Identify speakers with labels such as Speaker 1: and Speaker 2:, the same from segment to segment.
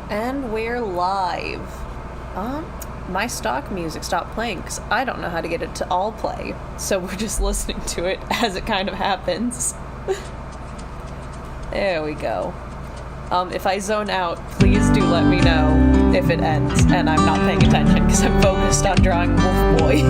Speaker 1: And we're live. My stock music stopped playing because I don't know how to get it to all play, so we're just listening to it as it kind of happens. There we go. If I zone out, please do let me know if it ends and I'm not paying attention because I'm focused on drawing Wolf Boy.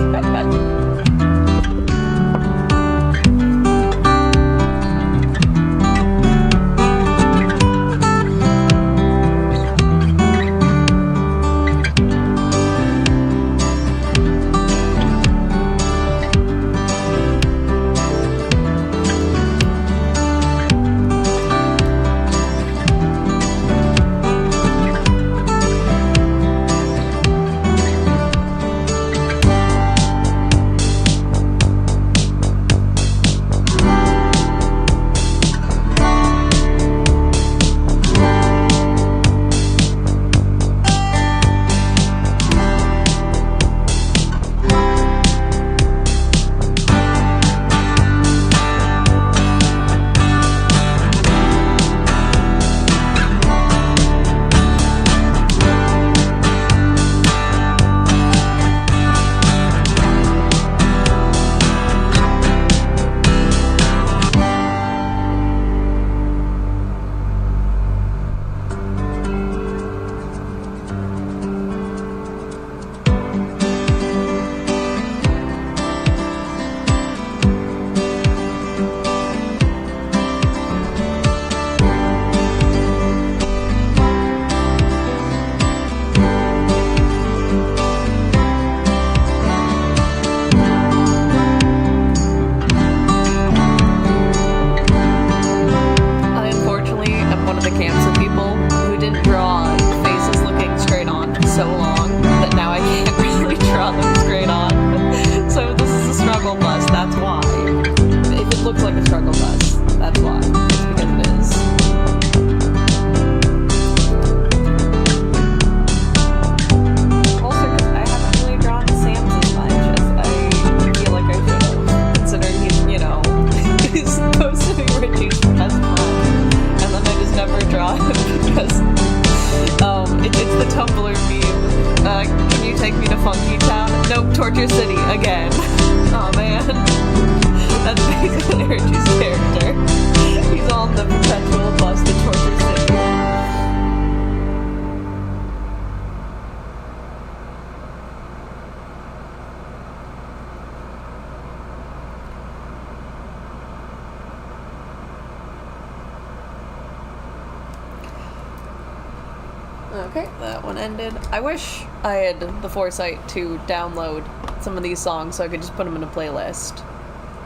Speaker 1: Okay, that one ended. I wish I had the foresight to download some of these songs so I could just put them in a playlist.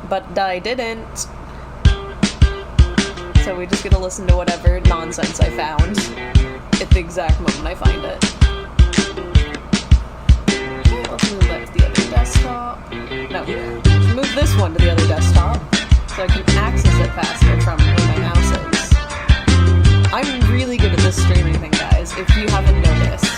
Speaker 1: But I didn't. So we just get to listen to whatever nonsense I found at the exact moment I find it. Okay, let's move that to the other desktop. No, let's move this one to the other desktop so I can access it faster from where my mouse is. I'm really good at this streaming thing, guys, if you haven't noticed.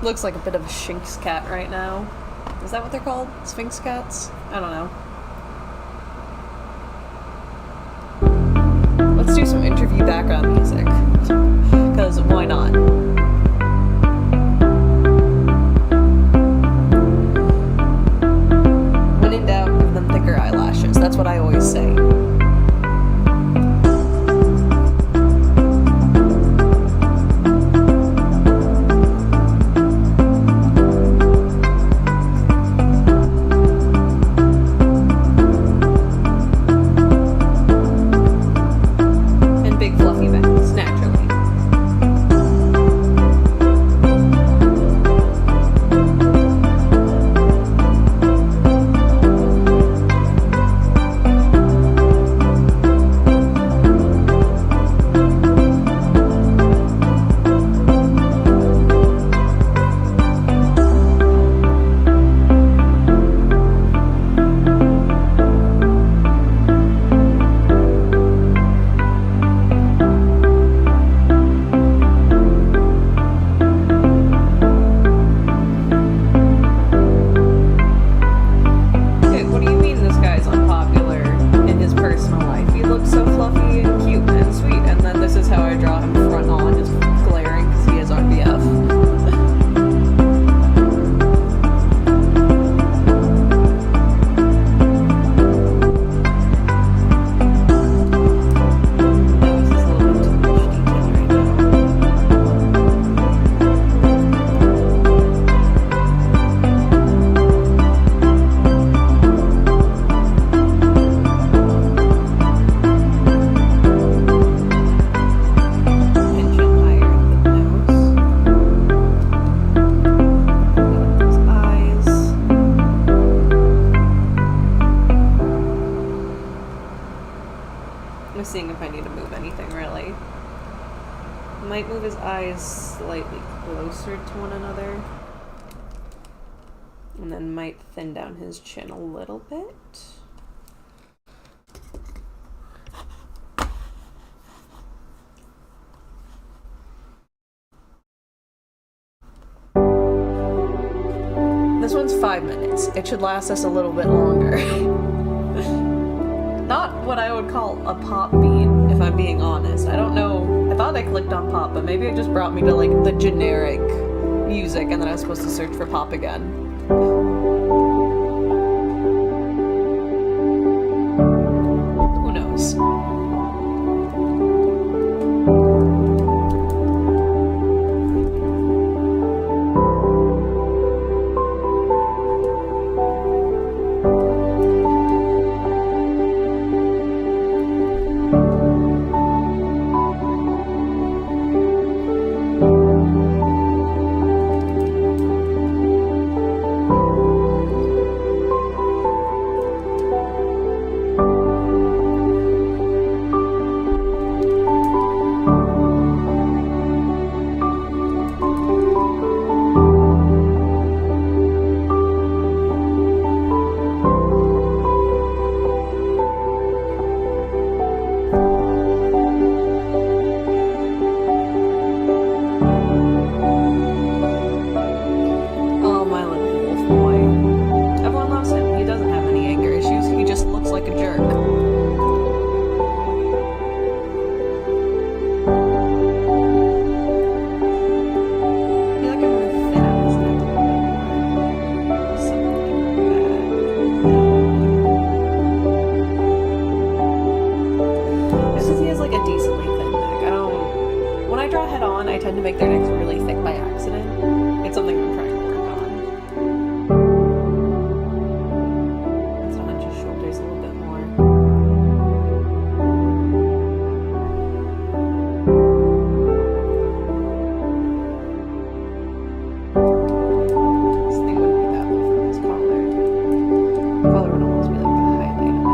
Speaker 1: Looks like a bit of a Sphinx cat right now. Is that what they're called? Sphinx cats? I don't know. Let's do some interview background music. Because why not? When in doubt, give them thicker eyelashes. That's what I always say. I'm seeing if I need to move anything, really. Might move his eyes slightly closer to one another. And then might thin down his chin a little bit. This one's 5 minutes. It should last us a little bit longer. Not what I would call a pop beat, if I'm being honest. I don't know. I thought I clicked on pop, but maybe it just brought me to like the generic music, and then I was supposed to search for pop again. Who knows? I tend to make their necks really thick by accident. It's something I'm trying to work on. Let's hunch his shoulders a little bit more. This thing wouldn't be that low from his collar. Collar would almost be like the highlight of it.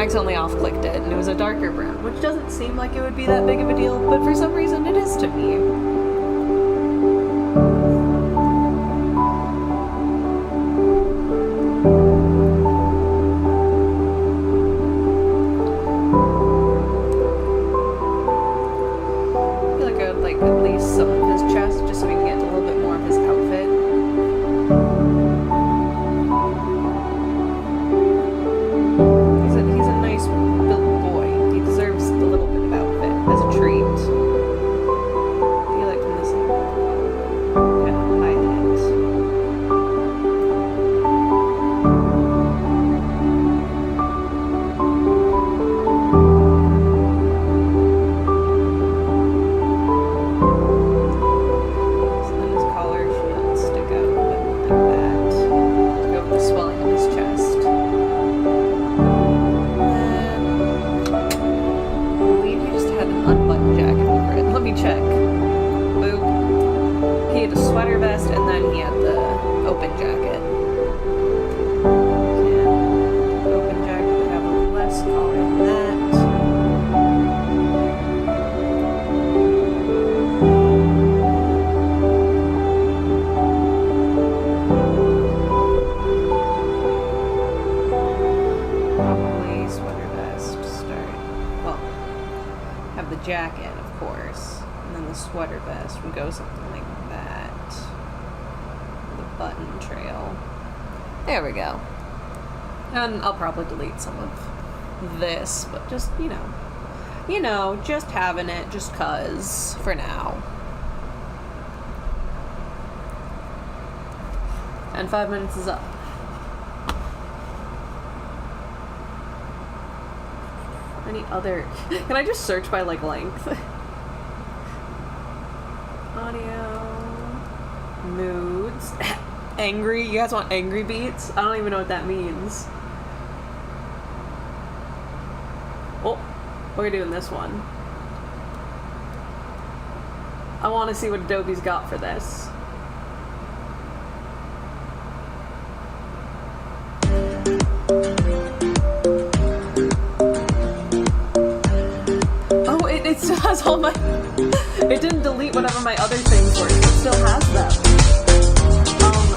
Speaker 1: accidentally off-clicked it, and it was a darker brown, which doesn't seem like it would be that big of a deal, but for some reason it is to me. I feel like I would like at least some of his chest, just so we can get a little bit more of his outfit. He's a nice built boy. He deserves a little bit of outfit as a treat. I feel like from this kind of hide it. So then his collar should stick out a bit like that to go with the swelling of his chest. Unbuttoned jacket over it. Let me check. Boop. He had a sweater vest and then he had the open jacket. Yeah. The open jacket would have a less collar than that. Probably sweater vest start. Well, have the jacket, of course, and then the sweater vest would go something like that. The button trail. There we go. And I'll probably delete some of this, but just, just having it just 'cause for now. And 5 minutes is up. Any other... Can I just search by, like, length? Audio... Moods... Angry? You guys want angry beats? I don't even know what that means. Oh, we're doing this one. I want to see what Adobe's got for this. It still has all my... It didn't delete whatever my other things were. It still has them.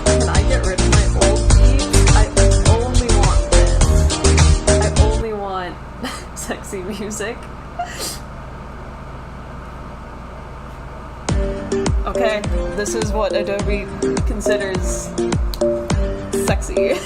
Speaker 1: Can I get rid of my old beats? I only want this. I only want sexy music. Okay, this is what Adobe considers sexy.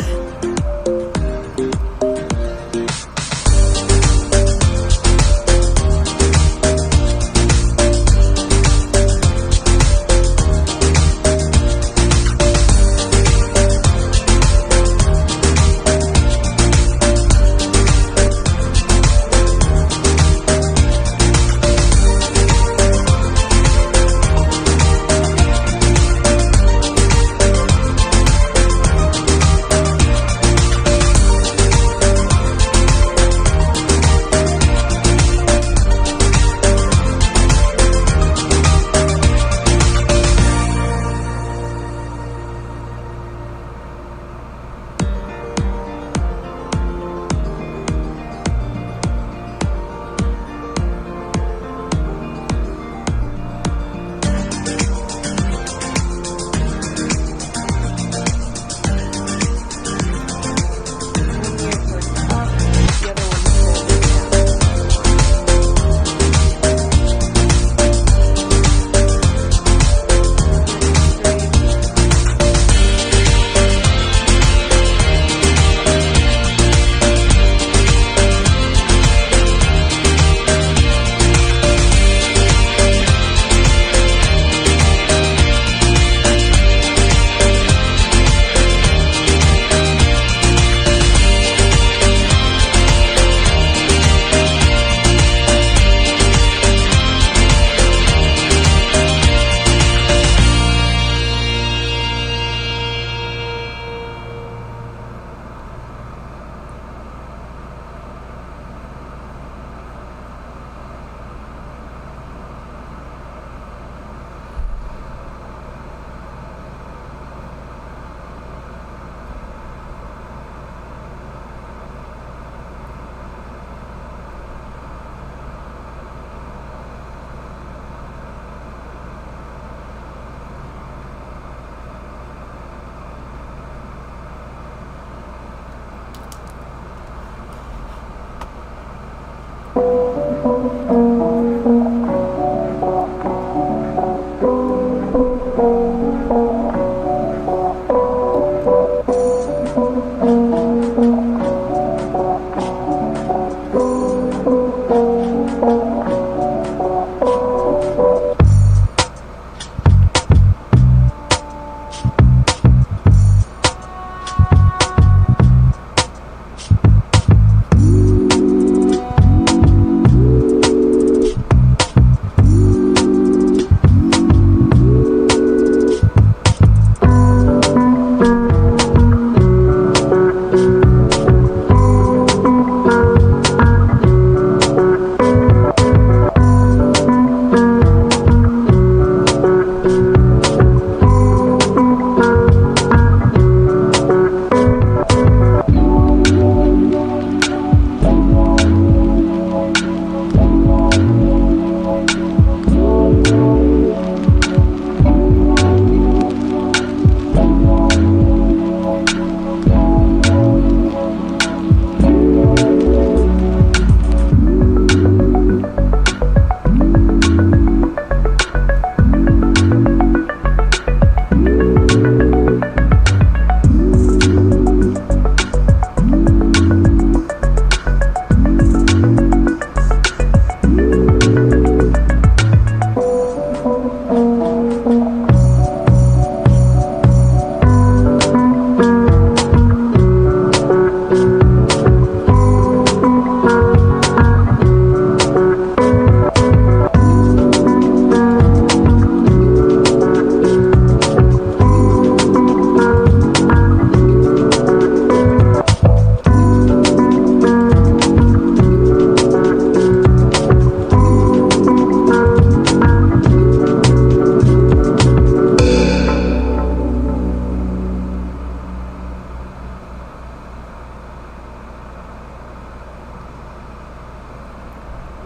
Speaker 1: A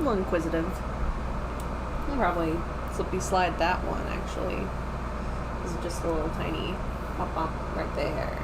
Speaker 1: little inquisitive. I'll probably slippy slide that one, actually. This is just a little tiny pop-up right there.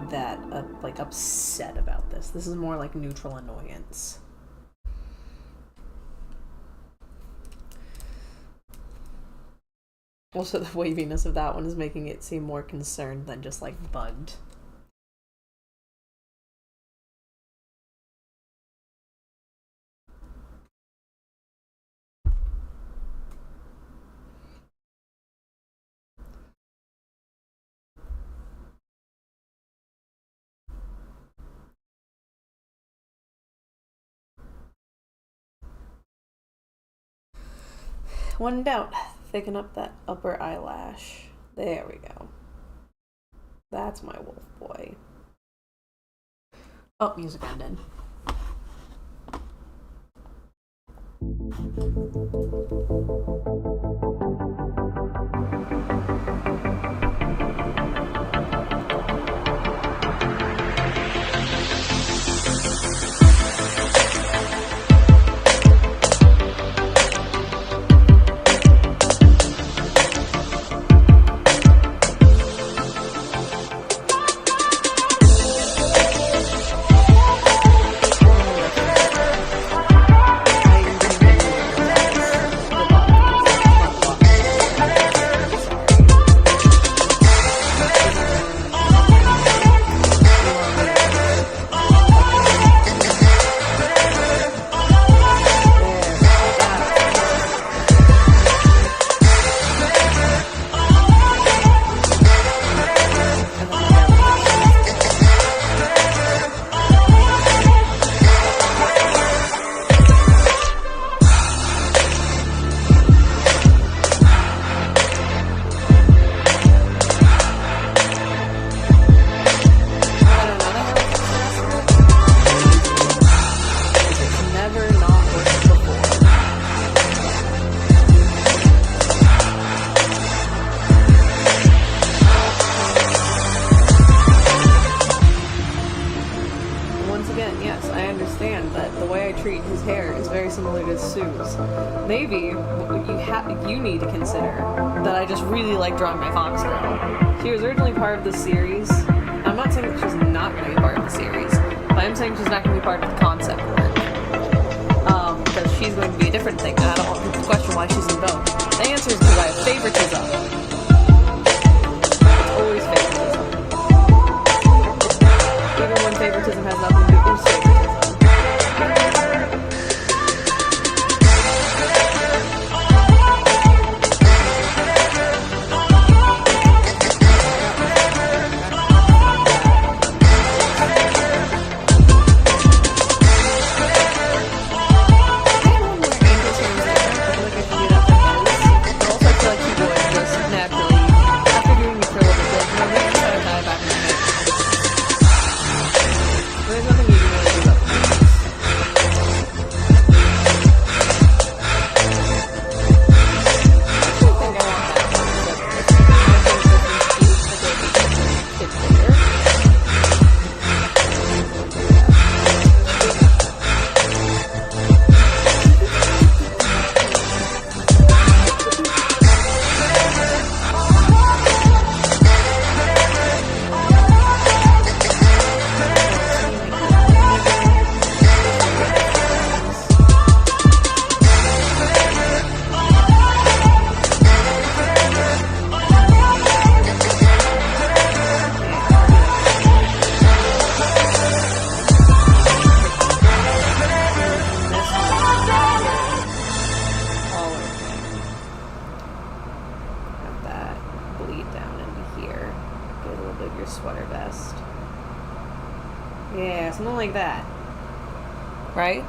Speaker 1: that like upset about this. This is more like neutral annoyance. Also, the waviness of that one is making it seem more concerned than just like bugged. When in doubt, thicken up that upper eyelash. There we go. That's my wolf boy. Oh, music ended. Maybe you need to consider that I just really like drawing my fox girl. She was originally part of the series. I'm not saying that she's not going to be part of the series, but I'm saying she's not going to be part of the concept work. Because she's going to be a different thing, and I don't want people to question why she's in both. The answer is because I have favoritism. It's always favoritism. Even when favoritism has nothing to do with favoritism.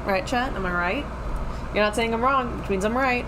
Speaker 1: Right, chat? Am I right? You're not saying I'm wrong, which means I'm right.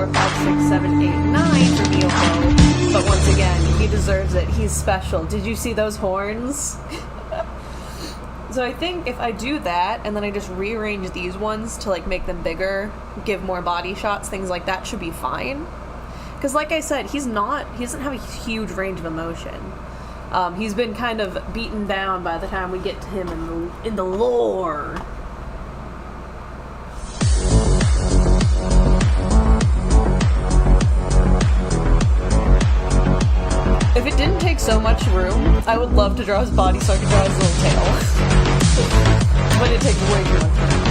Speaker 1: 4, 5, 6, 7, 8, 9 for Miyoko. But once again, he deserves it. He's special. Did you see those horns? So I think if I do that, and then I just rearrange these ones to, like, make them bigger, give more body shots, things like that, should be fine. Because like I said, he doesn't have a huge range of emotion. He's been kind of beaten down by the time we get to him in the lore. If it didn't take so much room, I would love to draw his body so I could draw his little tail. But it takes way too much room.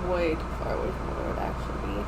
Speaker 1: Way too far away from where it would actually be.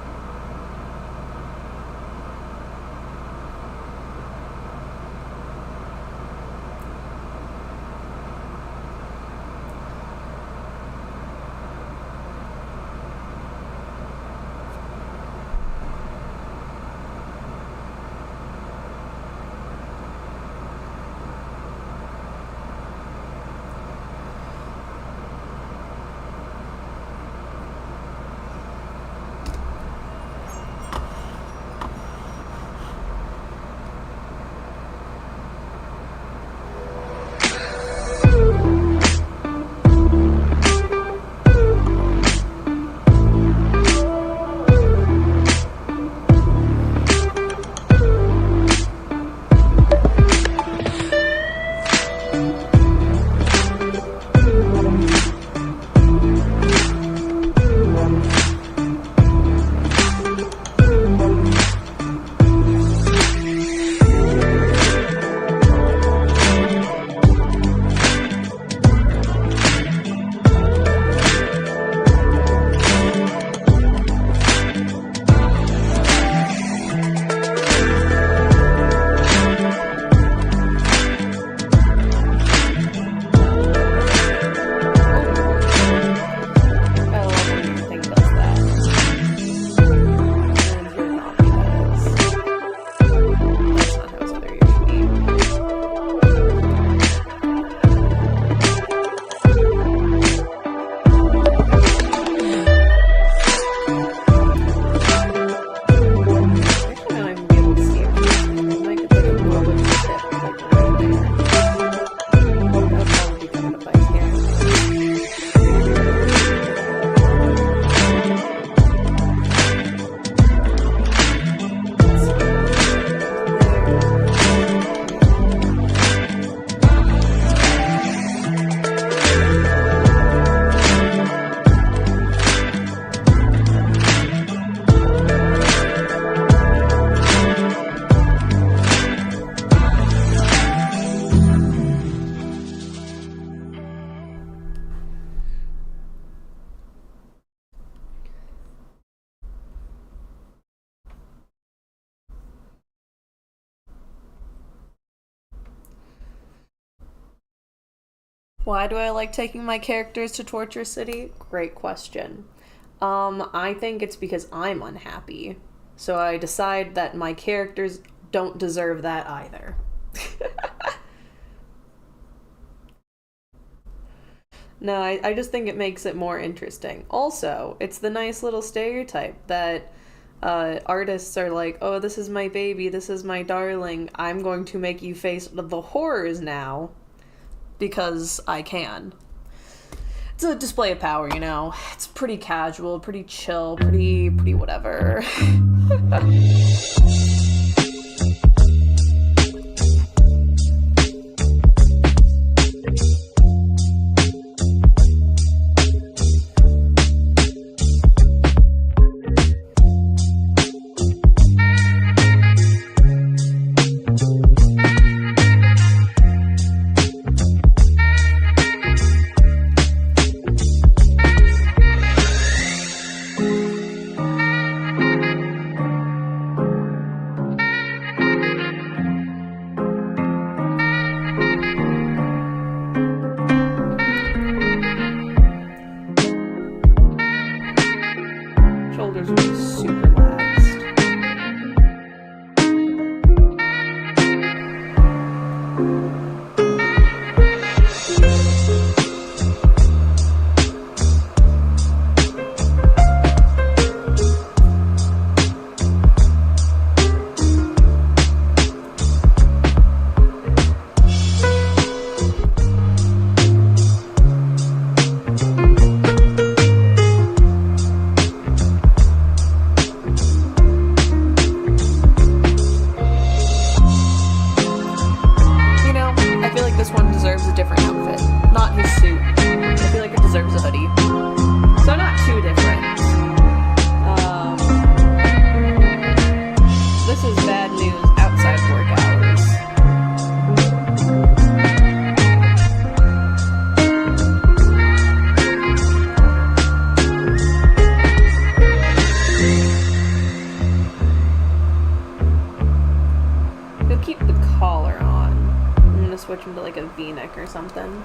Speaker 1: Why do I like taking my characters to Torture City? Great question. I think it's because I'm unhappy. So I decide that my characters don't deserve that either. No, I just think it makes it more interesting. Also, it's the nice little stereotype that artists are like, oh, this is my baby, this is my darling, I'm going to make you face the horrors now because I can. It's a display of power, you know? It's pretty casual, pretty chill, pretty whatever. Shoulders will be super relaxed. This one deserves a different outfit, not his suit. I feel like it deserves a hoodie. So not too different. This is bad news outside work hours. He'll keep the collar on. Switch him to like a V-neck or something.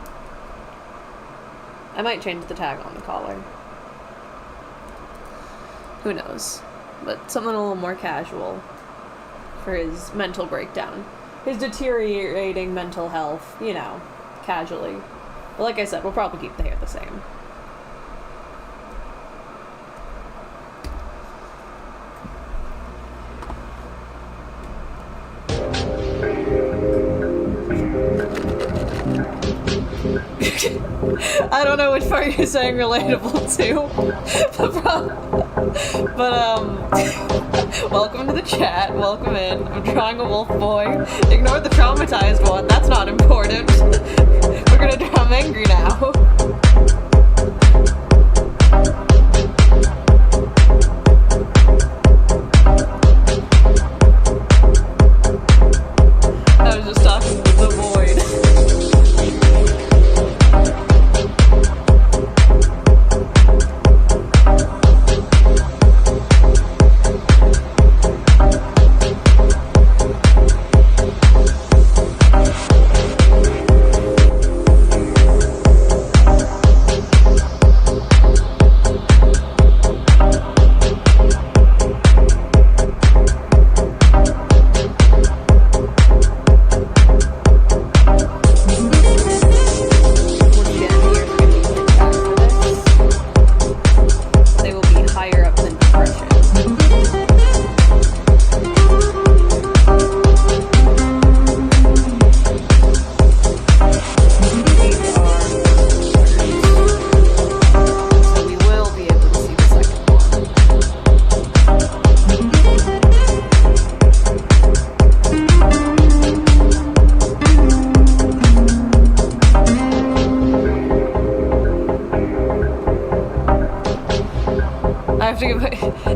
Speaker 1: I might change the tag on the collar. Who knows? But something a little more casual for his mental breakdown. His deteriorating mental health, you know, casually. But like I said, we'll probably keep the hair the same. I don't know which part you're saying relatable to, but welcome to the chat, welcome in. I'm drawing a wolf boy. Ignore the traumatized one, that's not important. We're gonna draw him angry now. I was just talking to the void.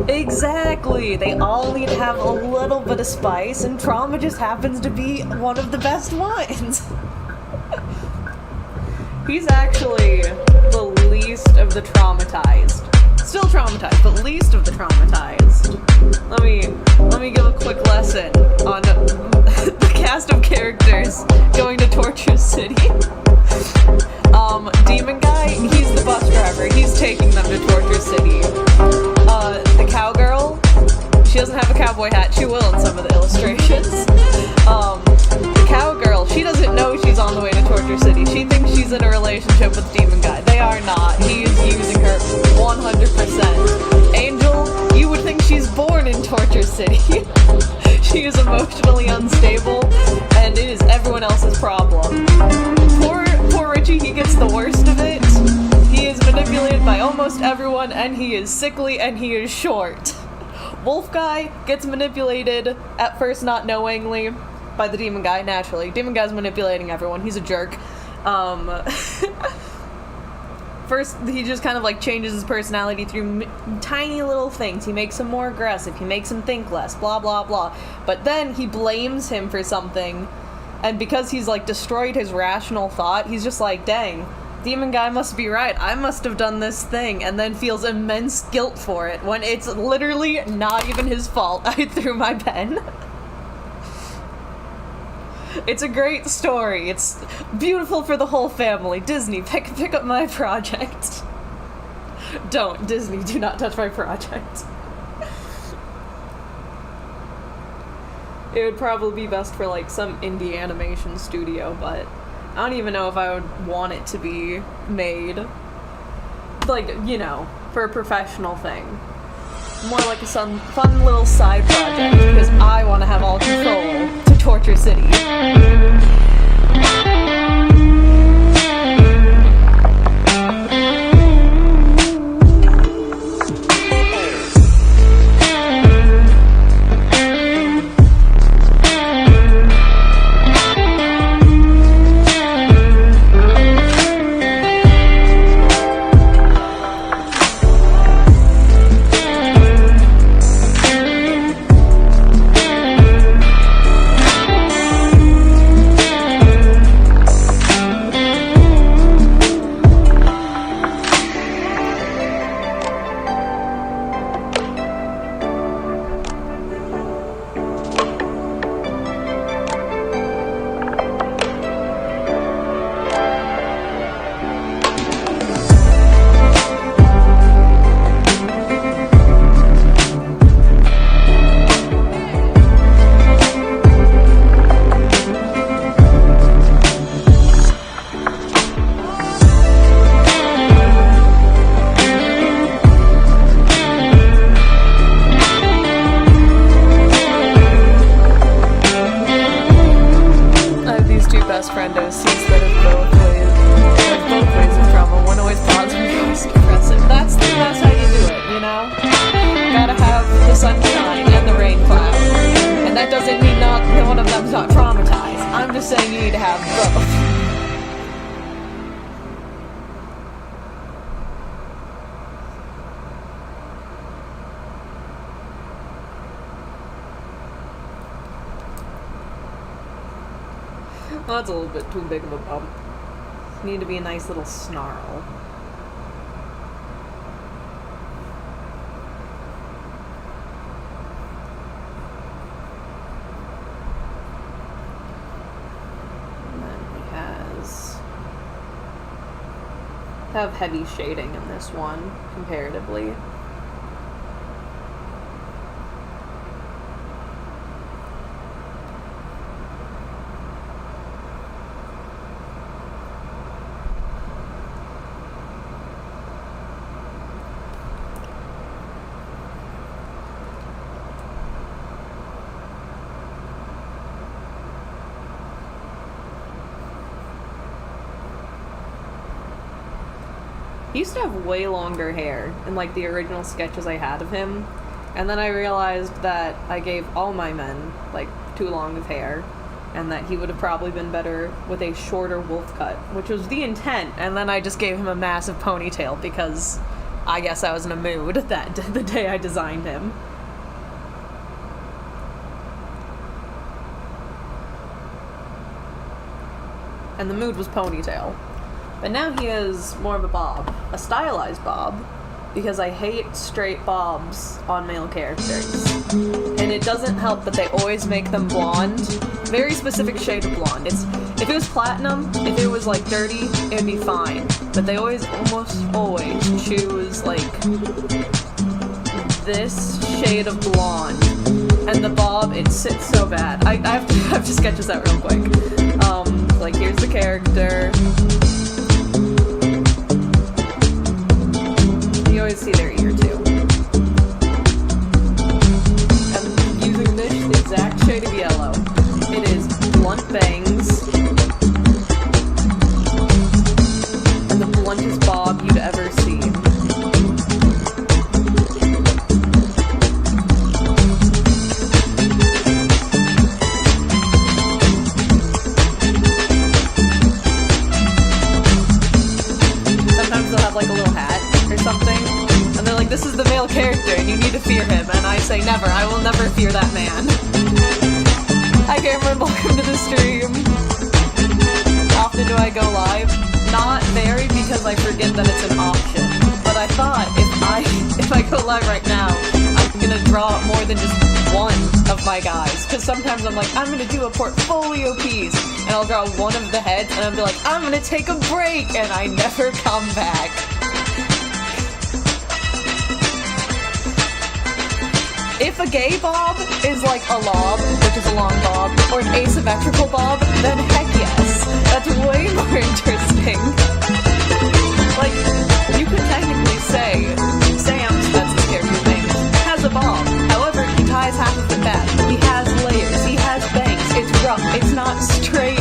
Speaker 1: Exactly! They all need to have a little bit of spice, and trauma just happens to be one of the best ones. He's actually the least of the traumatized. Still traumatized, but least of the traumatized. Let me give a quick lesson on the cast of characters going to Torture City. She doesn't have a cowboy hat. She will in some of the illustrations. The cowgirl, she doesn't know she's on the way to Torture City. She thinks she's in a relationship with Demon Guy. They are not. He is using her 100%. Angel, you would think she's born in Torture City. She is emotionally unstable, and it is everyone else's problem. Poor Richie, he gets the worst of it. He is manipulated by almost everyone, and he is sickly, and he is short. Wolf Guy gets manipulated, at first not knowingly, by the Demon Guy, naturally. Demon Guy's manipulating everyone. He's a jerk. First, he just kind of like changes his personality through tiny little things. He makes him more aggressive. He makes him think less, blah, blah, blah. But then he blames him for something, and because he's like destroyed his rational thought, he's just like, dang, Demon Guy must be right. I must have done this thing, and then feels immense guilt for it when it's literally not even his fault. I threw my pen. It's a great story. It's beautiful for the whole family. Disney, pick up my project. Don't, Disney, do not touch my project. It would probably be best for like some indie animation studio, but I don't even know if I would want it to be made, like, you know, for a professional thing. More like a fun little side project, because I want to have all control to Torture City. Well, that's a little bit too big of a bump. Need to be a nice little snarl. And then he have heavy shading in this one, comparatively. He used to have way longer hair in, like, the original sketches I had of him, and then I realized that I gave all my men, like, too long of hair, and that he would have probably been better with a shorter wolf cut, which was the intent, and then I just gave him a massive ponytail because I guess I was in a mood the day I designed him. And the mood was ponytail. But now he is more of a bob, a stylized bob, because I hate straight bobs on male characters. And it doesn't help that they always make them blonde. Very specific shade of blonde. If it was platinum, if it was like dirty, it'd be fine. But they almost always choose like this shade of blonde, and the bob, it sits so bad. I have to sketch this out real quick. Like, here's the character. You always see their ear, too. And using this exact shade of yellow, it is blunt bangs, and the bluntest bob you've ever seen. Like a little hat or something, and they're like, this is the male character and you need to fear him, and I say never, I will never fear that man. Hi Cameron, welcome to the stream. How often do I go live? Not very, because I forget that it's an option, but I thought if I go live right now, I'm gonna draw more than just one of my guys, because sometimes I'm like, I'm gonna do a portfolio piece, and I'll draw one of the heads, and I'll be like, I'm gonna take a break, and I never come back. If a gay bob is like a lob, which is a long bob, or an asymmetrical bob, then heck yes. That's way more interesting. Like, you could technically say, Sam, that's his character's name, has a bob. However, he ties half of it back. He has layers, he has bangs, it's rough, it's not straight,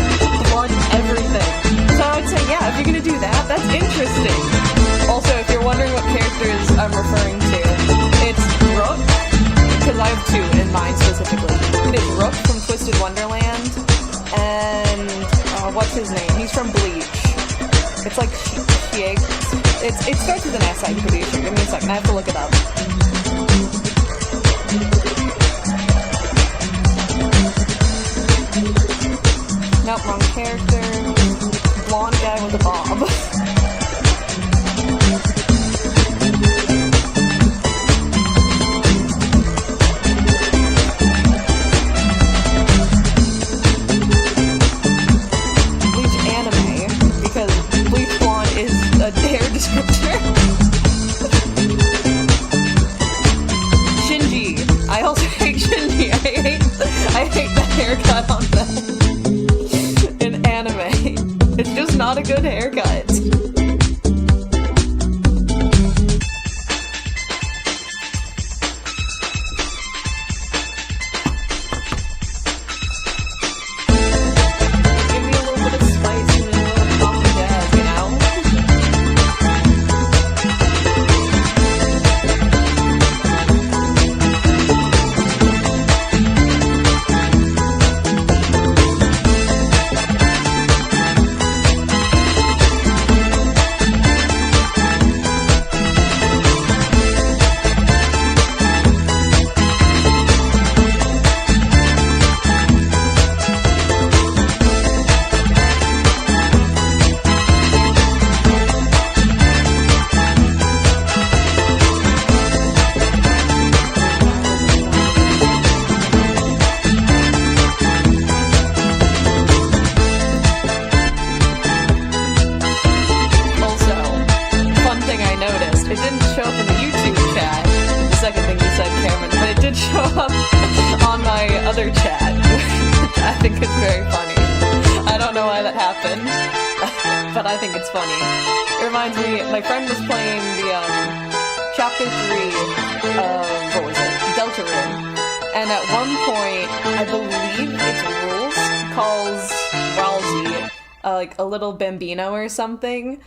Speaker 1: blunt, everything. So I would say, yeah, if you're gonna do that, that's interesting. Also, if you're wondering what characters I'm referring to, it's Rook, because I have two in mind specifically. It is Rook from Twisted Wonderland, and what's his name? He's from Bleach. It's like it starts with an S, I'm pretty sure. Give me a second, I have to look it up. Nope, wrong character. Blonde guy with a bob. I hate the haircut on that in anime. It's just not a good haircut. Give me a little bit of spice and a little coffee jazz, you know? Other chat, which I think is very funny. I don't know why that happened, but I think it's funny. It reminds me, my friend was playing the, chapter 3 of, what was it, Delta Room, and at one point, I believe its rules calls Ralsei, like, a little bambino or something.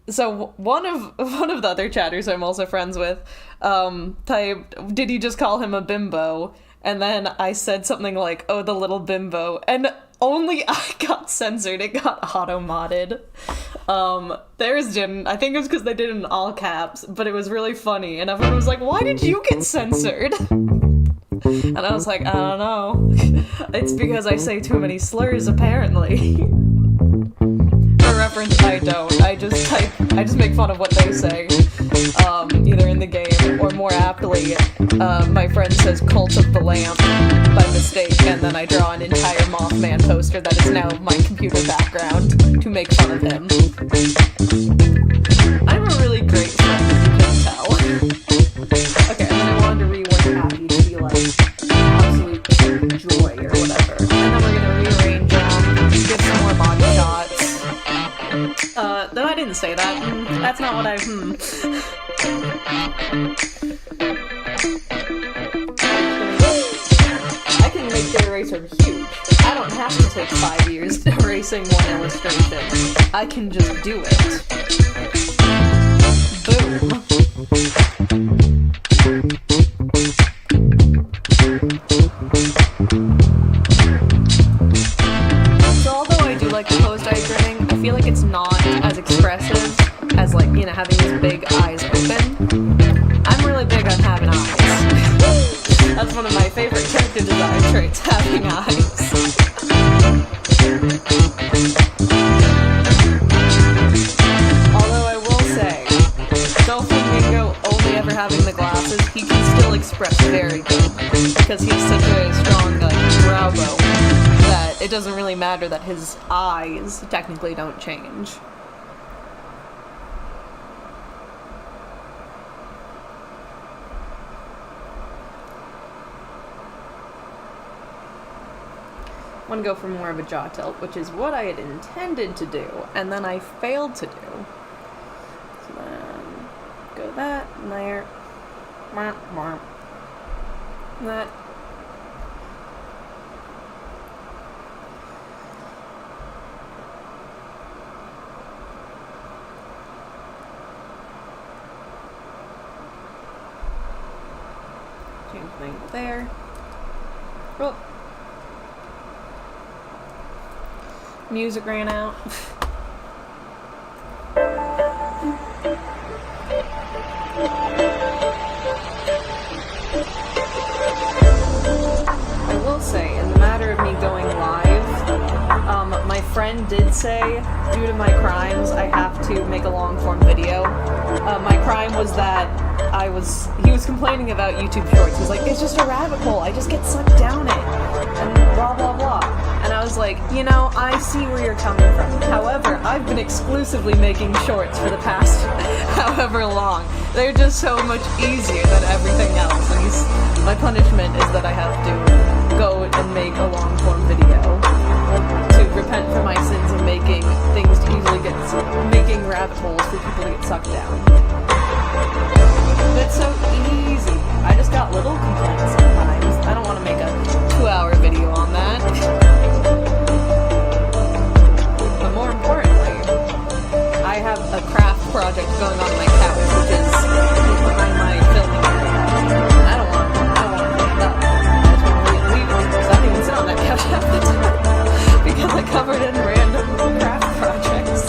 Speaker 1: So one of the other chatters I'm also friends with, typed, did he just call him a bimbo? And then I said something like, oh, the little bimbo. And only I got censored. It got auto-modded. Theirs didn't. I think it was because they did it in all caps. But it was really funny. And everyone was like, why did you get censored? And I was like, I don't know. It's because I say too many slurs, apparently. For reference, I don't. I just make fun of what they say. Either in the game or more aptly, my friend says Cult of the Lamp by mistake, and then I draw an entire Mothman poster that is now my computer background to make fun of him. I'm a really great friend, as you can tell. Okay, and then I wanted to didn't say that. That's not what I, I can make the eraser huge. I don't have to take 5 years erasing one illustration. I can just do it. Boom. So although I do like the closed eye grinning, I feel like it's not as expressive as, like, you know, having these big eyes open. I'm really big on having eyes. That's one of my favorite character design traits, having eyes. Although I will say, Doflamingo only ever having the glasses, he can still express very good, because he's such a strong, like, brow bone, that it doesn't really matter that his eyes technically don't change. I want to go for more of a jaw tilt, which is what I had intended to do, and then I failed to do. So then, go that, and there, that. Change the angle there. Oh. Music ran out. I will say, in the matter of me going live, my friend did say, due to my crimes, I have to make a long-form video. My crime was that he was complaining about YouTube Shorts. He's like, it's just a rabbit hole, I just get sucked down it, and blah blah blah. And I was like, you know, I see where you're coming from. However, I've been exclusively making shorts for the past however long. They're just so much easier than everything else. And my punishment is that I have to go and make a long-form video to repent for my sins of making things to easily making rabbit holes for people to get sucked down. It's so easy. I just got little complaints sometimes. I don't want to make a 2-hour video on that. But more importantly, I have a craft project going on my couch, which is behind my filming area. I don't want to clean it up. I just want to leave it because I don't even sit on that couch half the time because I covered in random craft projects.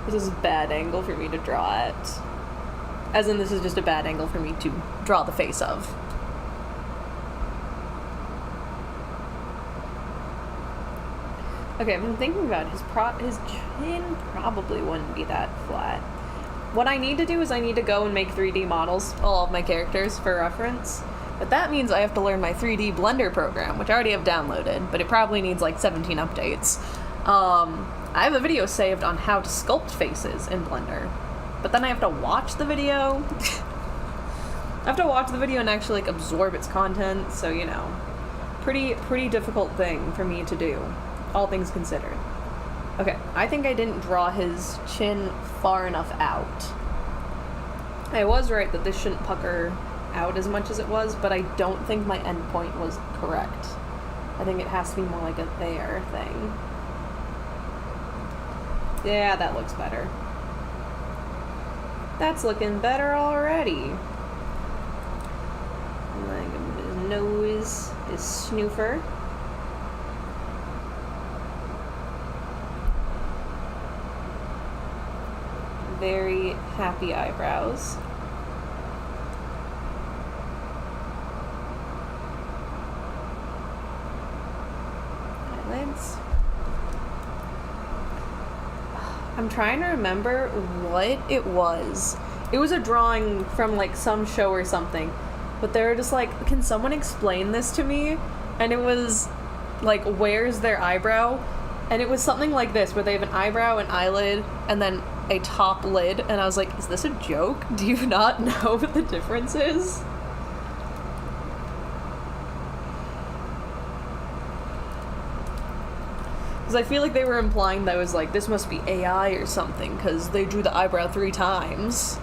Speaker 1: This is a bad angle for me to draw at. As in, this is just a bad angle for me to draw the face of. Okay, I've been thinking about his chin probably wouldn't be that flat. What I need to do is I need to go and make 3D models, all of my characters, for reference. But that means I have to learn my 3D Blender program, which I already have downloaded, but it probably needs like 17 updates. I have a video saved on how to sculpt faces in Blender, but then I have to watch the video. I have to watch the video and actually like absorb its content, so you know, pretty difficult thing for me to do, all things considered. Okay, I think I didn't draw his chin far enough out. I was right that this shouldn't pucker out as much as it was, but I don't think my endpoint was correct. I think it has to be more like a there thing. Yeah, that looks better. That's looking better already. Like his nose, his snoofer. Very happy eyebrows. Eyelids. I'm trying to remember what it was. It was a drawing from like some show or something, but they were just like, can someone explain this to me? And it was like, where's their eyebrow? And it was something like this, where they have an eyebrow, an eyelid, and then a top lid. And I was like, is this a joke? Do you not know what the difference is? Because I feel like they were implying that it was like, this must be AI or something, because they drew the eyebrow 3 times.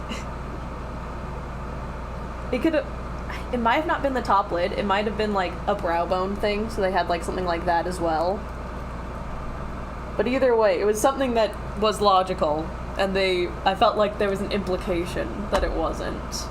Speaker 1: It might have not been the top lid, it might have been like a brow bone thing, so they had like something like that as well. But either way, it was something that was logical, and I felt like there was an implication that it wasn't.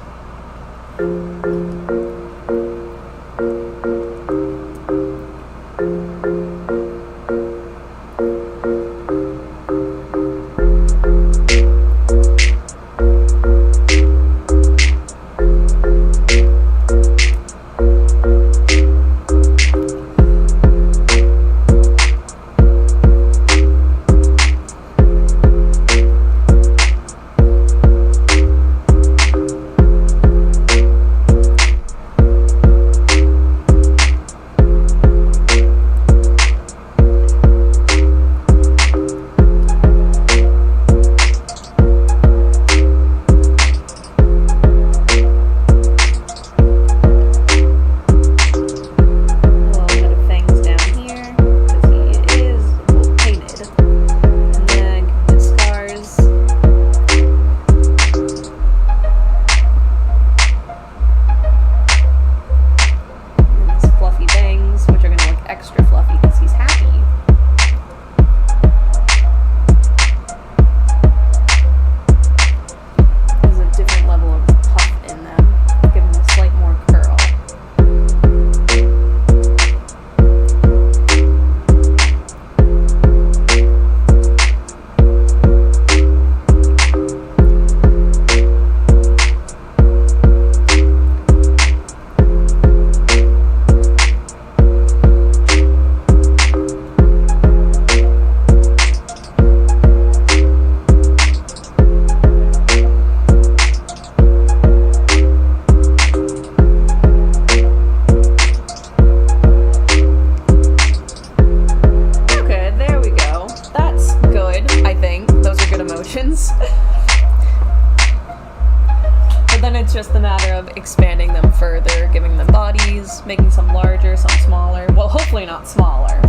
Speaker 1: Just a matter of expanding them further, giving them bodies, making some larger, some smaller. Well, hopefully not smaller,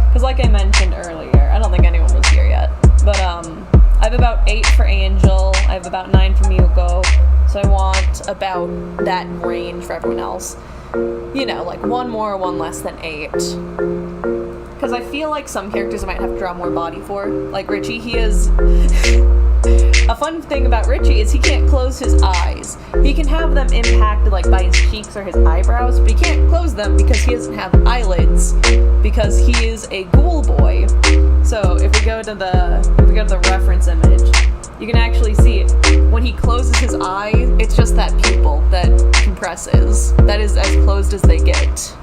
Speaker 1: because like I mentioned earlier, I don't think anyone was here yet, but I have about 8 for Angel, I have about 9 for Miyuko, so I want about that range for everyone else. You know, like 1 more, 1 less than 8. Because I feel like some characters I might have to draw more body for. Like Richie, he is... A fun thing about Richie is he can't close his eyes. He can have them impacted like by his cheeks or his eyebrows, but he can't close them because he doesn't have eyelids, because he is a ghoul boy. So if we go to the reference image, you can actually see it. When he closes his eye, it's just that pupil that compresses. That is as closed as they get.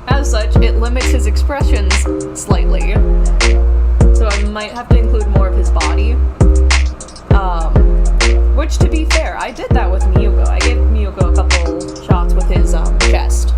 Speaker 1: As such, it limits his expressions slightly. So I might have to include more of his body. Which, to be fair, I did that with Miyuko. I gave Miyuko a couple shots with his chest.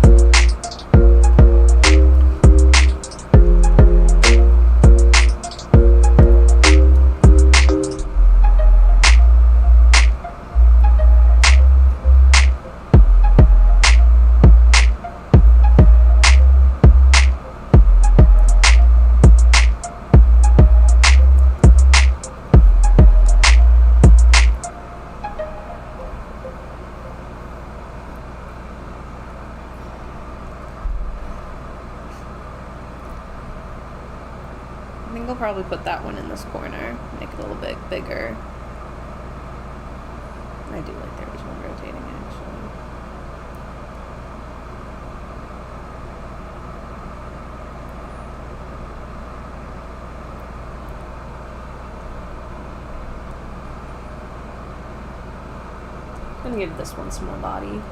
Speaker 1: I think I'll probably put that one in this corner, make it a little bit bigger. I do like there was one rotating, actually. I'm gonna give this one some more body.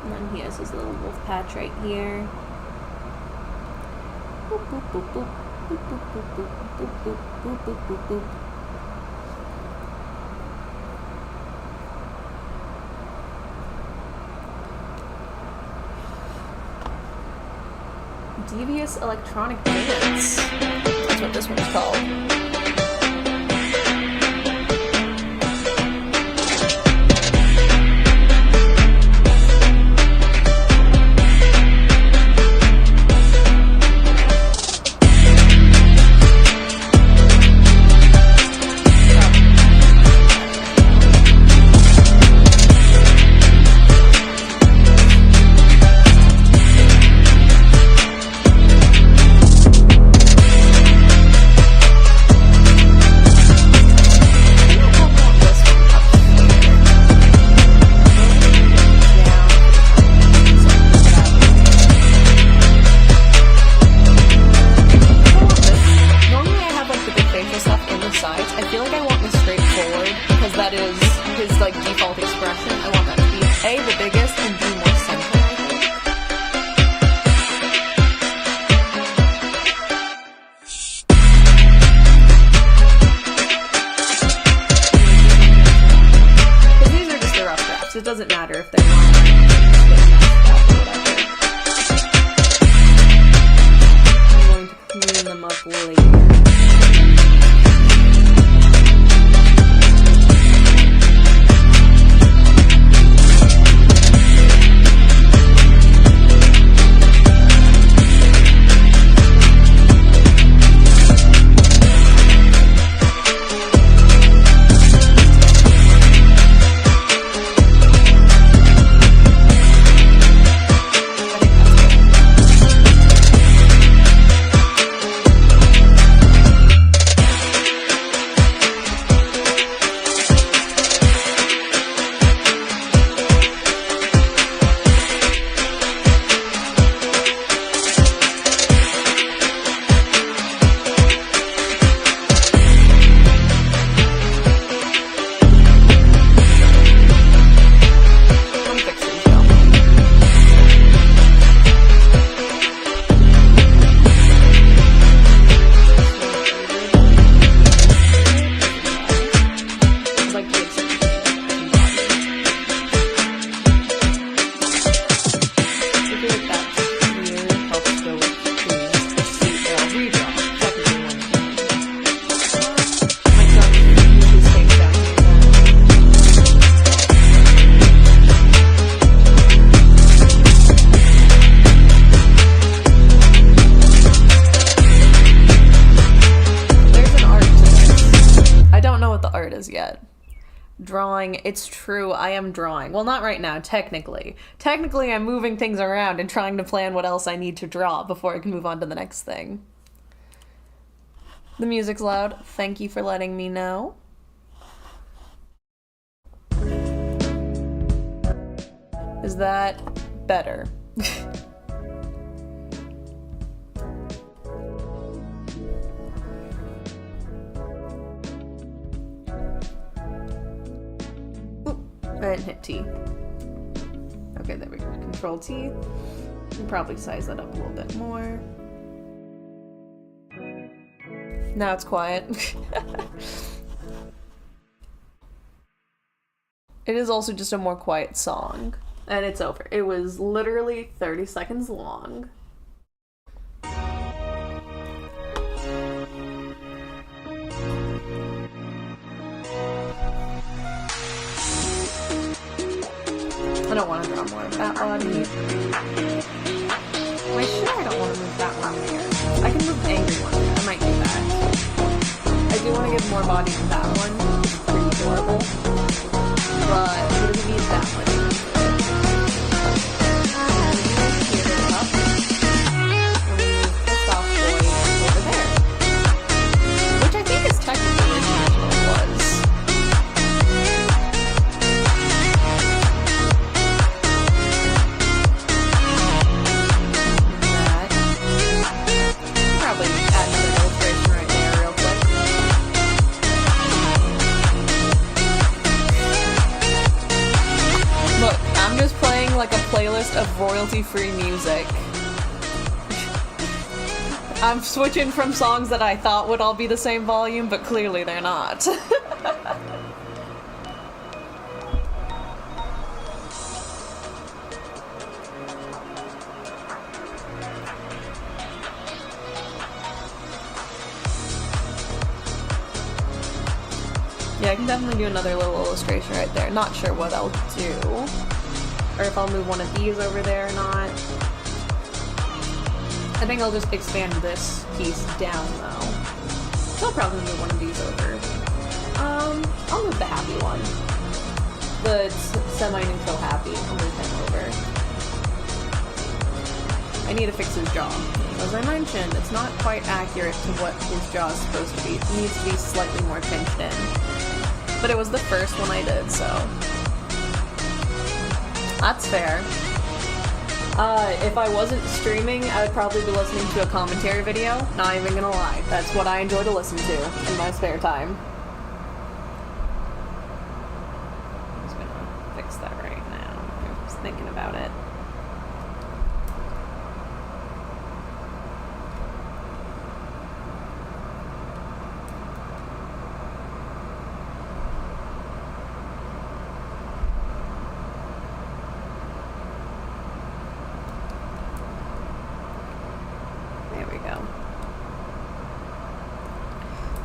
Speaker 1: And then he has his little wolf patch right here. Boop, boop, boop, boop. Boop, boop, boop, boop, boop, boop, boop, boop, boop, boop. Devious electronic dance. That's what this one's called. It doesn't matter if they're not I'm going to clean them up later. drawing. It's true, I am drawing. Well, not right now, technically. Technically, I'm moving things around and trying to plan what else I need to draw before I can move on to the next thing. The music's loud. Thank you for letting me know. Is that better? I didn't hit T. Okay, there we go. Control T. Can probably size that up a little bit more. Now it's quiet. It is also just a more quiet song. And it's over. It was literally 30 seconds long. I don't want to draw more of that body. Am I sure I don't want to move that one there? I can move the angry one there. I might do that. I do want to give more body to that one. It's pretty adorable. But it doesn't need that much. Which I think is technically where Nashville was. Probably add another illustration right there real quick. Look, I'm just playing like a playlist of royalty-free music. I'm switching from songs that I thought would all be the same volume, but clearly they're not. Yeah, I can definitely do another little illustration right there. Not sure what I'll do. Or if I'll move one of these over there or not. I think I'll just expand this piece down, though. So I'll probably move one of these over. I'll move the happy one. The semi-neutral happy. I'll move him over. I need to fix his jaw. As I mentioned, it's not quite accurate to what his jaw is supposed to be. It needs to be slightly more pinched in. But it was the first one I did, so... That's fair. If I wasn't streaming, I would probably be listening to a commentary video. Not even gonna lie. That's what I enjoy to listen to in my spare time. I'm just gonna fix that right now. I'm just thinking about it.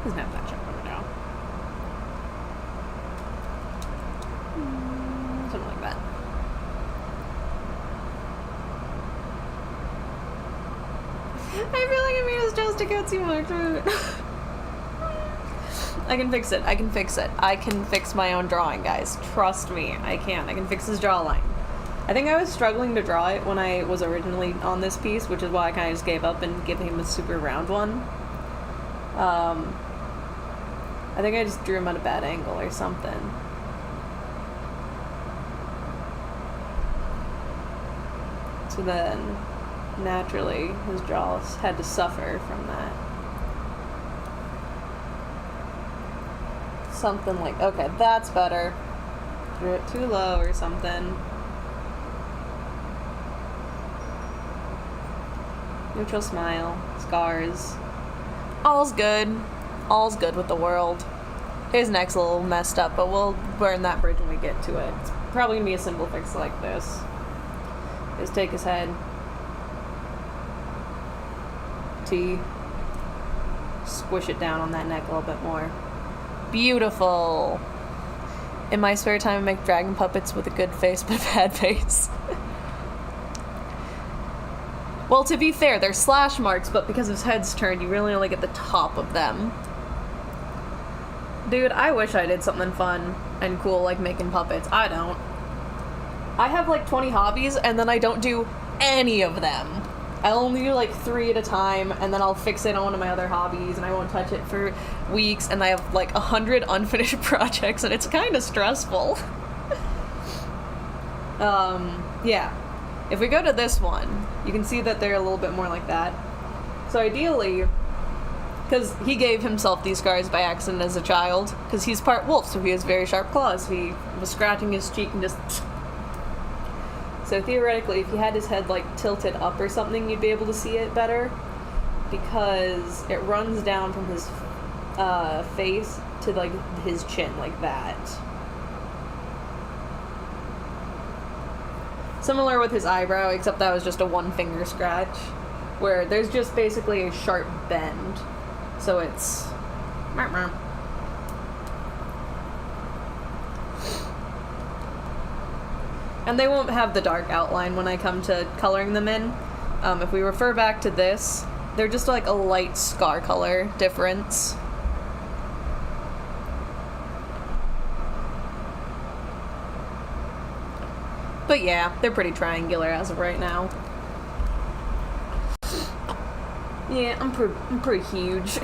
Speaker 1: Doesn't have that check over now. Something like that. I feel like I made his jaws stick out too much. I can fix it. I can fix it. I can fix my own drawing, guys. Trust me. I can. I can fix his jawline. I think I was struggling to draw it when I was originally on this piece, which is why I kind of just gave up and gave him a super round one. I think I just drew him at a bad angle or something. So then, naturally, his jaws had to suffer from that. Something like, okay, that's better. Drew it too low or something. Neutral smile, scars. All's good. All's good with the world. His neck's a little messed up, but we'll burn that bridge when we get to it. It's probably gonna be a simple fix like this. Just take his head. T. Squish it down on that neck a little bit more. Beautiful. In my spare time, I make dragon puppets with a good face but a bad face. Well, to be fair, they're slash marks, but because his head's turned, you really only get the top of them. Dude, I wish I did something fun and cool like making puppets. I don't. I have like 20 hobbies and then I don't do any of them. I'll only do like 3 at a time and then I'll fixate on one of my other hobbies and I won't touch it for weeks and I have like 100 unfinished projects and it's kind of stressful. Yeah. If we go to this one, you can see that they're a little bit more like that. So ideally, because he gave himself these scars by accident as a child, because he's part wolf, so he has very sharp claws. He was scratching his cheek and just... So theoretically, if he had his head like tilted up or something, you'd be able to see it better, because it runs down from his face to like his chin, like that. Similar with his eyebrow, except that was just a one-finger scratch, where there's just basically a sharp bend. So it's... And they won't have the dark outline when I come to coloring them in. If we refer back to this, they're just like a light scar color difference. But yeah, they're pretty triangular as of right now. Yeah, I'm pretty huge.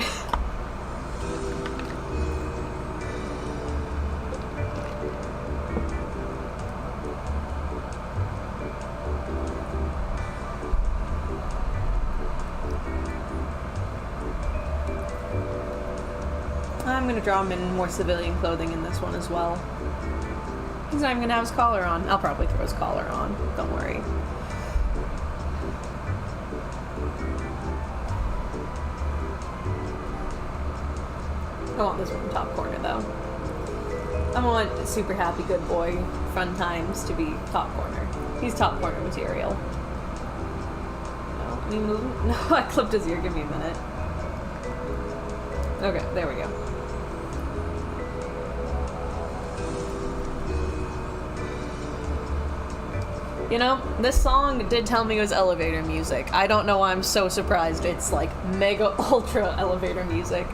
Speaker 1: I'm gonna draw him in more civilian clothing in this one as well. He's not even gonna have his collar on. I'll probably throw his collar on, don't worry. I want this one top corner though. I want super happy good boy fun times to be top corner. He's top corner material. No, any movement? No, I clipped his ear, give me a minute. Okay, there we go. You know, this song did tell me it was elevator music. I don't know why I'm so surprised it's like mega ultra elevator music.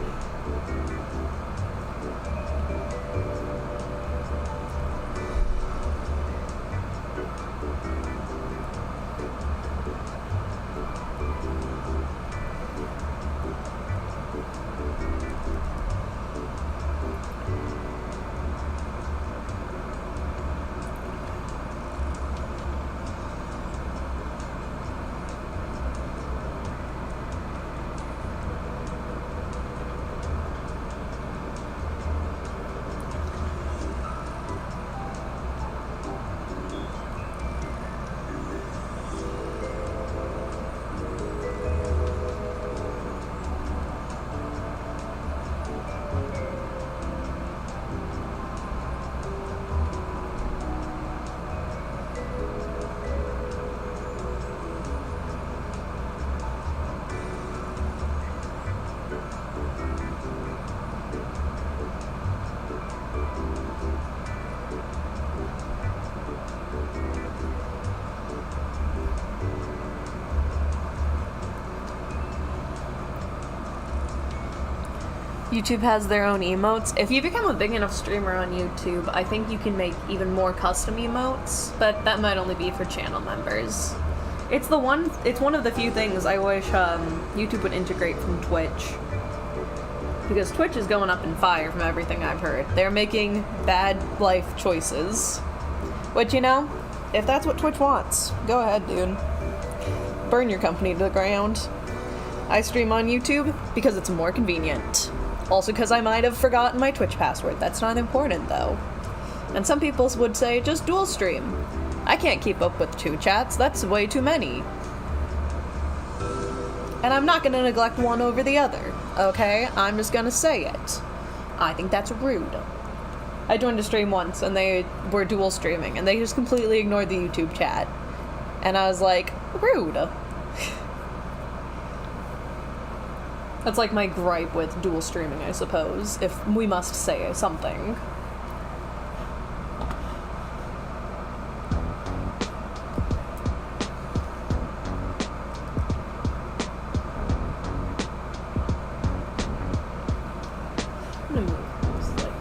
Speaker 1: YouTube has their own emotes. If you become a big enough streamer on YouTube, I think you can make even more custom emotes, but that might only be for channel members. It's one of the few things I wish YouTube would integrate from Twitch. Because Twitch is going up in fire from everything I've heard. They're making bad life choices. Which, you know, if that's what Twitch wants, go ahead, dude. Burn your company to the ground. I stream on YouTube because it's more convenient. Also because I might have forgotten my Twitch password. That's not important, though. And some people would say, just dual stream. I can't keep up with 2 chats. That's way too many. And I'm not gonna neglect one over the other, okay? I'm just gonna say it. I think that's rude. I joined a stream once, and they were dual streaming, and they just completely ignored the YouTube chat. And I was like, rude. That's like my gripe with dual streaming, I suppose, if we must say something. I'm gonna move this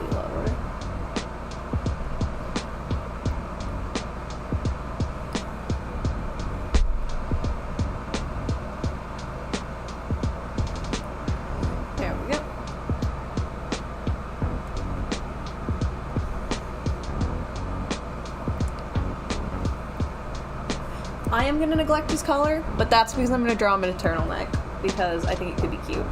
Speaker 1: am gonna neglect his color, but that's because I'm gonna draw him in a turtleneck, because I think it could be cute.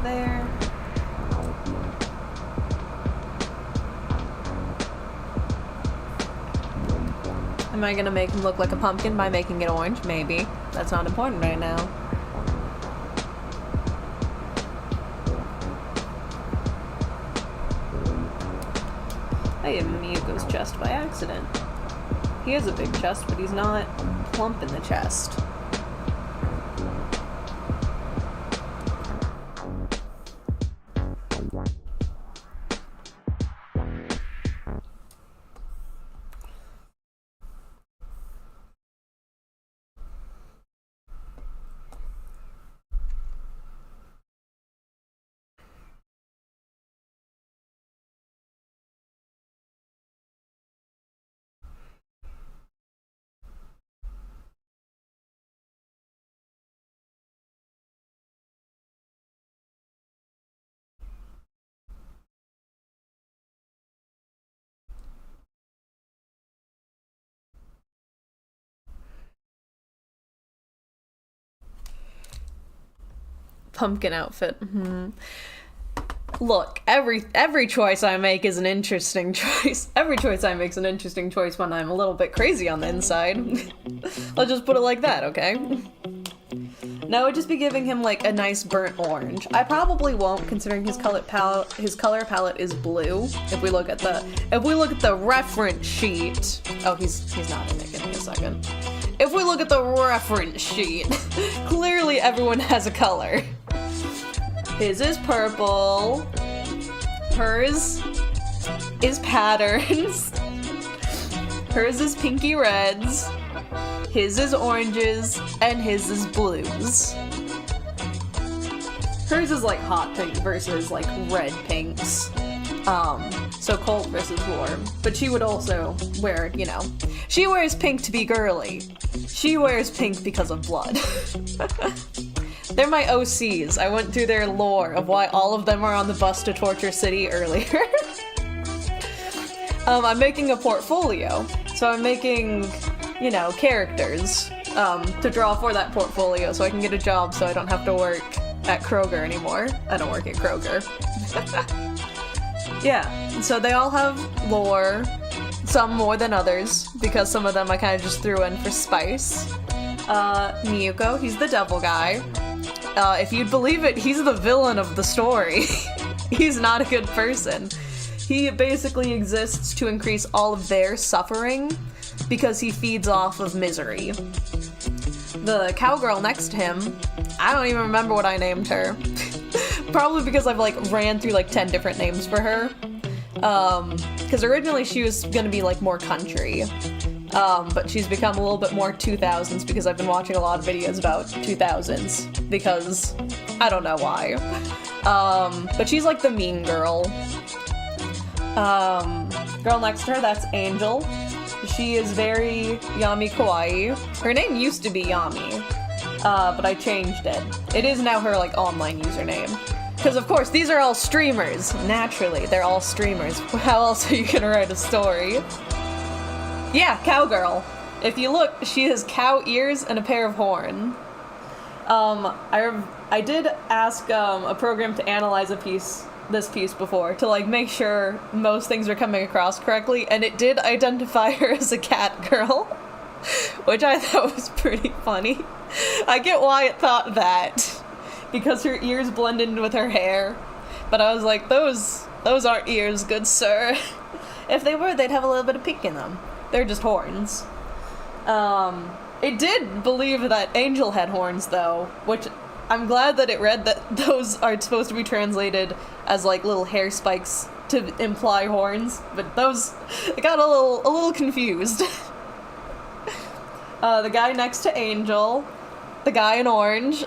Speaker 1: There. Am I gonna make him look like a pumpkin by making it orange? Maybe. That's not important right now. I hit Miyuko's chest by accident. He has a big chest, but he's not plump in the chest. Pumpkin outfit. Mm-hmm. Look, every choice I make is an interesting choice. Every choice I make is an interesting choice when I'm a little bit crazy on the inside. Let's just put it like that, okay? Now I would just be giving him like a nice burnt orange. I probably won't, considering his color palette is blue. If we look at the reference sheet. Oh, he's not in it. Give me a second. If we look at the reference sheet, clearly everyone has a color. His is purple. Hers is patterns. Hers is pinky reds. His is oranges. And his is blues. Hers is like hot pink versus like red pinks. So cold versus warm. But she would also wear, you know, she wears pink to be girly. She wears pink because of blood. They're my OCs. I went through their lore of why all of them are on the bus to Torture City earlier. I'm making a portfolio. So I'm making, you know, characters to draw for that portfolio so I can get a job so I don't have to work at Kroger anymore. I don't work at Kroger. Yeah, so they all have lore, some more than others, because some of them I kind of just threw in for spice. Miyuko, he's the devil guy. If you'd believe it, he's the villain of the story. He's not a good person. He basically exists to increase all of their suffering because he feeds off of misery. The cowgirl next to him, I don't even remember what I named her. Probably because I've like ran through like 10 different names for her. Because originally she was gonna be like more country. But she's become a little bit more 2000s because I've been watching a lot of videos about 2000s. Because I don't know why. But she's like the mean girl. Girl next to her, that's Angel. She is very yami kawaii. Her name used to be Yami. But I changed it. It is now her like online username. Because of course, these are all streamers. Naturally, they're all streamers. How else are you gonna write a story? Yeah, cowgirl. If you look, she has cow ears and a pair of horn. I did ask a program to analyze this piece before to like make sure most things are coming across correctly, and it did identify her as a cat girl, which I thought was pretty funny. I get why it thought that, because her ears blend in with her hair, but I was like, those aren't ears, good sir. If they were, they'd have a little bit of pink in them. They're just horns. It did believe that Angel had horns, though, which I'm glad that it read that those are supposed to be translated as like little hair spikes to imply horns, but those, I got a little confused. The guy next to Angel, the guy in orange,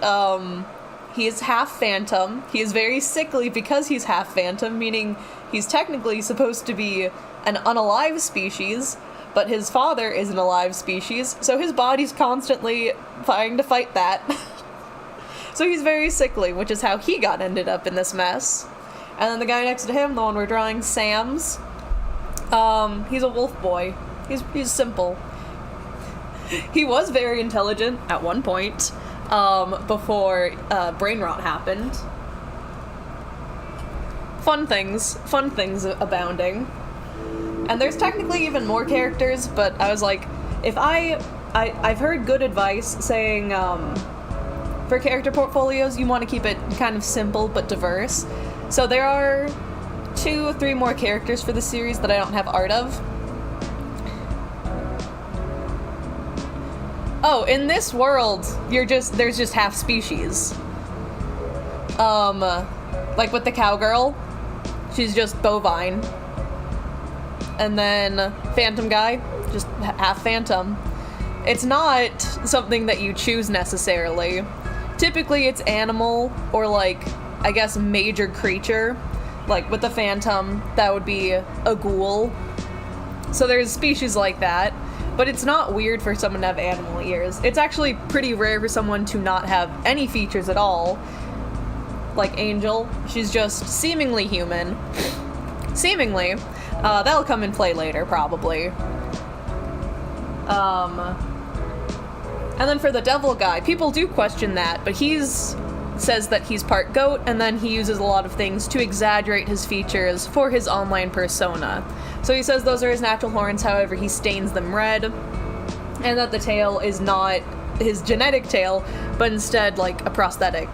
Speaker 1: he is half phantom. He is very sickly because he's half phantom, meaning he's technically supposed to be an unalive species, but his father is an alive species, so his body's constantly trying to fight that. So he's very sickly, which is how he ended up in this mess. And then the guy next to him, the one we're drawing, Sam's, he's a wolf boy. He's simple. He was very intelligent at one point, before brain rot happened. Fun things abounding. And there's technically even more characters, but I was like, if I've heard good advice saying, for character portfolios, you want to keep it kind of simple but diverse. So there are 2 or 3 more characters for the series that I don't have art of. Oh, in this world, there's just half species. Like with the cowgirl, she's just bovine. And then Phantom guy, just half phantom. It's not something that you choose necessarily. Typically it's animal or like, I guess, major creature. Like with the Phantom, that would be a ghoul. So there's species like that. But it's not weird for someone to have animal ears. It's actually pretty rare for someone to not have any features at all. Like Angel, she's just seemingly human. Seemingly. That'll come in play later, probably. And then for the devil guy, people do question that, but says that he's part goat, and then he uses a lot of things to exaggerate his features for his online persona. So he says those are his natural horns, however he stains them red, and that the tail is not his genetic tail, but instead like a prosthetic.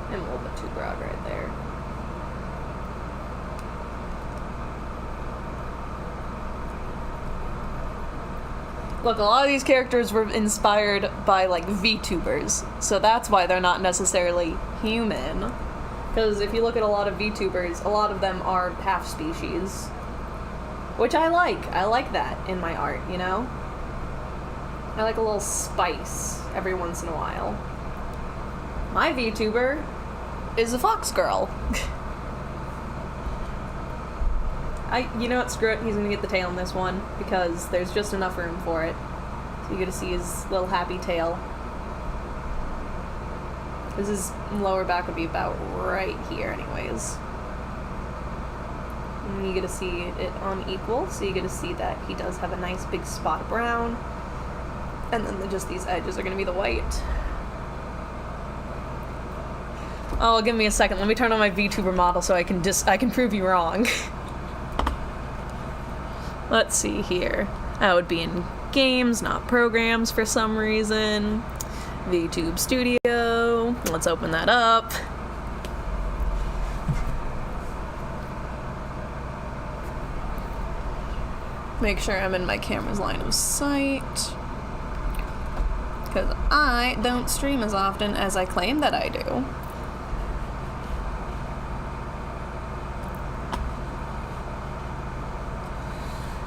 Speaker 1: I'm a little bit too broad right there. Look, a lot of these characters were inspired by, like, VTubers, so that's why they're not necessarily human. Because if you look at a lot of VTubers, a lot of them are half-species. Which I like. I like that in my art, you know? I like a little spice every once in a while. My VTuber is a fox girl. You know what, screw it, he's gonna get the tail in this one, because there's just enough room for it. So you get to see his little happy tail. Because his lower back would be about right here anyways. And you get to see it unequal, so you get to see that he does have a nice big spot of brown. And then just these edges are gonna be the white. Oh, give me a second. Let me turn on my VTuber model so I can prove you wrong. Let's see here. That would be in games, not programs for some reason. VTube Studio. Let's open that up. Make sure I'm in my camera's line of sight. Because I don't stream as often as I claim that I do.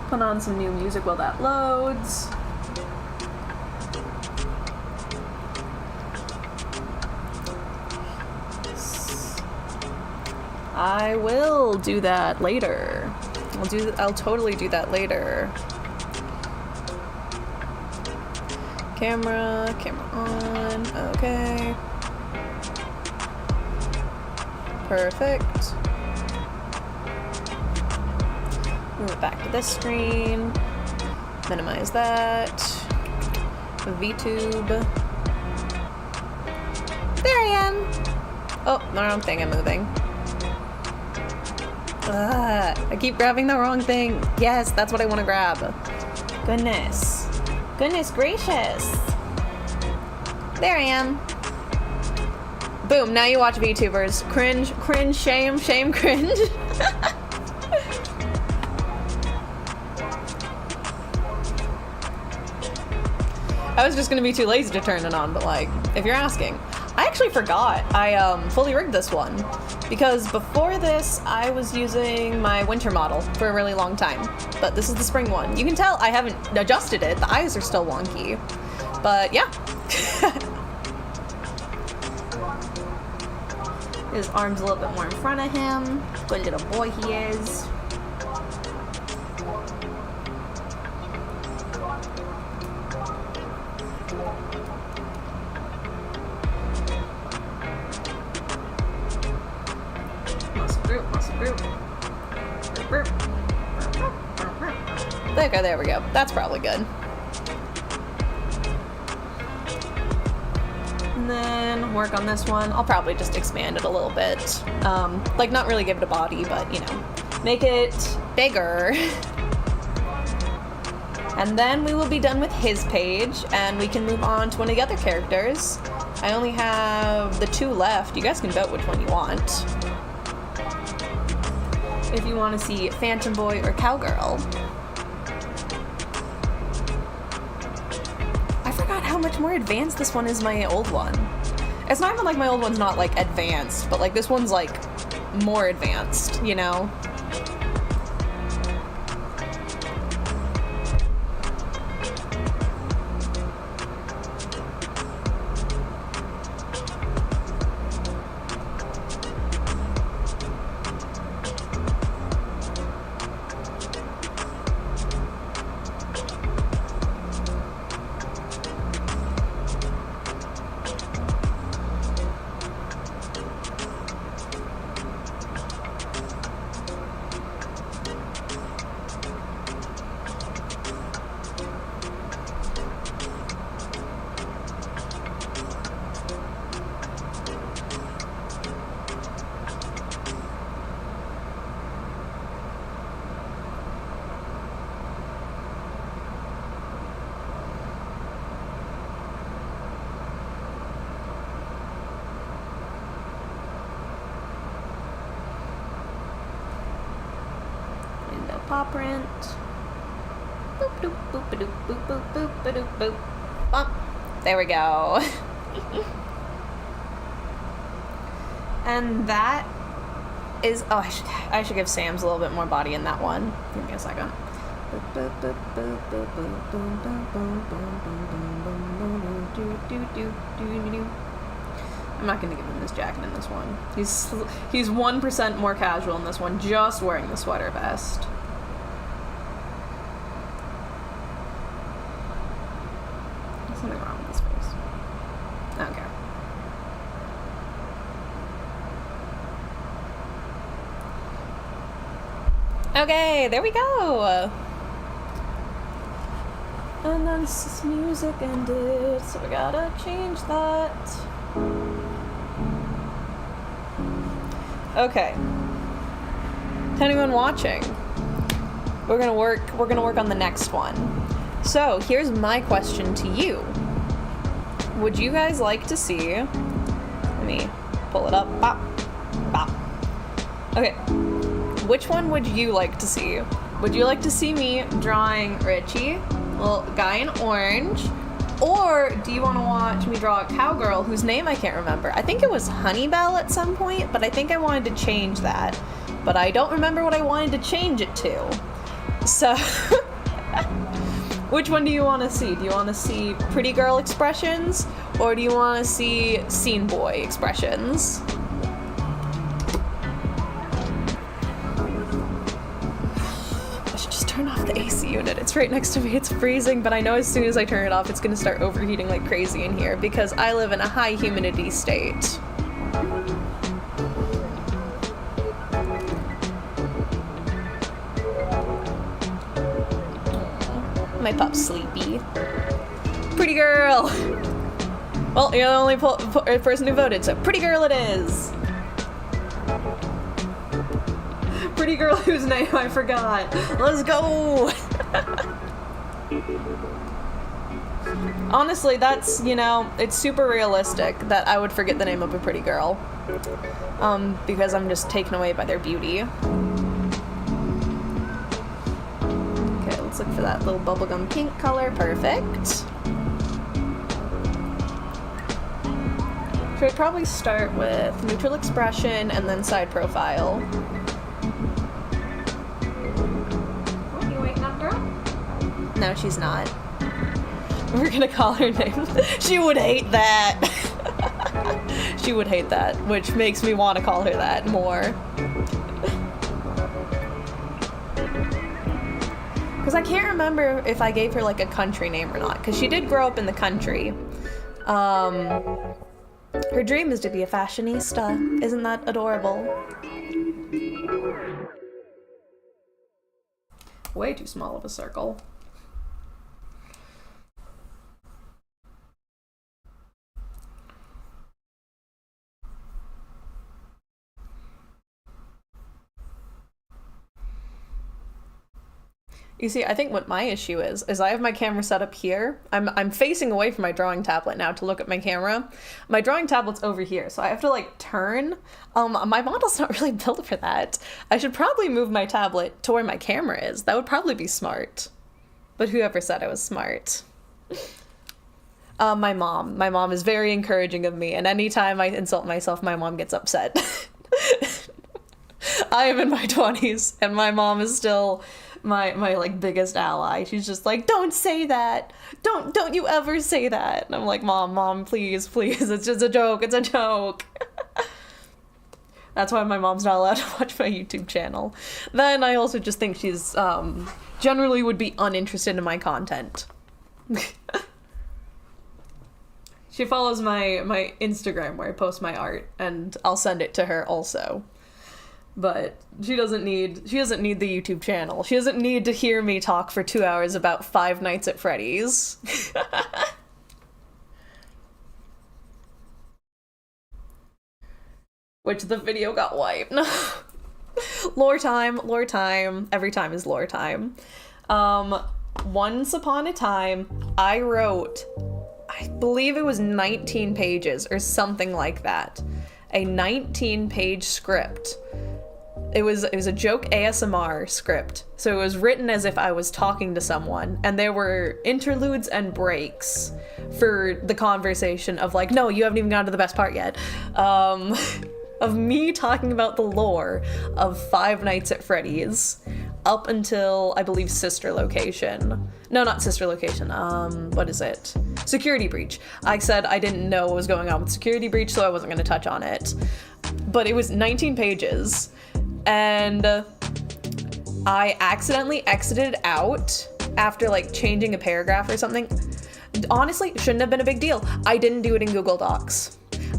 Speaker 1: Put on some new music while that loads. I will do that later. I'll totally do that later. Camera on, okay. Perfect. Move it back to this screen. Minimize that. VTube. There I am. Oh, the wrong thing I'm moving. I keep grabbing the wrong thing. Yes, that's what I want to grab. Goodness. Goodness gracious. There I am. Boom, now you watch VTubers. Cringe, cringe, shame, shame, cringe. I was just gonna be too lazy to turn it on, but like, if you're asking. I actually forgot I fully rigged this one because before this I was using my winter model for a really long time, but this is the spring one. You can tell I haven't adjusted it. The eyes are still wonky, but yeah. His arm's a little bit more in front of him. Good little boy he is. Okay, there we go. That's probably good. And then work on this one. I'll probably just expand it a little bit. Like, not really give it a body, but, you know, make it bigger. And then we will be done with his page, and we can move on to one of the other characters. I only have the 2 left. You guys can vote which one you want. If you want to see Phantom Boy or Cowgirl. I forgot how much more advanced this one is my old one. It's not even like my old one's not like advanced, but like this one's like more advanced, you know? Paw print. Boop, doop, boop, doop, boop, boop, boop, doop, boop. Bump. There we go. And that is, oh, I should give Sam's a little bit more body in that one. Give me a second. I'm not gonna give him this jacket in this one. He's 1% more casual in this one, just wearing the sweater vest. There's something wrong with his face. Okay. Okay, there we go. And then this music ended, so we gotta change that. Okay. To anyone watching, we're gonna work on the next one. So here's my question to you. Would you guys like to see, let me pull it up, bop, bop. Okay, which one would you like to see? Would you like to see me drawing Richie, little guy in orange? Or do you want to watch me draw a cowgirl whose name I can't remember? I think it was Honeybell at some point, but I think I wanted to change that. But I don't remember what I wanted to change it to. So, which one do you want to see? Do you want to see pretty girl expressions? Or do you want to see scene boy expressions? Turn off the AC unit. It's right next to me. It's freezing, but I know as soon as I turn it off, it's gonna start overheating like crazy in here because I live in a high humidity state. My pup's sleepy. Pretty girl! Well, you're the only person who voted, so pretty girl it is! pretty girl whose name I forgot. Let's go! Honestly, that's, you know, it's super realistic that I would forget the name of a pretty girl. Because I'm just taken away by their beauty. Okay, let's look for that little bubblegum pink color. Perfect. So I'd probably start with neutral expression and then side profile.
Speaker 2: What, you waiting up, girl?
Speaker 1: No, she's not. We're gonna call her name. She would hate that. She would hate that, which makes me want to call her that more. Because I can't remember if I gave her like a country name or not, because she did grow up in the country. Her dream is to be a fashionista. Isn't that adorable? Way too small of a circle. You see, I think what my issue is I have my camera set up here. I'm facing away from my drawing tablet now to look at my camera. My drawing tablet's over here, so I have to like turn. My model's not really built for that. I should probably move my tablet to where my camera is. That would probably be smart. But whoever said I was smart? My mom. My mom is very encouraging of me, and anytime I insult myself, my mom gets upset. I am in my 20s, and my mom is still my like biggest ally. She's just like, don't say that. Don't you ever say that. And I'm like, mom, please, it's just a joke. It's a joke. That's why my mom's not allowed to watch my YouTube channel. Then I also just think she's generally would be uninterested in my content. She follows my Instagram where I post my art, and I'll send it to her also. But she doesn't need the YouTube channel. She doesn't need to hear me talk for 2 hours about Five Nights at Freddy's. Which the video got wiped. Lore time. Every time is lore time. Once upon a time, I wrote, I believe it was 19 pages or something like that. A 19-page script. It was a joke ASMR script, so it was written as if I was talking to someone, and there were interludes and breaks for the conversation of like, no, you haven't even gotten to the best part yet, of me talking about the lore of Five Nights at Freddy's up until, I believe, Sister Location. No, not Sister Location, what is it? Security Breach. I said I didn't know what was going on with Security Breach, so I wasn't going to touch on it. But it was 19 pages. And I accidentally exited out after like changing a paragraph or something. Honestly, shouldn't have been a big deal. I didn't do it in Google Docs.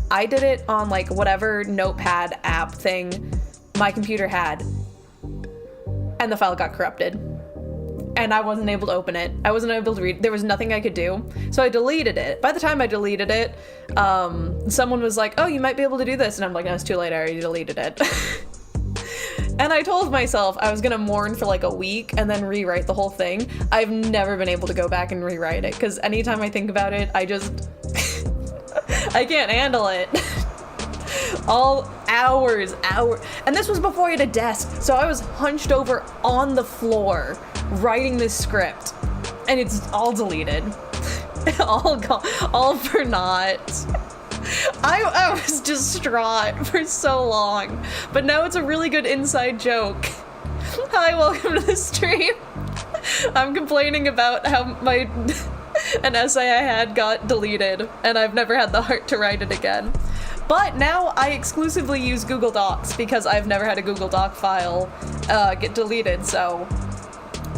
Speaker 1: I did it on like whatever notepad app thing my computer had. And the file got corrupted. And I wasn't able to open it. I wasn't able to read. There was nothing I could do. So I deleted it. By the time I deleted it, someone was like, oh, you might be able to do this. And I'm like, no, it's too late. I already deleted it. And I told myself I was gonna mourn for like a week and then rewrite the whole thing. I've never been able to go back and rewrite it, because anytime I think about it, I just... I can't handle it. All hours. And this was before I had a desk, so I was hunched over on the floor writing this script. And it's all deleted. All gone. All for naught. I was distraught for so long, but now it's a really good inside joke. Hi, welcome to the stream. I'm complaining about how an essay I had got deleted, and I've never had the heart to write it again. But now I exclusively use Google Docs because I've never had a Google Doc file get deleted, so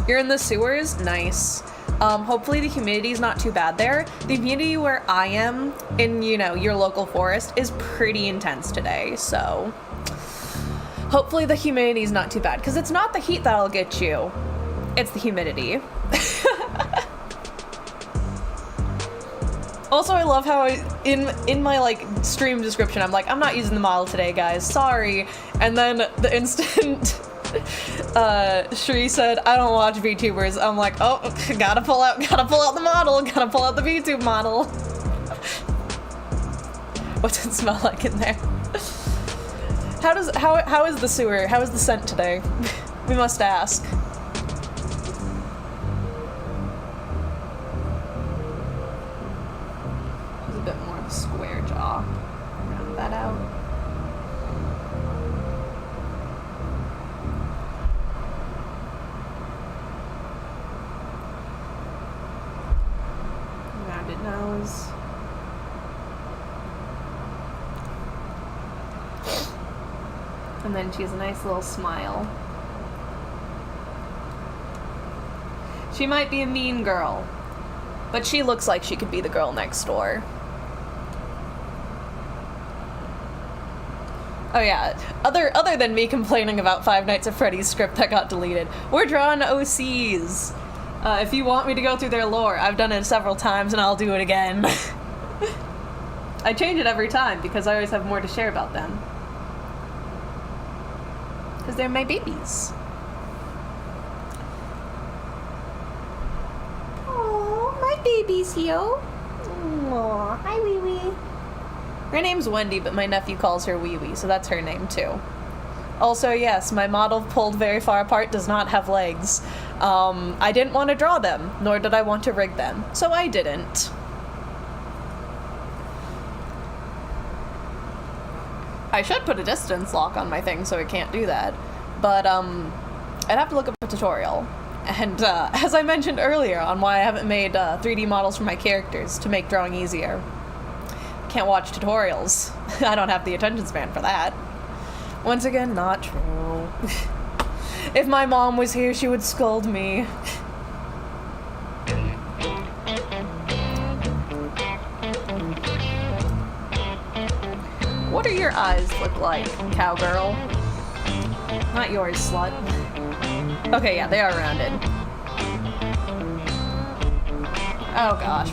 Speaker 1: you're in the sewers? Nice. Hopefully the humidity's not too bad there. The humidity where I am in, you know, your local forest is pretty intense today, so hopefully the humidity's not too bad, because it's not the heat that'll get you, it's the humidity. Also, I love how in my like stream description, I'm like, I'm not using the model today, guys, sorry. And then the instant Shree said, I don't watch VTubers. I'm like, oh, gotta pull out the model, gotta pull out the VTube model. What's it smell like in there? How is the sewer? How is the scent today? We must ask. There's a bit more of a square jaw. Round that out. Rounded nose. And then she has a nice little smile. She might be a mean girl, but she looks like she could be the girl next door. Oh yeah, other than me complaining about Five Nights at Freddy's script that got deleted, we're drawing OCs. If you want me to go through their lore, I've done it several times and I'll do it again. I change it every time because I always have more to share about them. Because they're my babies. Oh, my baby's here. Aw, hi Wee Wee. Her name's Wendy, but my nephew calls her Wee Wee, so that's her name too. Also, yes, my model pulled very far apart does not have legs. I didn't want to draw them, nor did I want to rig them, so I didn't. I should put a distance lock on my thing so it can't do that, but I'd have to look up a tutorial. And as I mentioned earlier on why I haven't made 3D models for my characters to make drawing easier, can't watch tutorials. I don't have the attention span for that. Once again, not true. If my mom was here, she would scold me. What do your eyes look like, cowgirl? Not yours, slut. Okay, yeah, they are rounded. Oh gosh.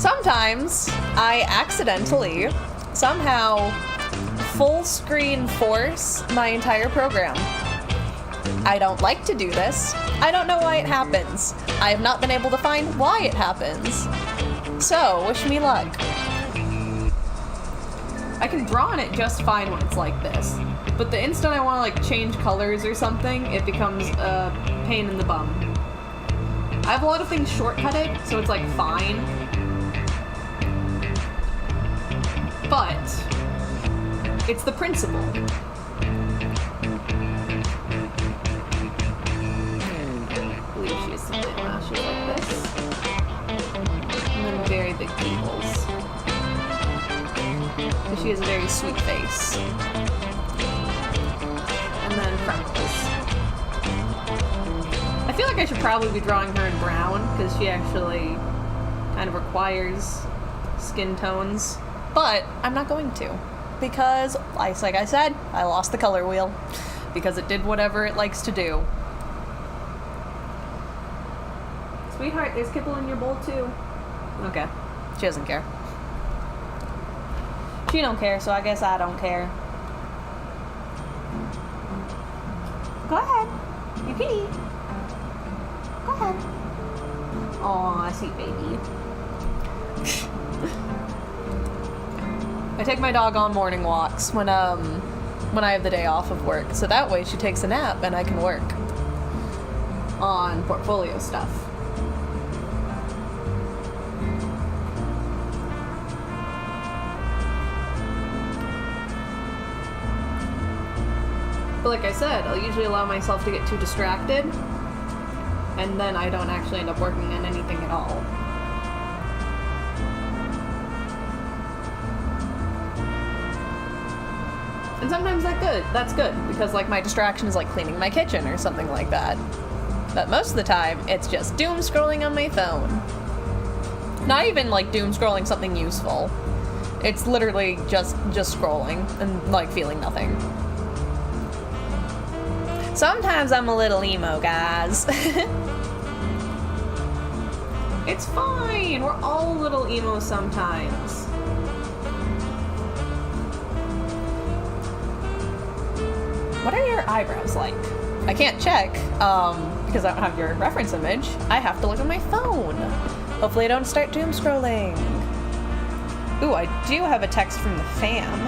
Speaker 1: Sometimes I accidentally, somehow, full screen force my entire program. I don't like to do this. I don't know why it happens. I have not been able to find why it happens. So, wish me luck. I can draw on it just fine when it's like this, but the instant I want to like change colors or something, it becomes a pain in the bum. I have a lot of things shortcutted, so it's like fine. But it's the principle. I believe she has something lashes like this. And then very big pupils. So she has a very sweet face. And then freckles. I feel like I should probably be drawing her in brown, because she actually kind of requires skin tones. But I'm not going to. Because, like I said, I lost the color wheel. Because it did whatever it likes to do. Sweetheart, there's kibble in your bowl too. Okay. She doesn't care. She don't care, so I guess I don't care. Go ahead. You can eat. Go ahead. Aw, sweet baby. I take my dog on morning walks when I have the day off of work, so that way she takes a nap and I can work on portfolio stuff. But like I said, I'll usually allow myself to get too distracted, and then I don't actually end up working on anything at all. And sometimes that's good, because like my distraction is like cleaning my kitchen or something like that. But most of the time, it's just doom scrolling on my phone. Not even like doom scrolling something useful. It's literally just scrolling and like feeling nothing. Sometimes I'm a little emo, guys. It's fine. We're all a little emo sometimes. What are your eyebrows like? I can't check, because I don't have your reference image. I have to look at my phone. Hopefully I don't start doom scrolling. Ooh, I do have a text from the fam.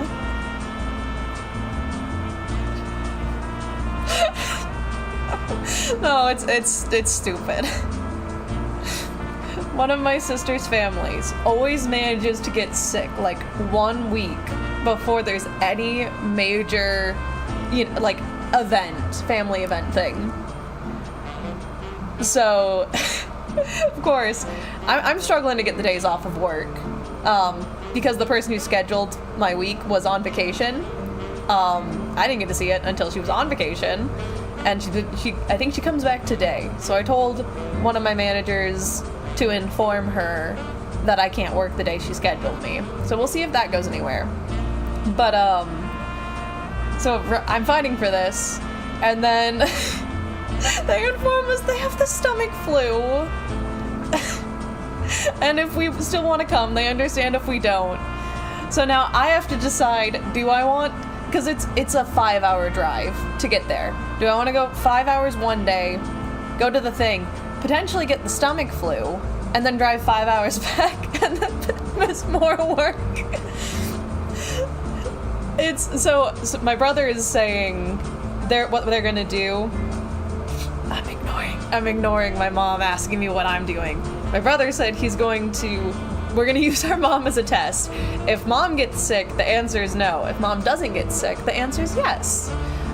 Speaker 1: No, it's stupid. One of my sister's families always manages to get sick like 1 week before there's any major, like family event thing. So, of course, I'm struggling to get the days off of work because the person who scheduled my week was on vacation. I didn't get to see it until she was on vacation. And I think she comes back today. So I told one of my managers to inform her that I can't work the day she scheduled me. So we'll see if that goes anywhere. But, so I'm fighting for this. And then they inform us they have the stomach flu. And if we still want to come, they understand if we don't. So now I have to decide, do I want... Because it's a 5-hour drive to get there. Do I want to go 5 hours one day, go to the thing, potentially get the stomach flu, and then drive 5 hours back and then miss more work? So my brother is saying what they're gonna do. I'm ignoring my mom asking me what I'm doing. My brother said we're gonna use our mom as a test. If mom gets sick, the answer is no. If mom doesn't get sick, the answer is yes.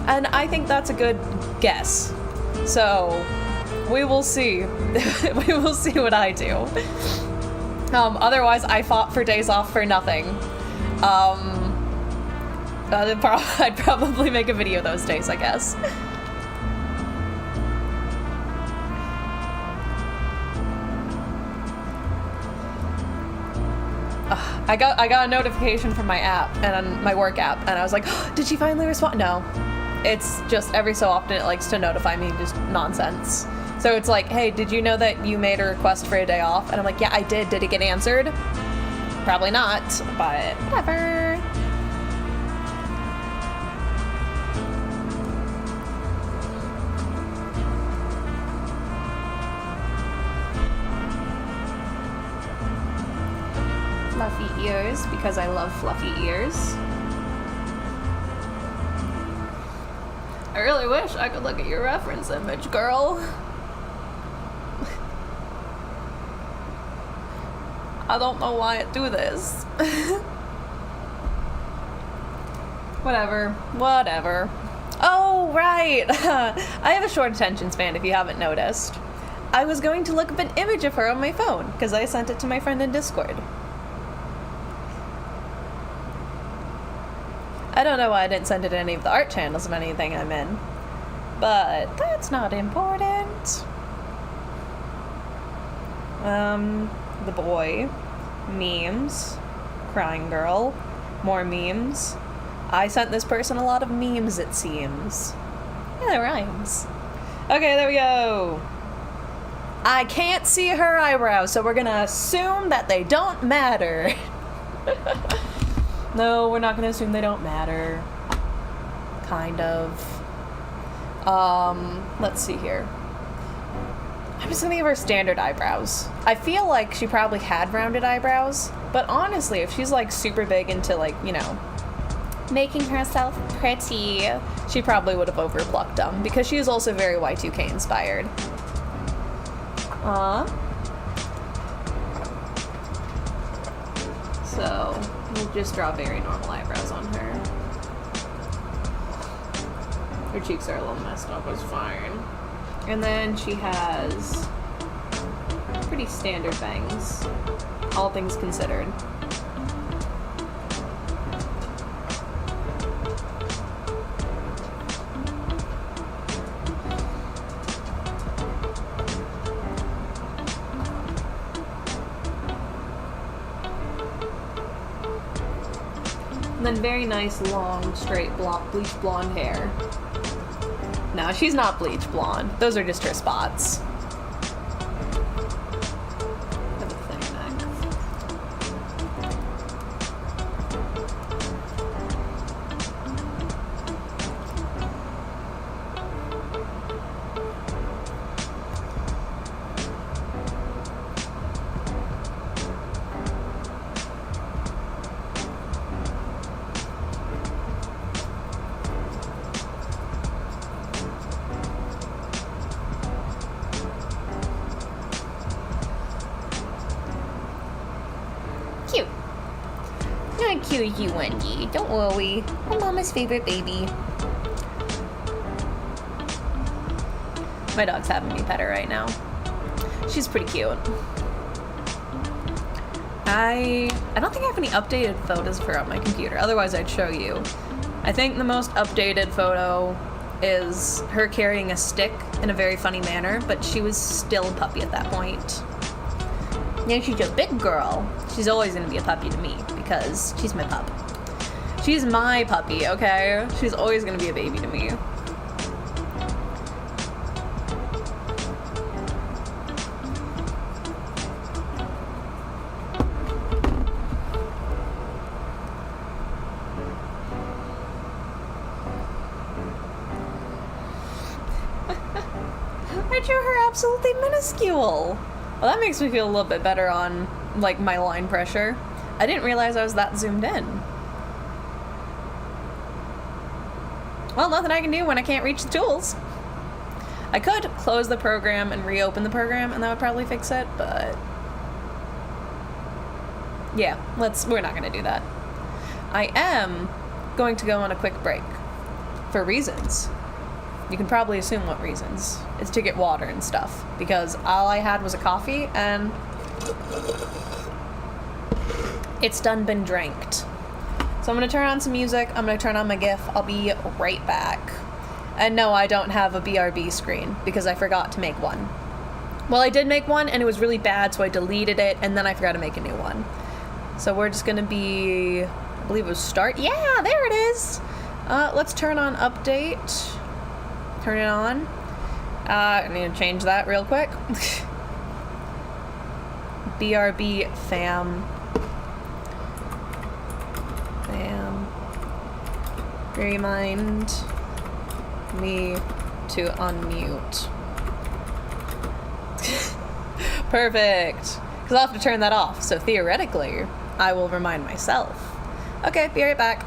Speaker 1: And I think that's a good guess. So we will see. We will see what I do. Otherwise, I fought for days off for nothing. I'd probably make a video those days, I guess. I got a notification from my app and on my work app, and I was like, oh, did she finally respond? No. It's just every so often it likes to notify me just nonsense. So it's like, hey, did you know that you made a request for a day off? And I'm like, yeah, I did. Did it get answered? Probably not, but whatever. Fluffy ears, because I love fluffy ears. I really wish I could look at your reference image, girl. I don't know why it do this. Whatever. Oh, right. I have a short attention span if you haven't noticed. I was going to look up an image of her on my phone because I sent it to my friend in Discord. I don't know why I didn't send it to any of the art channels of anything I'm in, but that's not important. The boy, memes, crying girl, more memes. I sent this person a lot of memes, it seems. Yeah, that rhymes. Okay, there we go. I can't see her eyebrows, so we're gonna assume that they don't matter. No, we're not gonna assume they don't matter. Kind of. Let's see here. I'm just gonna give her standard eyebrows. I feel like she probably had rounded eyebrows, but honestly, if she's like super big into like, you know, making herself pretty, she probably would have overplucked them because she is also very Y2K inspired. So we'll just draw very normal eyebrows on her. Her cheeks are a little messed up, it's fine. And then she has pretty standard bangs, all things considered. And then very nice, long, straight, bleach blonde hair. No, she's not bleach blonde. Those are just her spots. Have a thin neck.
Speaker 3: cute as you, Wendy. Don't worry. I'm Mama's favorite baby.
Speaker 1: My dog's having me pet her right now. She's pretty cute. I don't think I have any updated photos of her on my computer. Otherwise, I'd show you. I think the most updated photo is her carrying a stick in a very funny manner, but she was still a puppy at that point.
Speaker 3: Now she's a big girl.
Speaker 1: She's always gonna be a puppy to me because she's my pup. She's my puppy, okay? She's always gonna be a baby to me. I drew her absolutely minuscule. Well, that makes me feel a little bit better on, like, my line pressure. I didn't realize I was that zoomed in. Well, nothing I can do when I can't reach the tools. I could close the program and reopen the program, and that would probably fix it, but... yeah, we're not gonna do that. I am going to go on a quick break. For reasons. You can probably assume what reasons. It's to get water and stuff. Because all I had was a coffee, and it's done been dranked. So I'm gonna turn on some music, I'm gonna turn on my GIF, I'll be right back. And no, I don't have a BRB screen, because I forgot to make one. Well, I did make one, and it was really bad, so I deleted it, and then I forgot to make a new one. So we're just gonna be, I believe it was start. Yeah, there it is! Let's turn on update. Turn it on. I need to change that real quick. BRB fam. Remind me to unmute. Perfect. Because I'll have to turn that off. So theoretically, I will remind myself. Okay, be right back.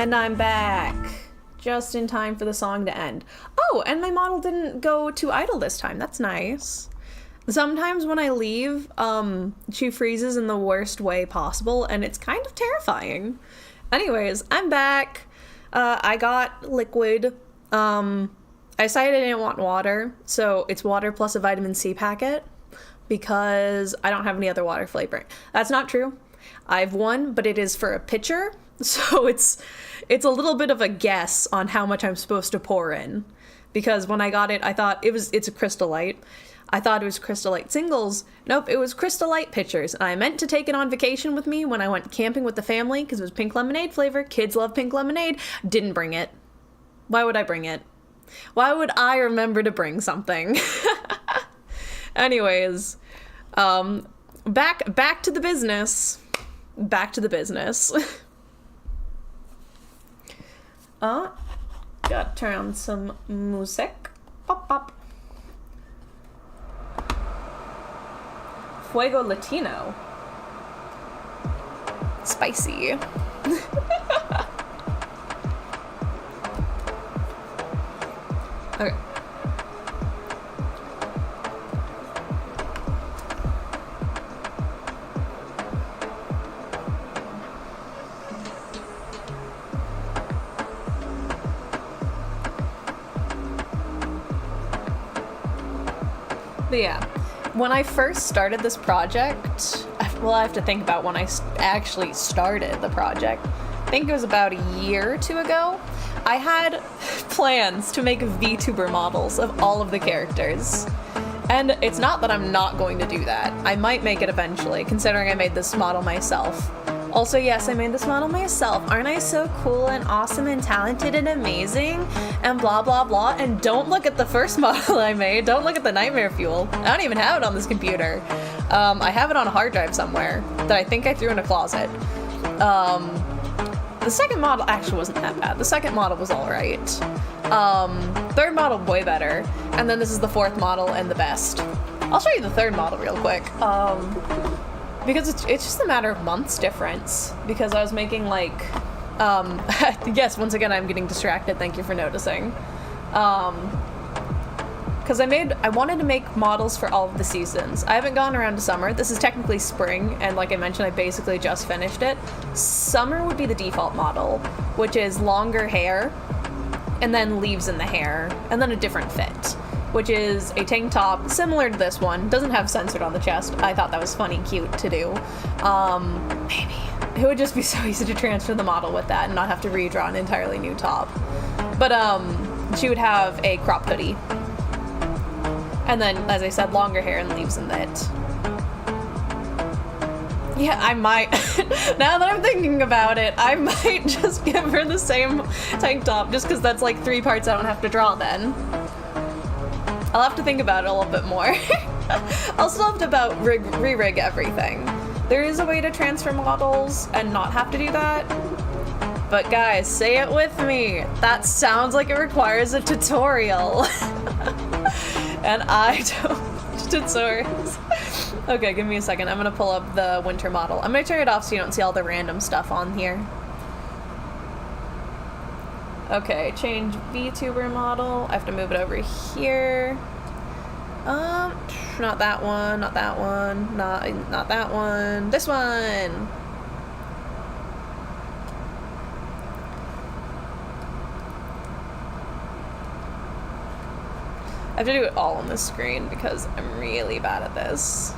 Speaker 1: And I'm back. Just in time for the song to end. Oh, and my model didn't go to idle this time. That's nice. Sometimes when I leave, she freezes in the worst way possible, and it's kind of terrifying. Anyways, I'm back. I got liquid. I decided I didn't want water, so it's water plus a vitamin C packet because I don't have any other water flavoring. That's not true. I have one, but it is for a pitcher, so it's a little bit of a guess on how much I'm supposed to pour in. Because when I got it, I thought it's a Crystal Light. I thought it was Crystal Light singles. Nope, it was Crystal Light pitchers. And I meant to take it on vacation with me when I went camping with the family because it was pink lemonade flavor. Kids love pink lemonade. Didn't bring it. Why would I bring it? Why would I remember to bring something? Anyways, back to the business. Back to the business. Gotta turn on some music. Pop, pop. Fuego Latino. Spicy. Okay. But yeah, when I first started this project, well, I have to think about when I actually started the project. I think it was about a year or two ago. I had plans to make VTuber models of all of the characters. And it's not that I'm not going to do that. I might make it eventually, considering I made this model myself. Also, yes, I made this model myself. Aren't I so cool and awesome and talented and amazing? And blah, blah, blah. And don't look at the first model I made. Don't look at the Nightmare Fuel. I don't even have it on this computer. I have it on a hard drive somewhere that I think I threw in a closet. The second model actually wasn't that bad. The second model was alright. Third model, way better. And then this is the fourth model and the best. I'll show you the third model real quick. Because it's just a matter of months difference. Because I was making like, yes, once again, I'm getting distracted. Thank you for noticing. Because I wanted to make models for all of the seasons. I haven't gone around to summer. This is technically spring, and like I mentioned, I basically just finished it. Summer would be the default model, which is longer hair, and then leaves in the hair, and then a different fit, which is a tank top similar to this one. Doesn't have censored on the chest. I thought that was funny and cute to do. Maybe. It would just be so easy to transfer the model with that and not have to redraw an entirely new top. But she would have a crop hoodie. And then, as I said, longer hair and leaves in it. Yeah, I might. Now that I'm thinking about it, I might just give her the same tank top just because that's like 3 parts I don't have to draw then. I'll have to think about it a little bit more. I'll still have to re-rig everything. There is a way to transfer models and not have to do that. But guys, say it with me. That sounds like it requires a tutorial. And I don't tutorials. Okay, give me a second. I'm gonna pull up the winter model. I'm gonna turn it off so you don't see all the random stuff on here. Okay, change VTuber model. I have to move it over here. Not that one, not that one, not that one. This one! I have to do it all on the screen because I'm really bad at this.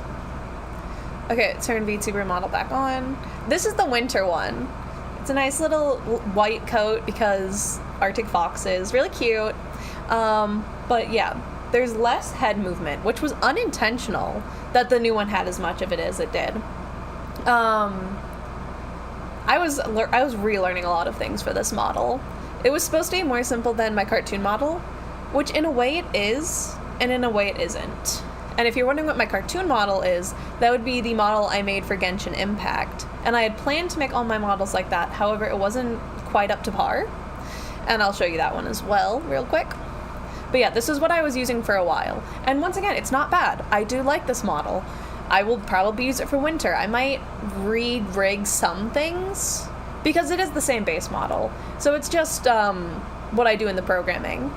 Speaker 1: Okay, turn VTuber model back on. This is the winter one. It's a nice little white coat because Arctic foxes, really cute. But yeah, there's less head movement, which was unintentional that the new one had as much of it as it did. I was relearning a lot of things for this model. It was supposed to be more simple than my cartoon model, which in a way it is, and in a way it isn't. And if you're wondering what my cartoon model is, that would be the model I made for Genshin Impact. And I had planned to make all my models like that, however, it wasn't quite up to par. And I'll show you that one as well, real quick. But yeah, this is what I was using for a while. And once again, it's not bad. I do like this model. I will probably use it for winter. I might re-rig some things, because it is the same base model. So it's just what I do in the programming.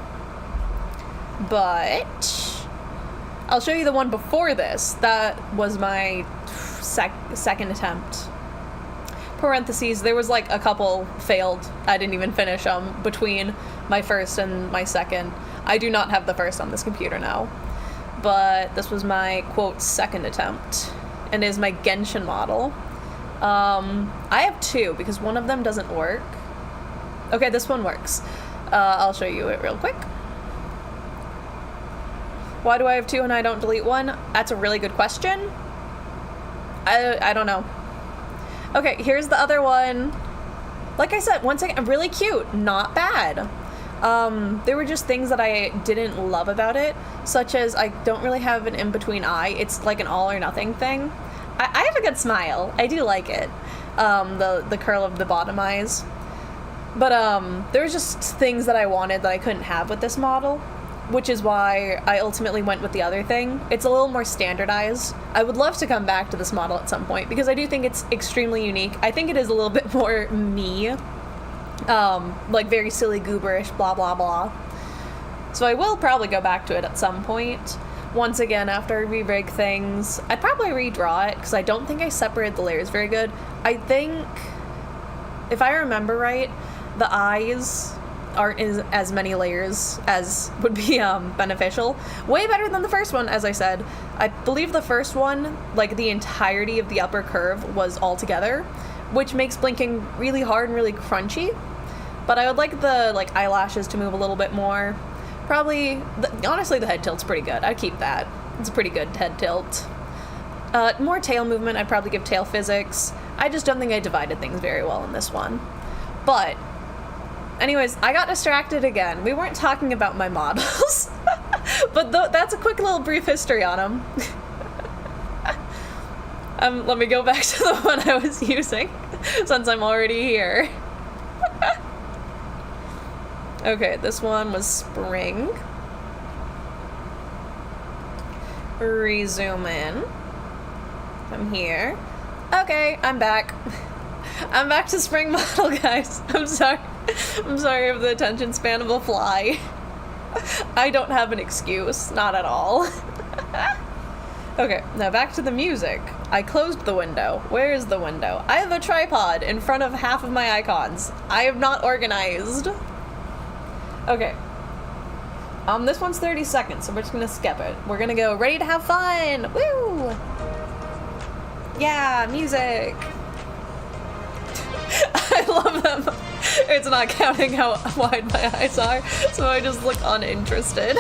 Speaker 1: But I'll show you the one before this. That was my second attempt. Parentheses, there was like a couple failed. I didn't even finish them between my first and my second. I do not have the first on this computer now. But this was my, quote, second attempt. And is my Genshin model. I have two because one of them doesn't work. Okay, this one works. I'll show you it real quick. Why do I have two and I don't delete one? That's a really good question. I don't know. Okay, here's the other one. Like I said, once again, really cute, not bad. There were just things that I didn't love about it, such as I don't really have an in-between eye. It's like an all or nothing thing. I have a good smile. I do like it. The curl of the bottom eyes. But there was just things that I wanted that I couldn't have with this model, which is why I ultimately went with the other thing. It's a little more standardized. I would love to come back to this model at some point because I do think it's extremely unique. I think it is a little bit more me. Like very silly, gooberish, blah, blah, blah. So I will probably go back to it at some point. Once again, after I re-rig things, I'd probably redraw it because I don't think I separated the layers very good. I think, if I remember right, the eyes aren't as many layers as would be beneficial. Way better than the first one, as I said. I believe the first one, like the entirety of the upper curve was all together, which makes blinking really hard and really crunchy. But I would like the eyelashes to move a little bit more. Probably, honestly, the head tilt's pretty good. I'd keep that. It's a pretty good head tilt. More tail movement, I'd probably give tail physics. I just don't think I divided things very well in this one. But, anyways, I got distracted again. We weren't talking about my models. But that's a quick little brief history on them. Let me go back to the one I was using, since I'm already here. Okay, this one was spring. Resume in. I'm here. Okay, I'm back. I'm back to spring model, guys. I'm sorry. I'm sorry if the attention span of a fly. I don't have an excuse. Not at all. Okay, now back to the music. I closed the window. Where is the window? I have a tripod in front of half of my icons. I have not organized. Okay. This one's 30 seconds, so we're just gonna skip it. We're gonna go ready to have fun! Woo! Yeah, music! I love them. It's not counting how wide my eyes are, so I just look uninterested.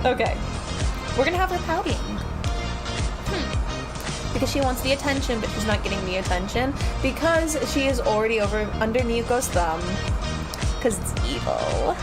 Speaker 1: Okay. We're gonna have her pouting. Because she wants the attention, but she's not getting the attention. Because she is already under Miyuko's thumb. Because it's evil.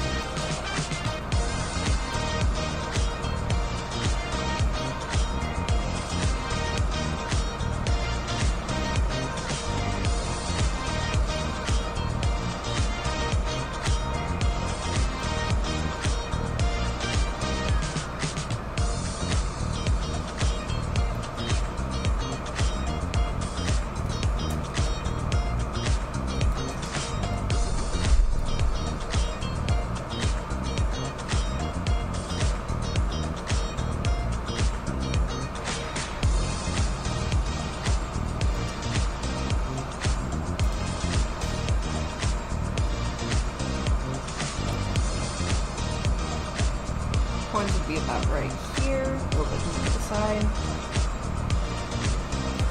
Speaker 1: Horns would be about right here, a little bit to the side.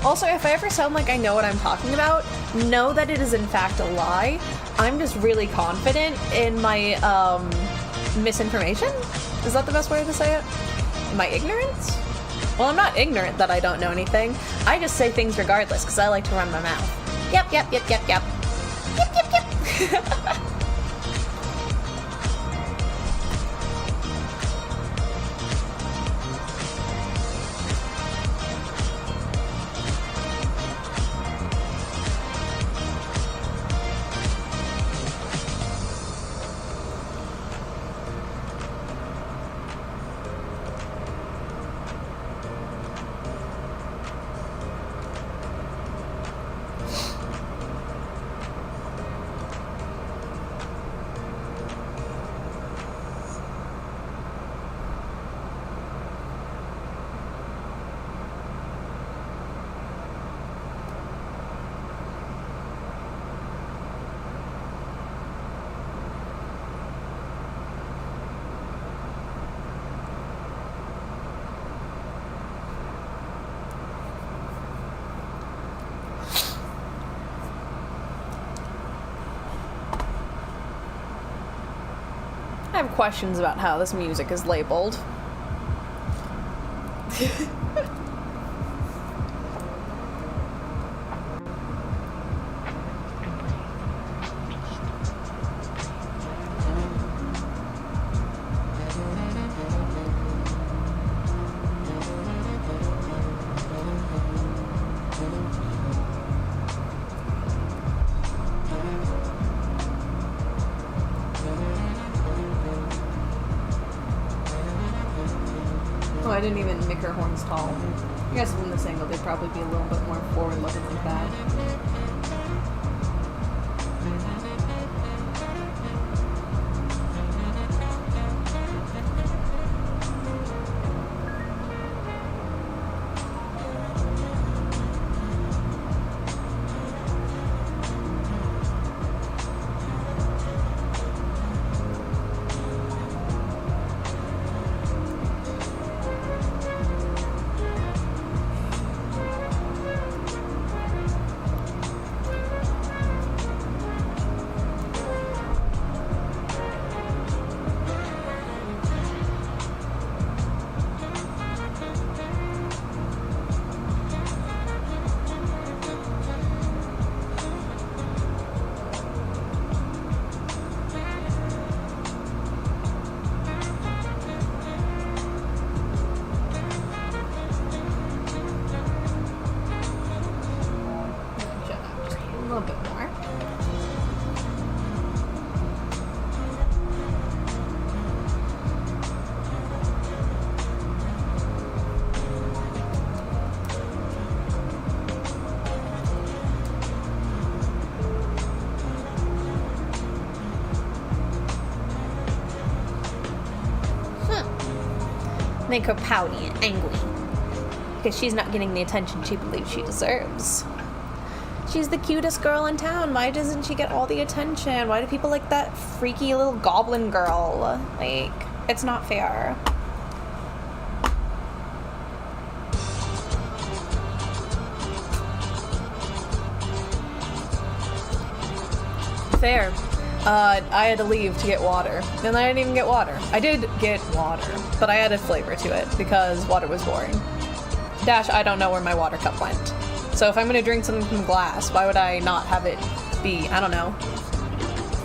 Speaker 1: Also, if I ever sound like I know what I'm talking about, know that it is in fact a lie. I'm just really confident in my misinformation? Is that the best way to say it? My ignorance? Well, I'm not ignorant that I don't know anything. I just say things regardless because I like to run my mouth. Yep, yep, yep, yep, yep. Yep, yep, yep. have questions about how this music is labeled. Oh, I didn't even make her horns tall. I guess from this angle they'd probably be a little bit more forward-looking like that. A little bit more.
Speaker 3: Make her pouty and angry. Because she's not getting the attention she believes she deserves. She's the cutest girl in town. Why doesn't she get all the attention? Why do people like that freaky little goblin girl? Like, it's not fair.
Speaker 1: Fair. I had to leave to get water. And I didn't even get water. I did get water, but I added flavor to it because water was boring. Dash, I don't know where my water cup went. So if I'm gonna drink something from glass, why would I not have it be, I don't know,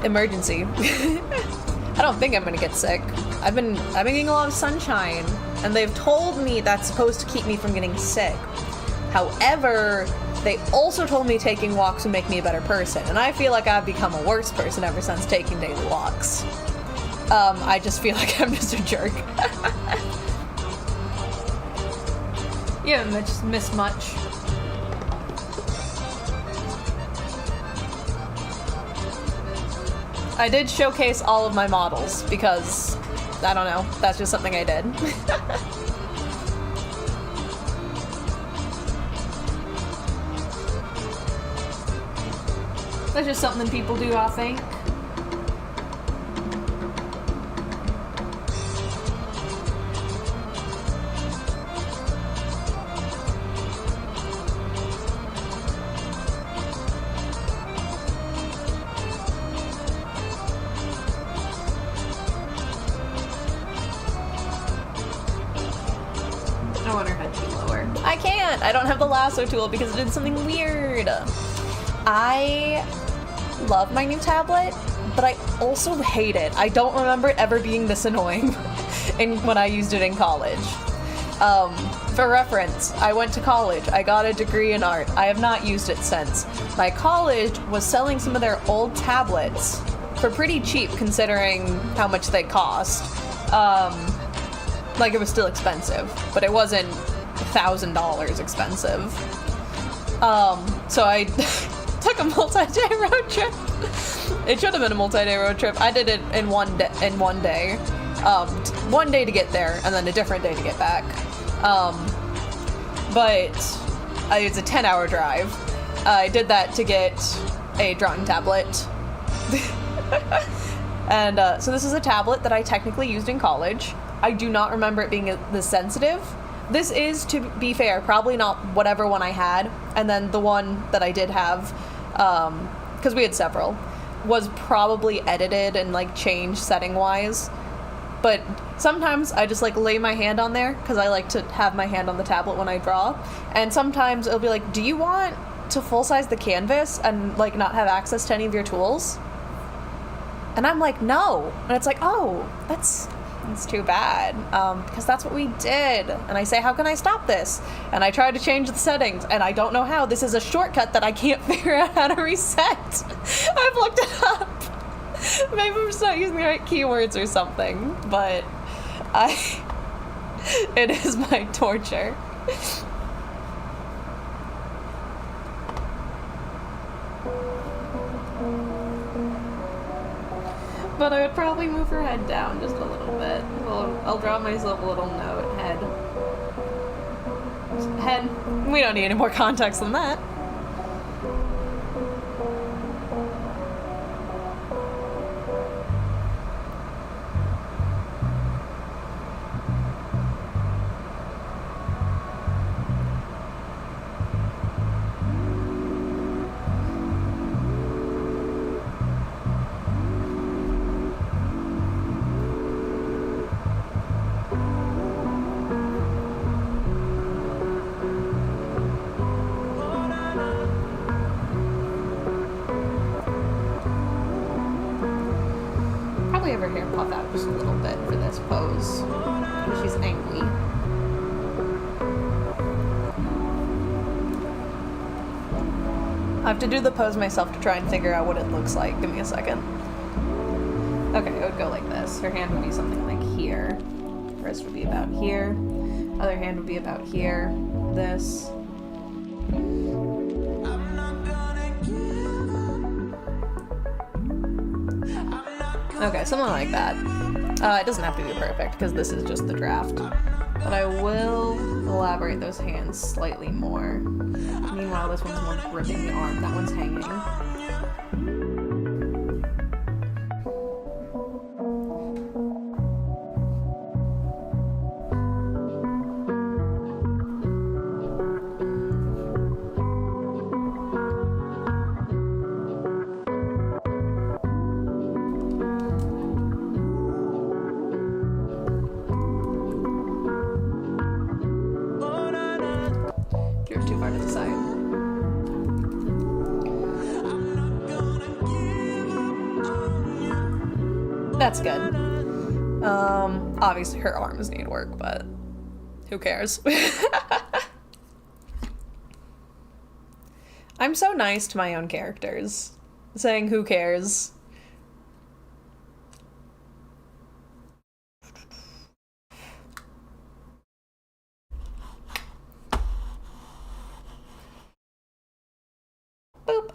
Speaker 1: emergency? I don't think I'm gonna get sick. I've been getting a lot of sunshine, and they've told me that's supposed to keep me from getting sick. However, they also told me taking walks would make me a better person, and I feel like I've become a worse person ever since taking daily walks. I just feel like I'm just a jerk. You haven't missed much. I did showcase all of my models because, I don't know, that's just something I did. That's just something people do, I think. I want her head to be lower. I can't! I don't have the lasso tool because it did something weird. I love my new tablet, but I also hate it. I don't remember it ever being this annoying when I used it in college. For reference, I went to college. I got a degree in art. I have not used it since. My college was selling some of their old tablets for pretty cheap considering how much they cost. Like, it was still expensive, but it wasn't $1,000 expensive. So I took a multi-day road trip. It should have been a multi-day road trip. I did it in one day. One day to get there, and then a different day to get back. But it's a 10-hour drive. I did that to get a drawing tablet. And so this is a tablet that I technically used in college. I do not remember it being this sensitive. This is, to be fair, probably not whatever one I had, and then the one that I did have, because we had several, was probably edited and like changed setting-wise. But sometimes I just like lay my hand on there because I like to have my hand on the tablet when I draw. And sometimes it'll be like, do you want to full size the canvas and like not have access to any of your tools? And I'm like, no. And it's like, oh, that's too bad, because that's what we did. And I say, how can I stop this? And I try to change the settings, and I don't know how. This is a shortcut that I can't figure out how to reset. I've looked it up. Maybe I'm just not using the right keywords or something, but it is my torture. But I would probably move her head down just a little bit. Well, I'll draw myself a little note. Head. Head. We don't need any more context than that. Have her hair puff out just a little bit for this pose. She's angry. I have to do the pose myself to try and figure out what it looks like. Give me a second. Okay, it would go like this. Her hand would be something like here. Wrist would be about here. Other hand would be about here. This. Okay, something like that. It doesn't have to be perfect, because this is just the draft. But I will elaborate those hands slightly more. Meanwhile, this one's more gripping the arm. That one's hanging. Too far to the side. That's good. Obviously her arms need work, but who cares? I'm so nice to my own characters, saying who cares. Boop.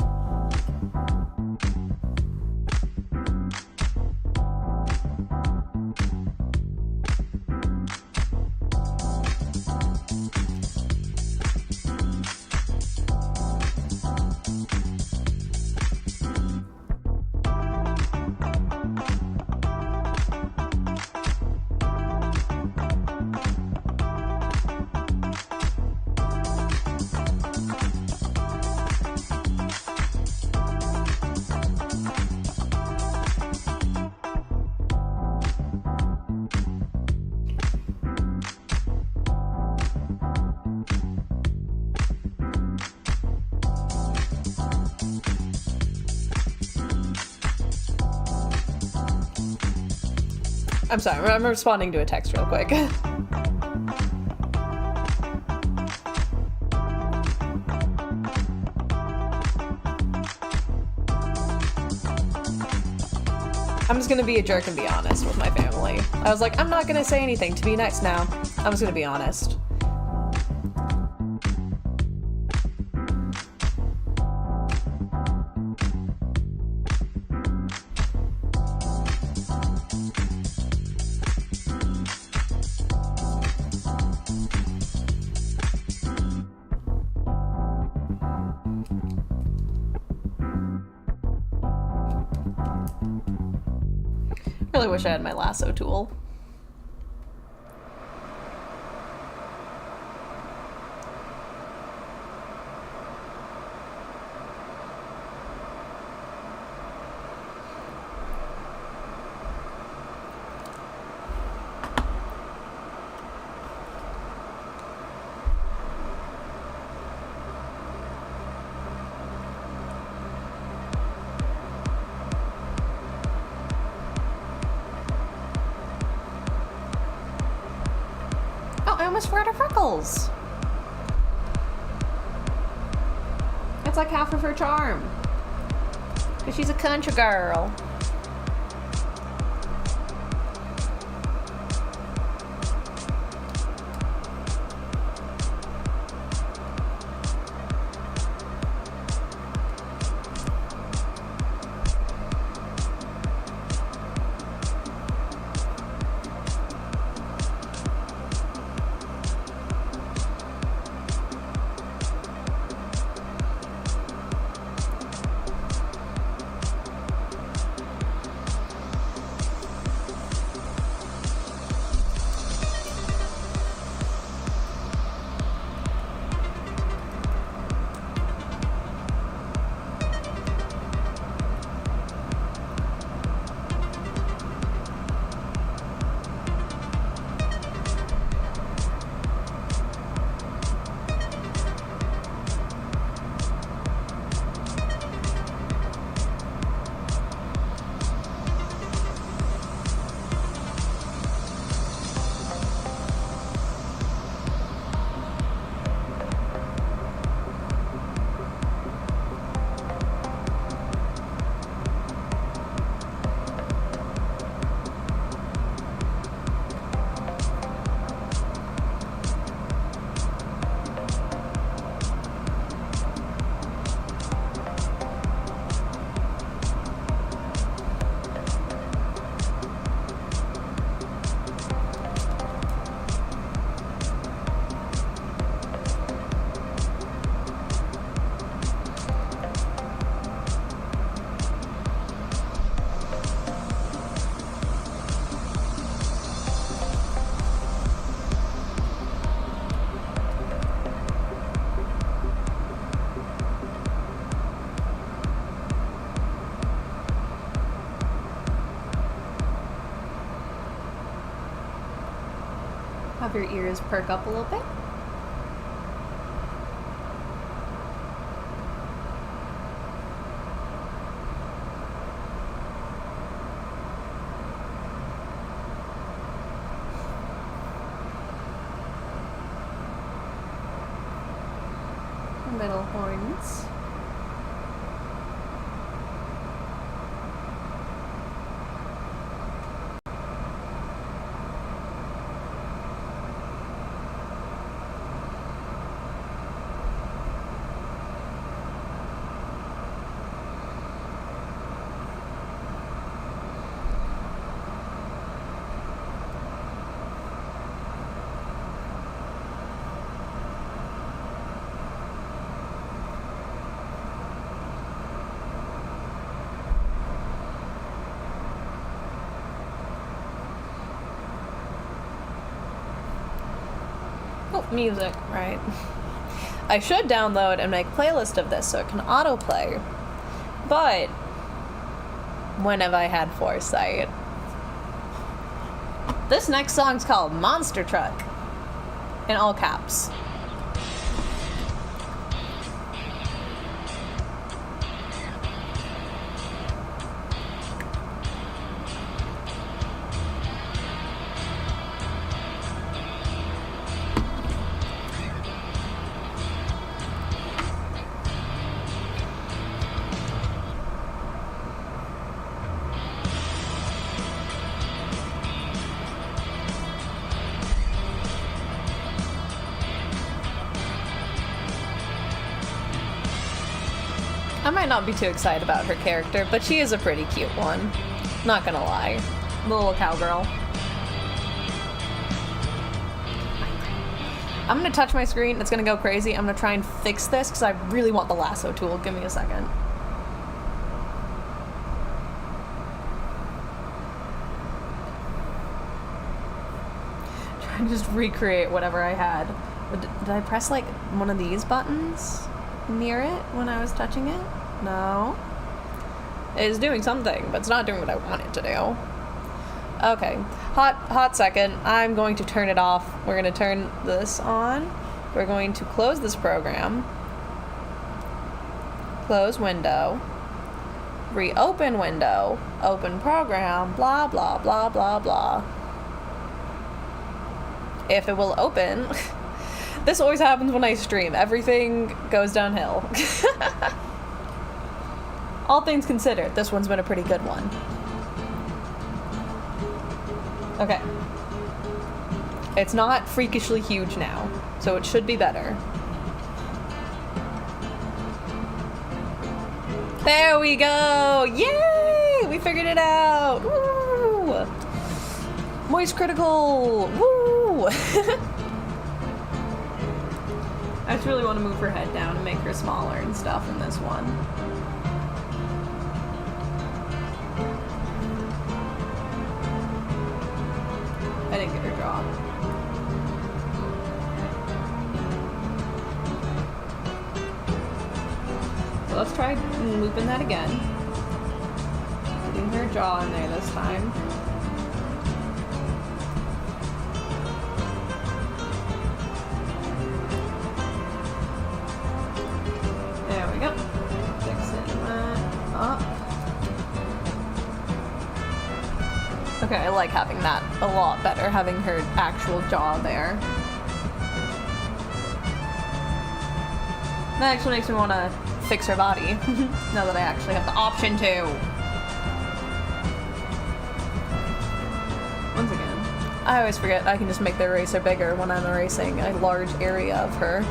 Speaker 1: I'm sorry, I'm responding to a text real quick. I'm just gonna be a jerk and be honest with my family. I was like, I'm not gonna say anything to be nice now. I'm just gonna be honest. Really wish I had my lasso tool.
Speaker 3: almost forgot her freckles. It's like half of her charm. Because she's a country girl. Have your ears perk up a little bit. Little horns. Oh, music, right. I should download and make a playlist of this so it can autoplay. But when have I had foresight? This next song's called Monster Truck. In all caps. I might not be too excited about her character, but she is a pretty cute one. Not gonna lie. The little cowgirl. I'm gonna touch my screen, it's gonna go crazy. I'm gonna try and fix this because I really want the lasso tool. Give me a second. Trying to just recreate whatever I had. Did I press like one of these buttons near it when I was touching it? No. It's doing something, but it's not doing what I want it to do. Okay, hot second. I'm going to turn it off. We're going to turn this on. We're going to close this program. Close window. Reopen window. Open program. Blah, blah, blah, blah, blah. if it will open. This always happens when I stream. Everything goes downhill. All things considered, this one's been a pretty good one. Okay. It's not freakishly huge now, so it should be better. There we go! Yay! We figured it out! Woo! Moist critical! Woo! I just really want to move her head down and make her smaller and stuff in this one. I didn't get her jaw. So let's try looping that again. Putting her jaw in there this time. There we go. Fixing that up. Okay, I like having that a lot better, having her actual jaw there. That actually makes me want to fix her body, now that I actually have the option to. Once again, I always forget I can just make the eraser bigger when I'm erasing a large area of her.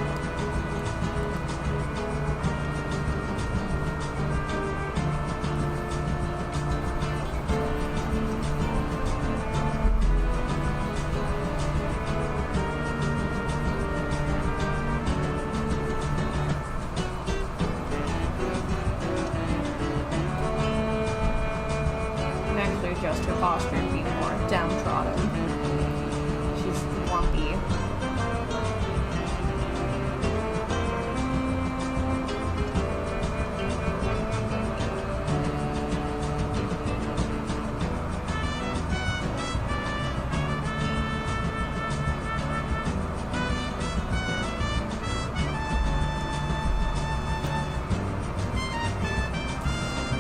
Speaker 3: Adjust her posture and be more downtrodden. She's lumpy.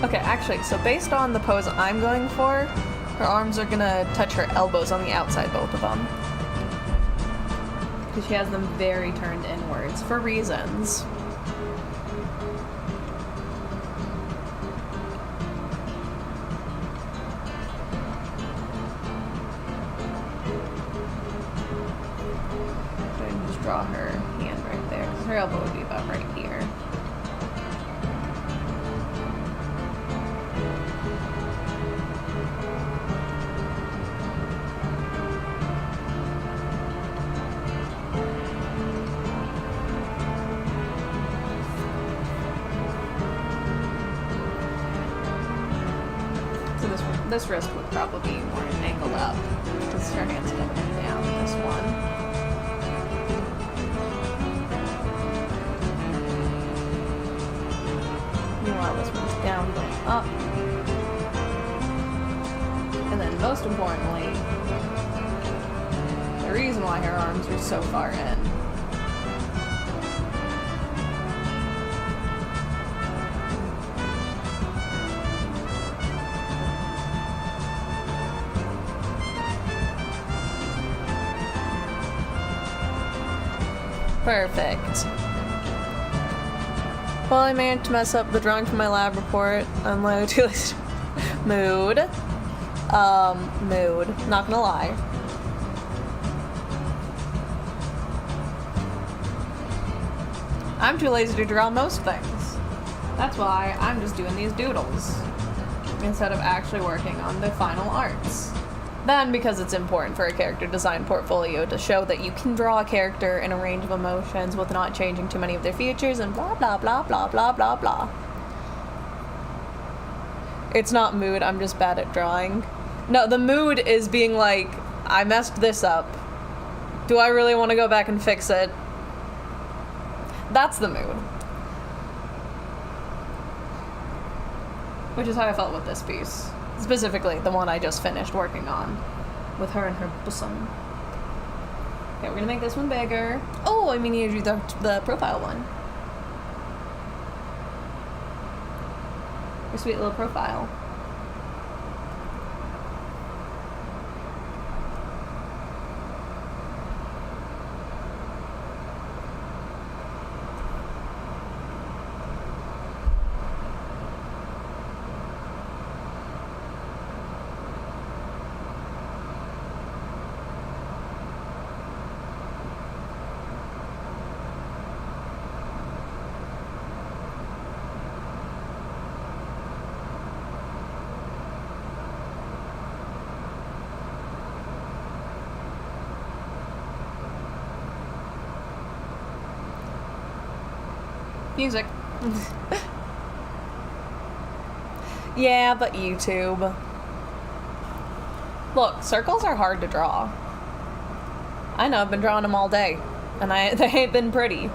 Speaker 3: Okay, actually, so based on the pose I'm going for, her arms are gonna touch her elbows on the outside, both of them. Because she has them very turned inwards, for reasons. So I can just draw her hand right there, because her elbow would be about right here. This wrist would probably be more angled up because her hand's coming down this one. Meanwhile, this one's down, going up. And then most importantly, the reason why her arms are so far in. Perfect. Well, I managed to mess up the drawing from my lab report. I'm like, mood. Mood. Not gonna lie. I'm too lazy to draw most things. That's why I'm just doing these doodles instead of actually working on the final arts. Then, because it's important for a character design portfolio to show that you can draw a character in a range of emotions with not changing too many of their features and blah blah blah blah blah blah blah. It's not mood, I'm just bad at drawing. No, the mood is being like, I messed this up. Do I really want to go back and fix it? That's the mood. Which is how I felt with this piece. Specifically, the one I just finished working on. With her and her bosom. Okay, we're gonna make this one bigger. Oh, I mean, you do the profile one. Your sweet little profile.
Speaker 1: Music.
Speaker 3: Yeah, but YouTube. Look, circles are hard to draw. I know, I've been drawing them all day, and they ain't been pretty.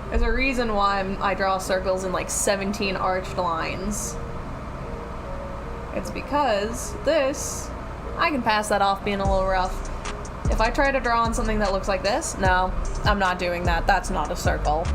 Speaker 1: There's a reason why I draw circles in like 17 arched lines. It's because this, I can pass that off being a little rough. If I try to draw on something that looks like this, no, I'm not doing that. That's not a circle.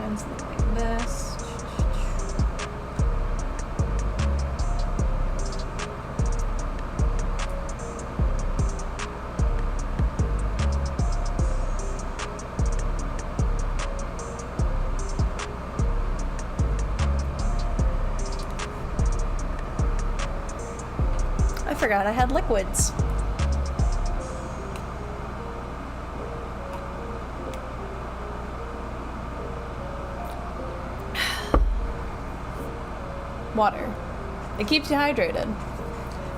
Speaker 3: Like this. I forgot I had liquids. Water. It keeps you hydrated.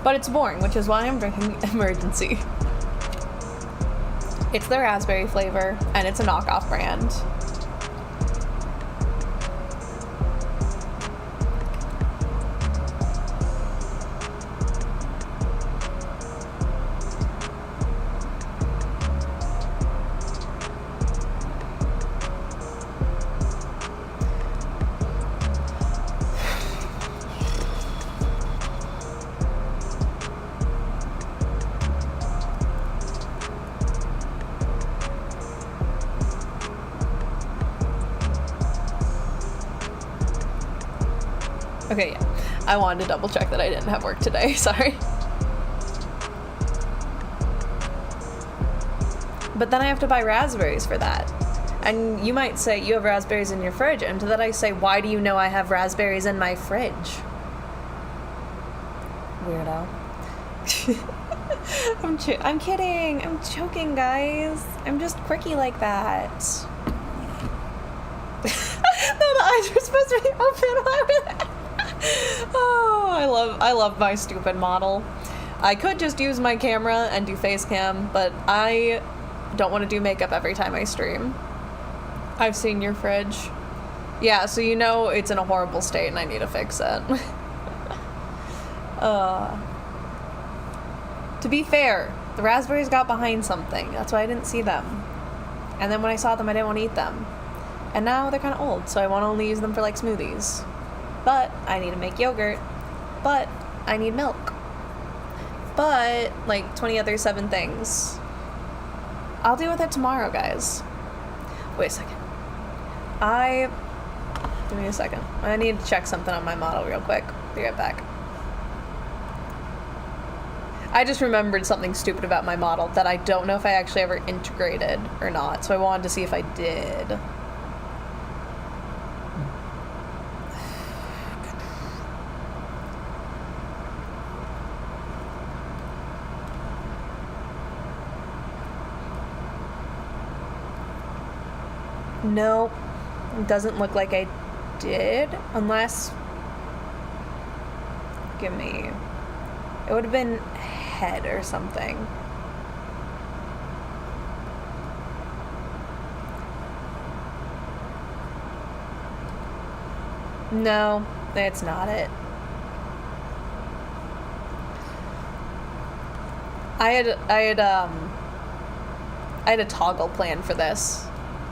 Speaker 3: But it's boring, which is why I'm drinking Emergency. It's the raspberry flavor, and it's a knockoff brand. Okay, yeah. I wanted to double check that I didn't have work today. Sorry. But then I have to buy raspberries for that. And you might say, you have raspberries in your fridge. And to that I say, why do you know I have raspberries in my fridge? Weirdo. I'm kidding. I'm joking, guys. I'm just quirky like that. No, the eyes were supposed to be open. Why were they? Oh, I love my stupid model. I could just use my camera and do face cam, but I don't want to do makeup every time I stream. I've seen your fridge. Yeah, so you know it's in a horrible state and I need to fix it. To be fair, the raspberries got behind something. That's why I didn't see them. And then when I saw them, I didn't want to eat them. And now they're kind of old, so I want to only use them for like smoothies. But I need to make yogurt. But I need milk. But like 20 other 7 things. I'll deal with it tomorrow, guys. Wait a second. Give me a second. I need to check something on my model real quick. Be right back. I just remembered something stupid about my model that I don't know if I actually ever integrated or not. So I wanted to see if I did. No, it doesn't look like I did, unless, give me, it would have been head or something. No, that's not it. I had a toggle plan for this.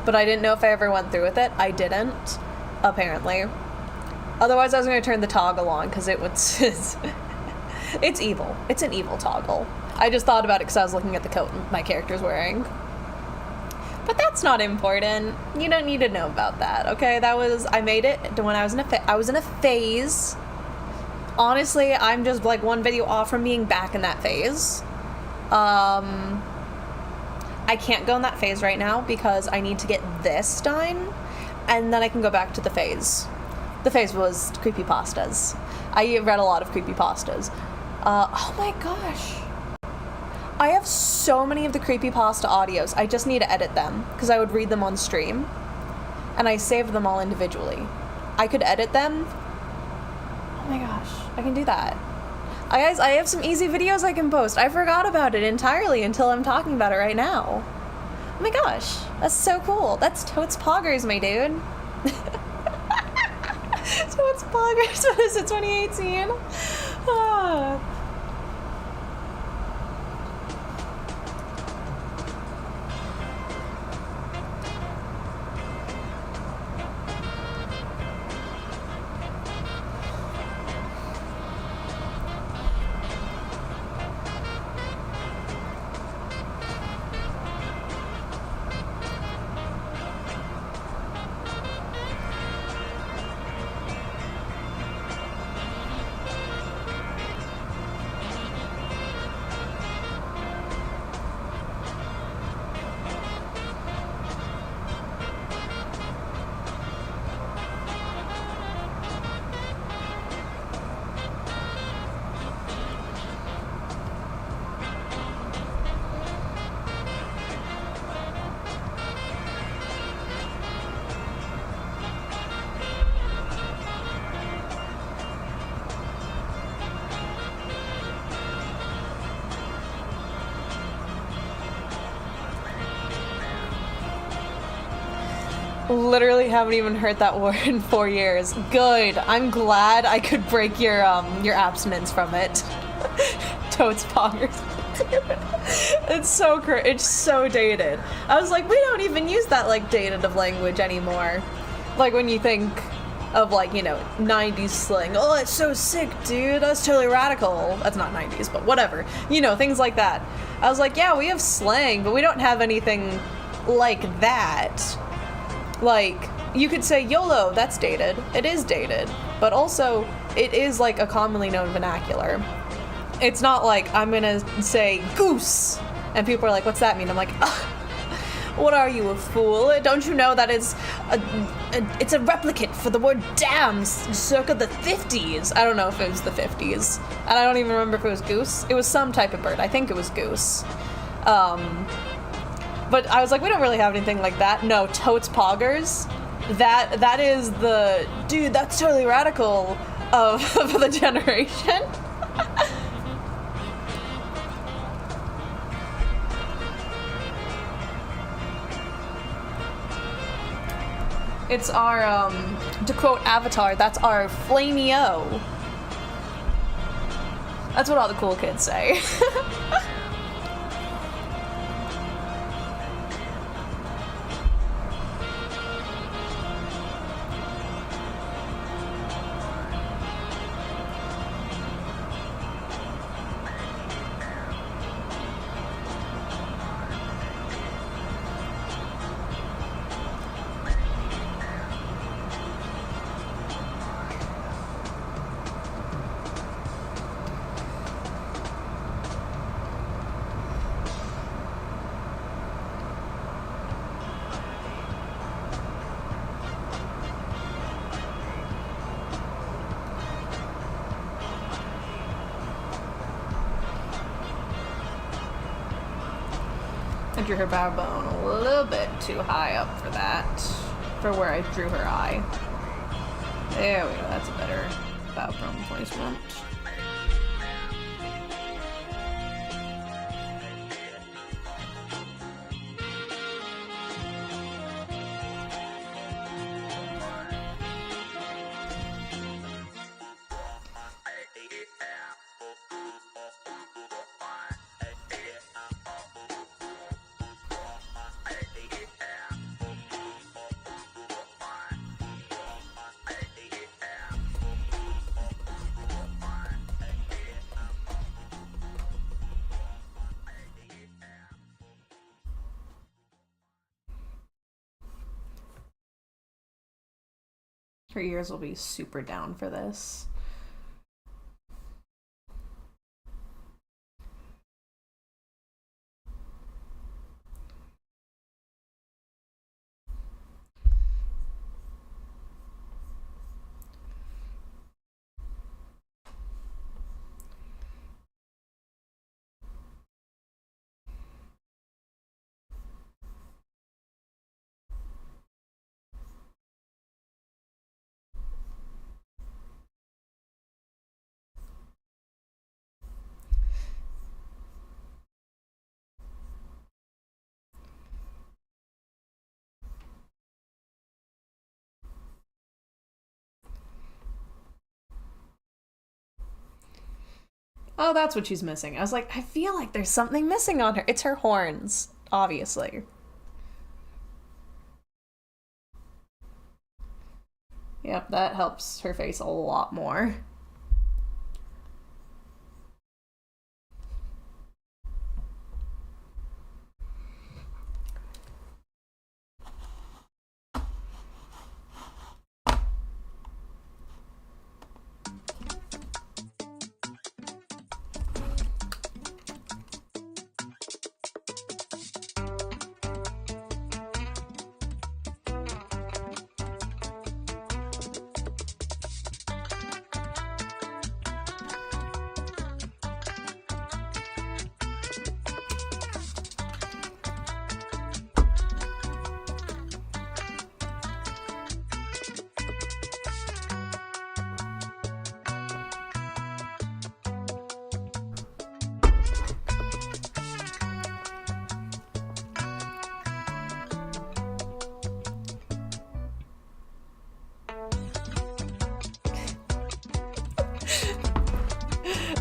Speaker 3: But I didn't know if I ever went through with it. I didn't, apparently. Otherwise, I was going to turn the toggle on because it would. It's evil. It's an evil toggle. I just thought about it because I was looking at the coat my character's wearing. But that's not important. You don't need to know about that, okay? I made it when I was in a phase. Honestly, I'm just like one video off from being back in that phase. I can't go in that phase right now because I need to get this done, and then I can go back to the phase. The phase was creepypastas. I read a lot of creepypastas. Oh my gosh. I have so many of the creepypasta audios. I just need to edit them because I would read them on stream. And I saved them all individually. I could edit them. Oh my gosh, I can do that. Guys, I have some easy videos I can post. I forgot about it entirely until I'm talking about it right now. Oh my gosh, that's so cool. That's Totes Poggers, my dude. Totes Poggers, what is it, 2018? Ah. Literally haven't even heard that word in 4 years. Good. I'm glad I could break your abstinence from it. Totes Poggers. It's so dated. I was like, we don't even use that like dative language anymore. Like when you think of like, 90s slang. Oh, it's so sick, dude. That's totally radical. That's not 90s, but whatever. Things like that. I was like, yeah, we have slang, but we don't have anything like that. Like, you could say YOLO, that's dated. It is dated. But also, it is like a commonly known vernacular. It's not like I'm gonna say goose, and people are like, what's that mean? I'm like, what are you, a fool? Don't you know that it's a replicate for the word damn circa the 50s? I don't know if it was the 50s. And I don't even remember if it was goose. It was some type of bird. I think it was goose. But I was like, we don't really have anything like that. No, Totes Poggers. That is the dude. That's totally radical of the generation. It's our to quote Avatar. That's our flamey-o. That's what all the cool kids say. I drew her bow bone a little bit too high up for that, for where I drew her eye. There we go, that's a better bow bone placement. Her ears will be super down for this.
Speaker 1: Oh, that's what she's missing. I was like, I feel like there's something missing on her. It's her horns, obviously. Yep, that helps her face a lot more.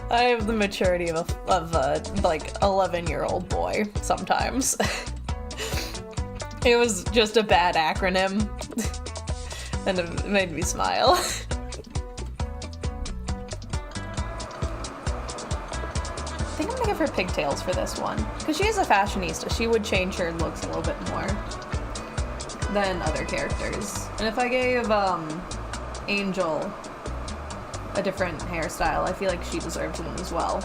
Speaker 1: I have the maturity of a like 11-year-old boy sometimes. It was just a bad acronym and it made me smile. I think I'm gonna give her pigtails for this one because she is a fashionista. She would change her looks a little bit more than other characters. And if I gave Angel a different hairstyle, I feel like she deserves one as well.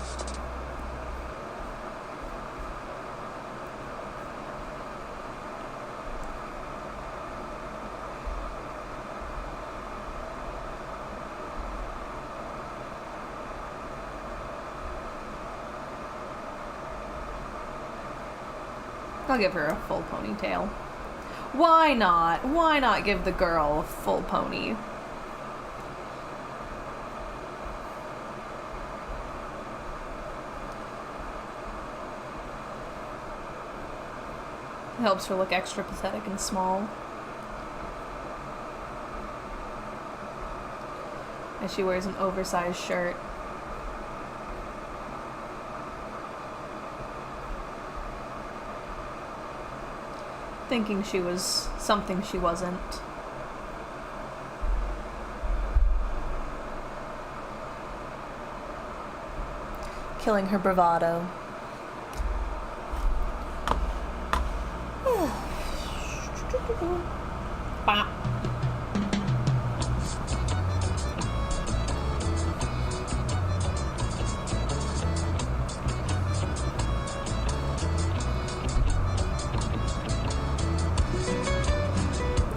Speaker 1: I'll give her a full ponytail. Why not? Why not give the girl a full pony? It helps her look extra pathetic and small. As she wears an oversized shirt. Thinking she was something she wasn't. Killing her bravado.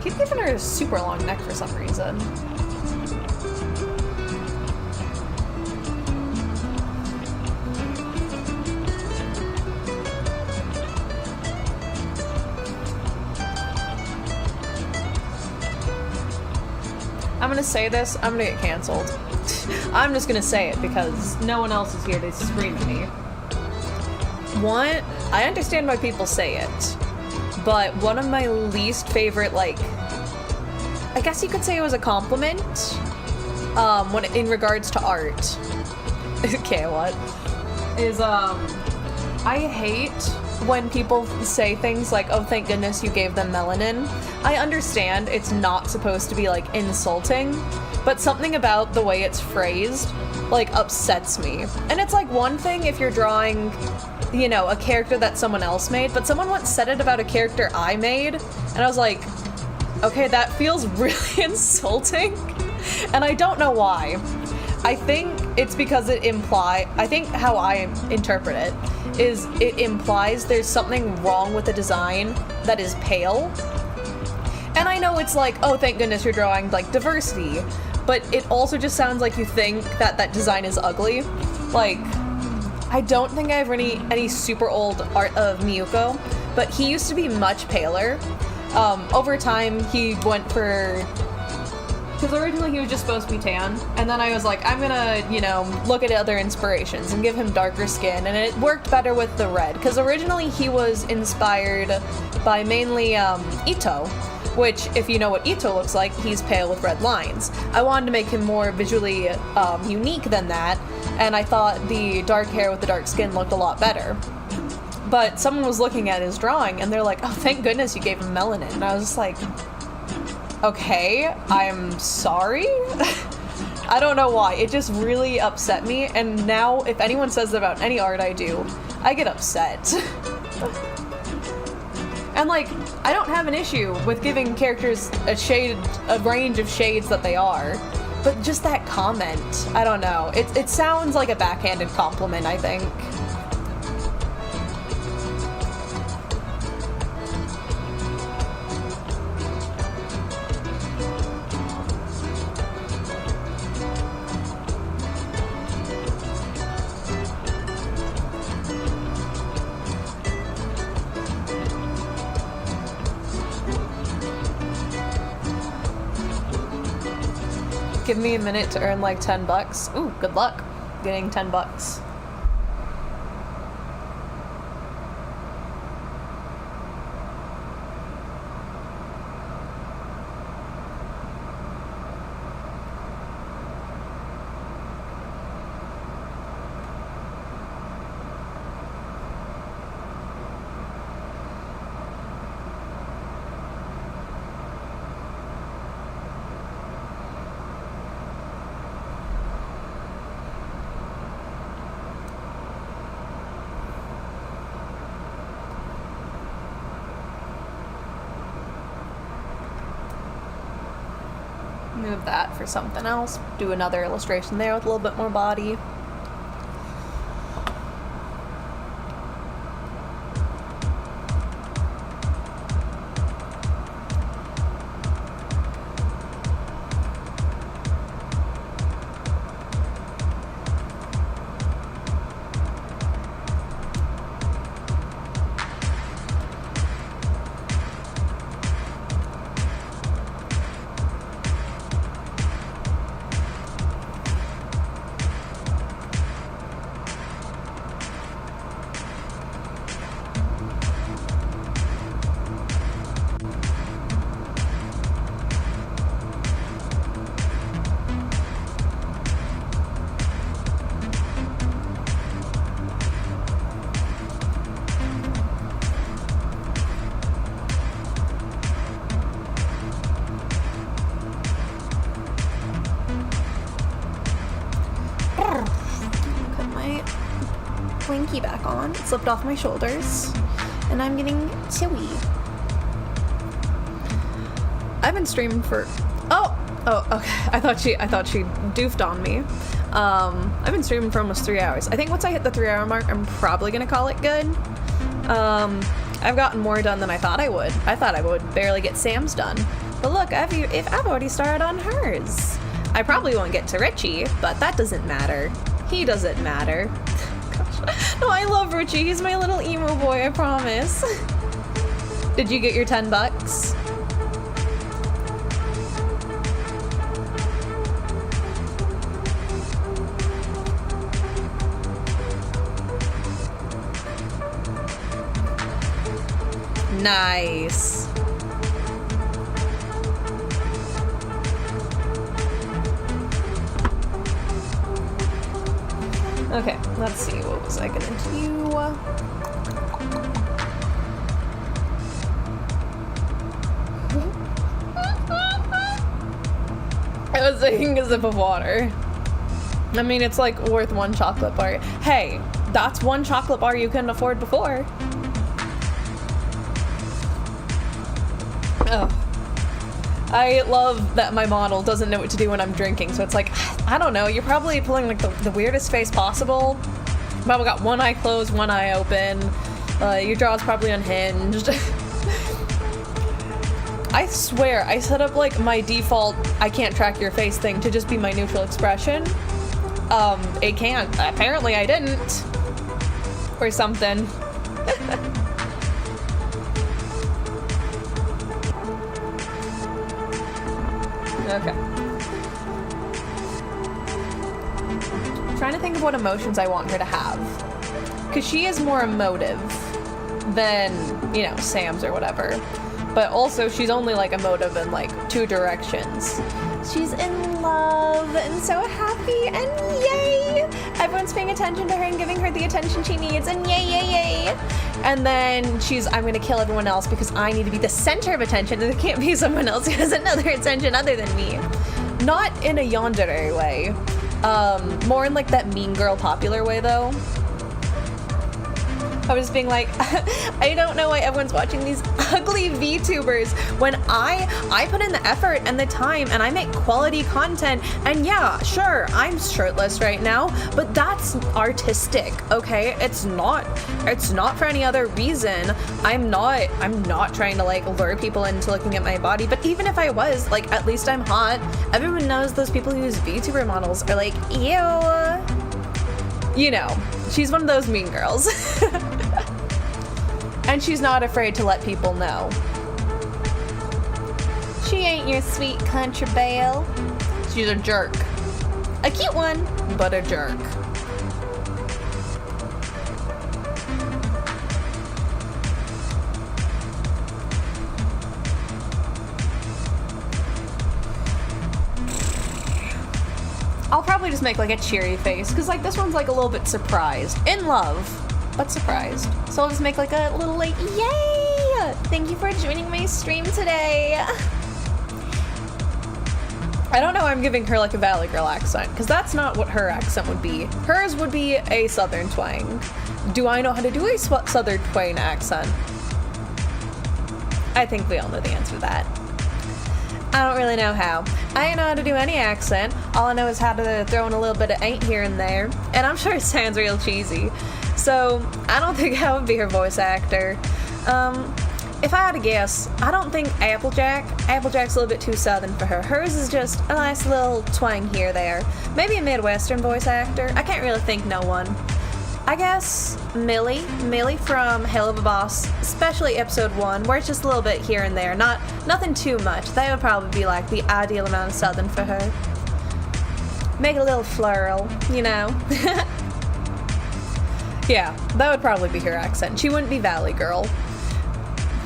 Speaker 1: Keep giving her a super long neck for some reason. I'm gonna say this, I'm gonna get canceled. I'm just gonna say it because no one else is here to scream at me. One, I understand why people say it, but one of my least favorite, like, I guess you could say it was a compliment, when in regards to art. Okay, what? Is, I hate when people say things like, oh, thank goodness you gave them melanin. I understand it's not supposed to be, like, insulting, but something about the way it's phrased, like, upsets me. And it's, like, one thing if you're drawing, you know, a character that someone else made, but someone once said it about a character I made, and I was like, okay, that feels really insulting, and I don't know why. I think it's because I think how I interpret it is it implies there's something wrong with the design that is pale. And I know it's like, oh, thank goodness you're drawing, like, diversity, but it also just sounds like you think that that design is ugly. Like, I don't think I have any super old art of Miyuko, but he used to be much paler. Over time, he went for... Because originally he was just supposed to be tan, and then I was like, I'm gonna, you know, look at other inspirations and give him darker skin, and it worked better with the red. Because originally he was inspired by mainly Ito,
Speaker 3: which, if you know what Ito looks like, he's pale with red lines. I wanted to make him more visually unique than that, and I thought the dark hair with the dark skin looked a lot better. But someone was looking at his drawing, and they're like, oh, thank goodness you gave him melanin. And I was just like, okay, I'm sorry? I don't know why. It just really upset me, and now if anyone says that about any art I do, I get upset. And, like, I don't have an issue with giving characters a range of shades that they are, but just that comment, I don't know. It sounds like a backhanded compliment, I think. Give me a minute to earn like $10. Ooh, good luck getting $10. Move that for something else. Do another illustration there with a little bit more body. Blinky back on. It slipped off my shoulders, and I'm getting chilly. I've been streaming for. Oh, okay. I thought she doofed on me. I've been streaming for almost 3 hours. I think once I hit the 3-hour mark, I'm probably gonna call it good. I've gotten more done than I thought I would. I thought I would barely get Sam's done, but look, I've already started on hers. I probably won't get to Richie, but that doesn't matter. He doesn't matter. No, I love Richie. He's my little emo boy, I promise. Did you get your $10? Nice. Okay, let's see, what was I gonna do? I was taking a sip of water. I mean, it's like worth one chocolate bar. Hey, that's one chocolate bar you couldn't afford before. Ugh. I love that my model doesn't know what to do when I'm drinking, so it's like, I don't know, you're probably pulling like the weirdest face possible. Probably got one eye closed, one eye open. Your jaw's probably unhinged. I swear, I set up like my default I can't track your face thing to just be my neutral expression. It can't. Apparently I didn't. Or something. Okay. I'm trying to think of what emotions I want her to have. Because she is more emotive than, you know, Sam's or whatever.
Speaker 1: But also, she's only like emotive in like 2 directions.
Speaker 3: She's in love and so happy, and yay! Everyone's paying attention to her and giving her the attention she needs, and yay, yay, yay! And then she's, I'm gonna kill everyone else because I need to be the center of attention, and there can't be someone else who has another attention other than me. Not in a yandere way. More in like that mean girl popular way though. I was being like, I don't know why everyone's watching these ugly VTubers when I put in the effort and the time and I make quality content, and yeah, sure, I'm shirtless right now, but that's artistic, okay? It's not for any other reason. I'm not trying to like lure people into looking at my body, but even if I was, like, at least I'm hot. Everyone knows those people who use VTuber models are like, ew. You know, she's one of those mean girls. And she's not afraid to let people know. She ain't your sweet country belle.
Speaker 1: She's a jerk.
Speaker 3: A cute one,
Speaker 1: But a jerk. I'll probably just make like a cheery face, because like this one's like a little bit surprised. In love, but surprised. So I'll just make like a little like,
Speaker 3: yay! Thank you for joining my stream today.
Speaker 1: I don't know why I'm giving her like a Valley Girl accent, because that's not what her accent would be. Hers would be a Southern twang. Do I know how to do a Southern twang accent? I think we all know the answer to that. I don't really know how. I don't know how to do any accent. All I know is how to throw in a little bit of ain't here and there. And I'm sure it sounds real cheesy. So I don't think I would be her voice actor. If I had to guess, I don't think Applejack's a little bit too Southern for her. Hers is just a nice little twang here there. Maybe a Midwestern voice actor. I can't really think no one. I guess Millie from Hell of a Boss, especially episode 1, where it's just a little bit here and there, nothing too much. That would probably be like the ideal amount of Southern for her. Make a little floral, you know. Yeah, that would probably be her accent. She wouldn't be Valley Girl.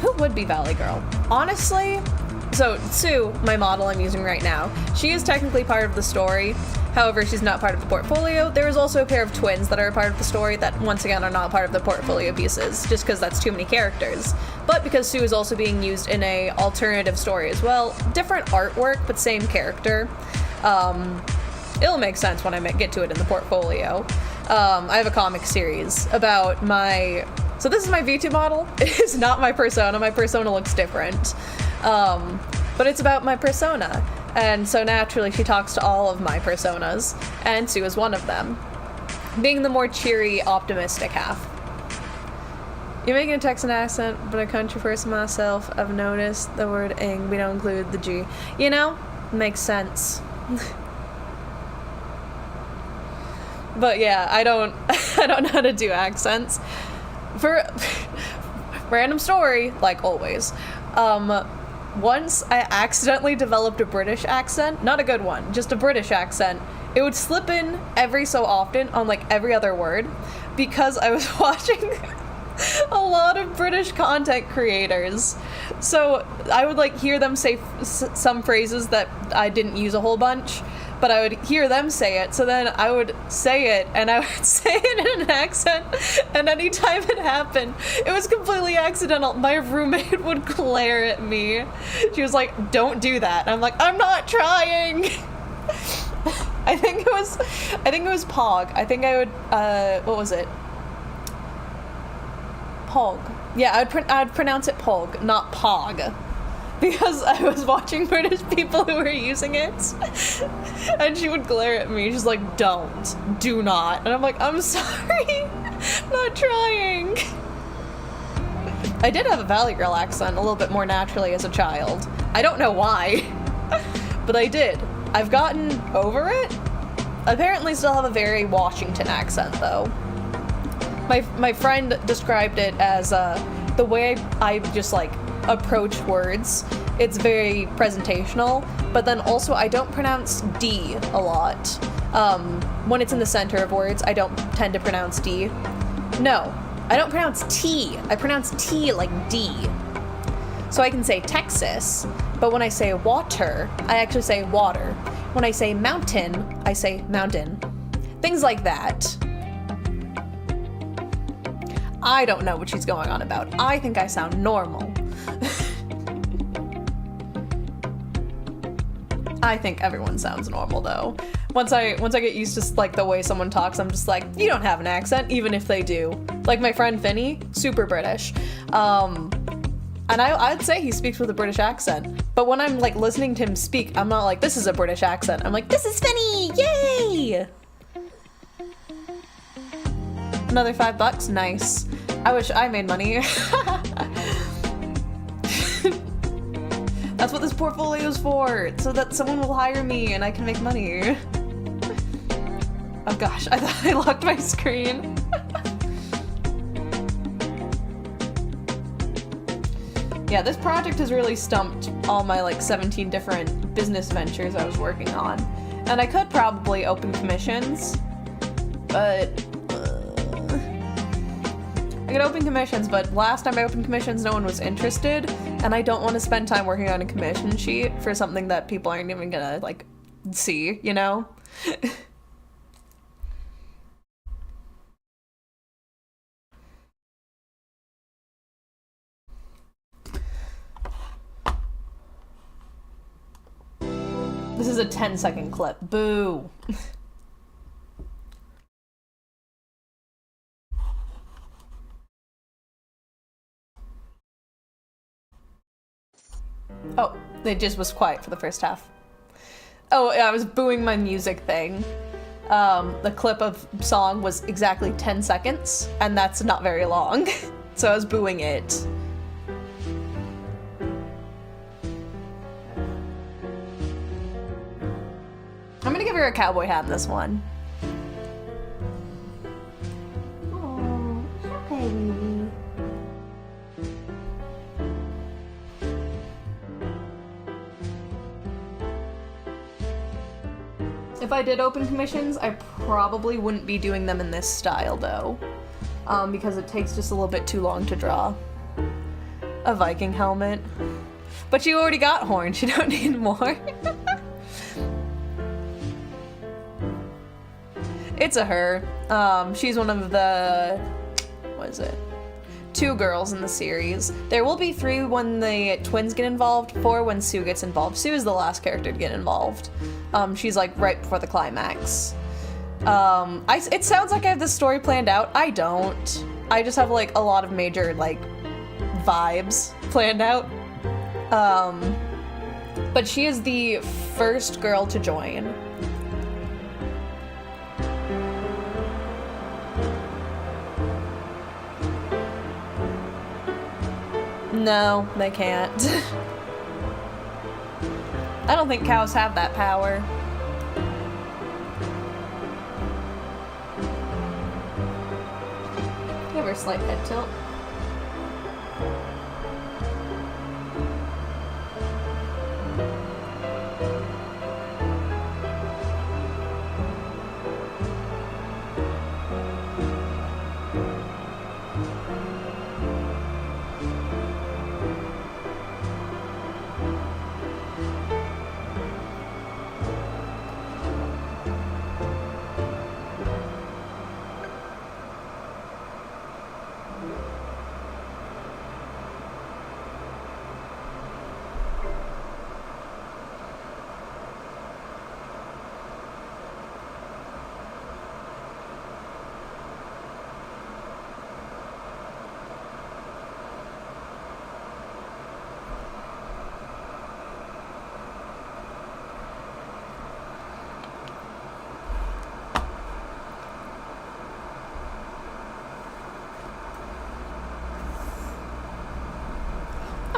Speaker 1: Who would be Valley Girl? Honestly, so Sue, my model I'm using right now, she is technically part of the story. However, she's not part of the portfolio. There is also a pair of twins that are a part of the story that, once again, are not part of the portfolio pieces, just because that's too many characters. But because Sue is also being used in a alternative story as well, different artwork, but same character, it'll make sense when I get to it in the portfolio. I have a comic series about my... So this is my V2 model. It is not my persona. My persona looks different. But it's about my persona. And so naturally she talks to all of my personas, and Sue is one of them, being the more cheery, optimistic half. You're making a Texan accent, but a country person myself, I've noticed the word ing, we don't include the G. You know, makes sense. But yeah, I don't know how to do accents. For random story, like always, once I accidentally developed a British accent, not a good one, just a British accent. It would slip in every so often on like every other word, because I was watching a lot of British content creators. So I would like hear them say some phrases that I didn't use a whole bunch, but I would hear them say it, so then I would say it, and I would say it in an accent, and anytime it happened, it was completely accidental. My roommate would glare at me. She was like, don't do that. And I'm like, I'm not trying. I think it was Pog. I think I would, what was it? Pog. Yeah, I'd pronounce it Pog, not Pog. Because I was watching British people who were using it, and she would glare at me. She's like, do not. And I'm like, I'm sorry, I'm not trying. I did have a Valley Girl accent a little bit more naturally as a child. I don't know why, but I did. I've gotten over it. I apparently still have a very Washington accent, though. My friend described it as the way I just like approach words. It's very presentational, but then also I don't pronounce D a lot. When it's in the center of words, I don't tend to pronounce D. No, I don't pronounce T. I pronounce T like D.
Speaker 3: So I can say Texas, but when I say water, I actually say water. When I say mountain, I say mountain. Things like that. I don't know what she's going on about. I think I sound normal. I think everyone sounds normal though. Once I get used to like the way someone talks, I'm just like, you don't have an accent, even if they do. Like my friend Finny, super British. And I'd say he speaks with a British accent. But when I'm like listening to him speak, I'm not like, this is a British accent. I'm like, this is Finny, yay! Another $5, nice. I wish I made money. That's what this portfolio is for, so that someone will hire me and I can make money. Oh gosh, I thought I locked my screen. Yeah, this project has really stumped all my like 17 different business ventures I was working on. And I could probably open commissions, but I could open commissions, but last time I opened commissions, no one was interested, and I don't want to spend time working on a commission sheet for something that people aren't even gonna, like, see, you know? This is a 10-second clip. Boo. Oh, it just was quiet for the first half. Oh, yeah, I was booing my music thing. The clip of song was exactly 10 seconds, and that's not very long. So I was booing it. I'm gonna give her a cowboy hat in this one.
Speaker 2: Oh, it's okay, baby.
Speaker 3: If I did open commissions, I probably wouldn't be doing them in this style, though. Because it takes just a little bit too long to draw. A Viking helmet. But you already got horns, you don't need more. It's a her. She's one of the... what is it? 2 girls in the series. There will be 3 when the twins get involved, 4 when Sue gets involved. Sue is the last character to get involved. She's like right before the climax. It sounds like I have this story planned out. I don't. I just have like a lot of major like vibes planned out. But she is the first girl to join. No, they can't. I don't think cows have that power. Give her a slight head tilt.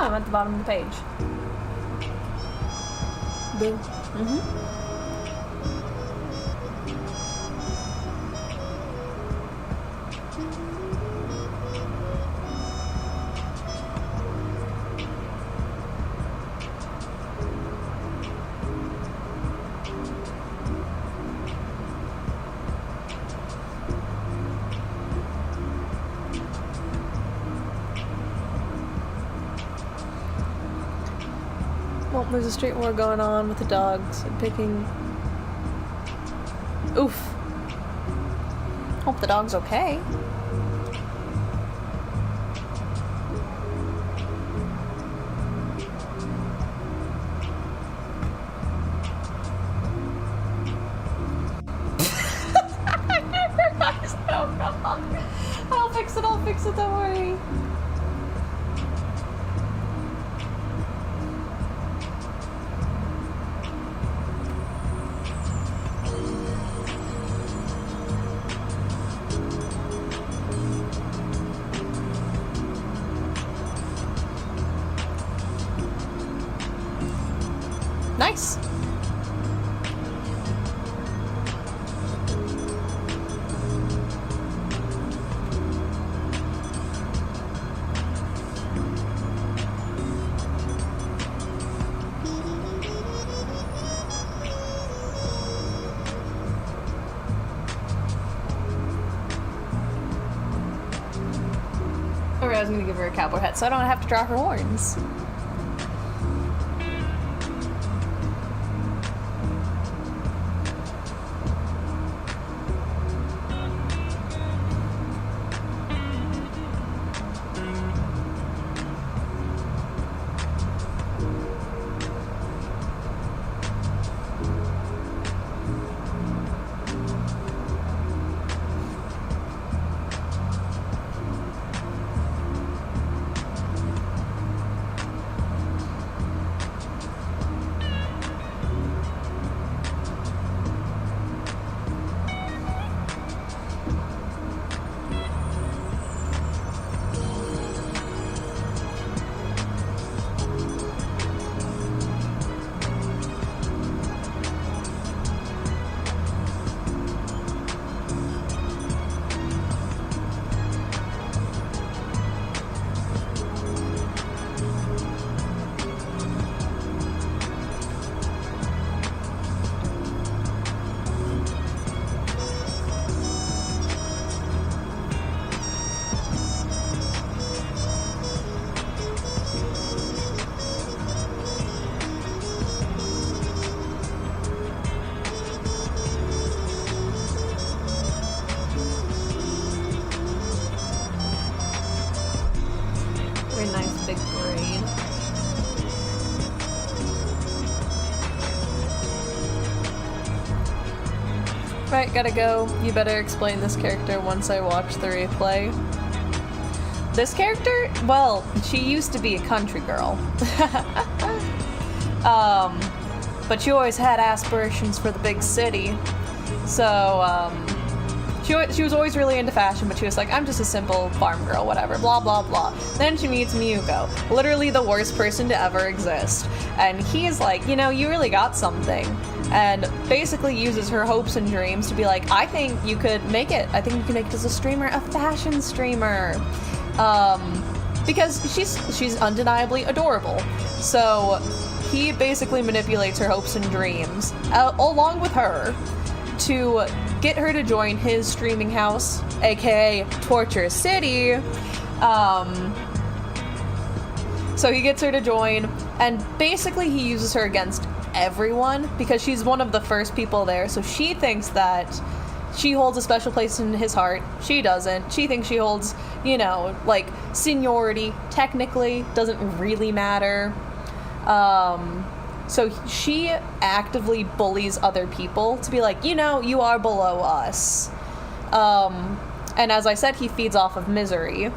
Speaker 3: Oh, I'm at the bottom of the page. Boo. Mm-hmm. there's a street war going on with the dogs and picking. Oof. Hope the dog's okay. I'll fix it, don't worry. Nice. Or I was gonna give her a cowboy hat so I don't have to draw her horns. Very nice big braid. Right, gotta go. You better explain this character once I watch the replay. This character, well, she used to be a country girl. But she always had aspirations for the big city. So, she was always really into fashion, but she was like, I'm just a simple farm girl, whatever, blah, blah, blah. Then she meets Miyuko, literally the worst person to ever exist. And he's like, you know, you really got something. And basically uses her hopes and dreams to be like, I think you could make it. I think you can make it as a streamer, a fashion streamer. Because she's undeniably adorable. So he basically manipulates her hopes and dreams, along with her, to get her to join his streaming house, aka Torture City. So he gets her to join, and basically he uses her against everyone because she's one of the first people there. So she thinks that she holds a special place in his heart. She doesn't. She thinks she holds, you know, like, seniority. Technically, doesn't really matter. So she actively bullies other people to be like, you know, you are below us. And as I said, he feeds off of misery.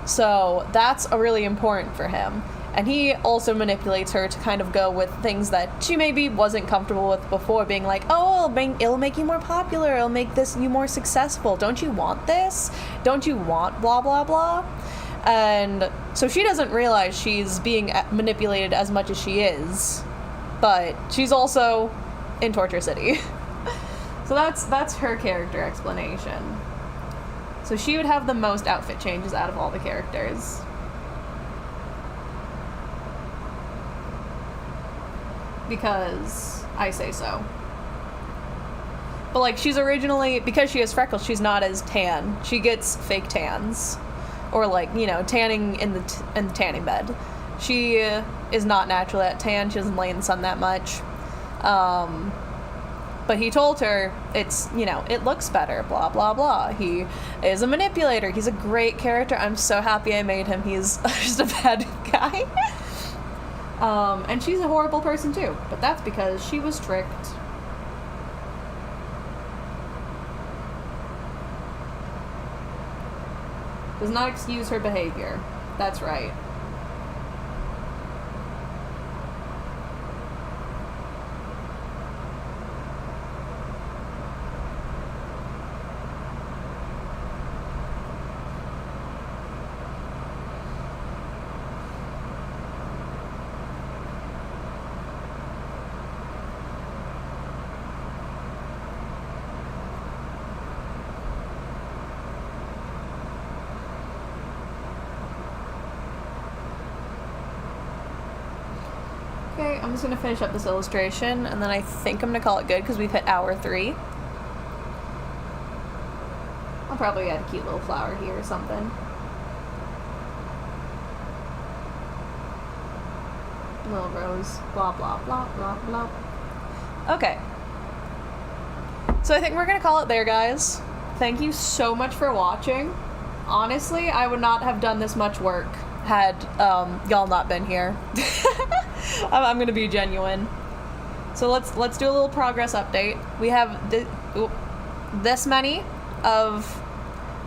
Speaker 3: So that's really important for him. And he also manipulates her to kind of go with things that she maybe wasn't comfortable with before, being like, oh, it'll make you more popular, it'll make you more successful. Don't you want this? Don't you want blah, blah, blah? And so she doesn't realize she's being manipulated as much as she is. But she's also in Torture City. So that's her character explanation. So she would have the most outfit changes out of all the characters. Because I say so. But like, she's originally, because she has freckles, she's not as tan. She gets fake tans. Or like, you know, tanning in the tanning bed. She is not naturally that tan. She doesn't lay in the sun that much. But he told her it's, you know, it looks better, blah, blah, blah. He is a manipulator. He's a great character. I'm so happy I made him. He's just a bad guy. And she's a horrible person too, but that's because she was tricked. Does not excuse her behavior. That's right. Okay, I'm just gonna finish up this illustration, and then I think I'm gonna call it good because we've hit hour 3. I'll probably add a cute little flower here or something. Little rose, blah, blah, blah, blah, blah. Okay. So I think we're gonna call it there, guys. Thank you so much for watching. Honestly, I would not have done this much work had y'all not been here. I'm gonna be genuine. So let's do a little progress update. We have this many of,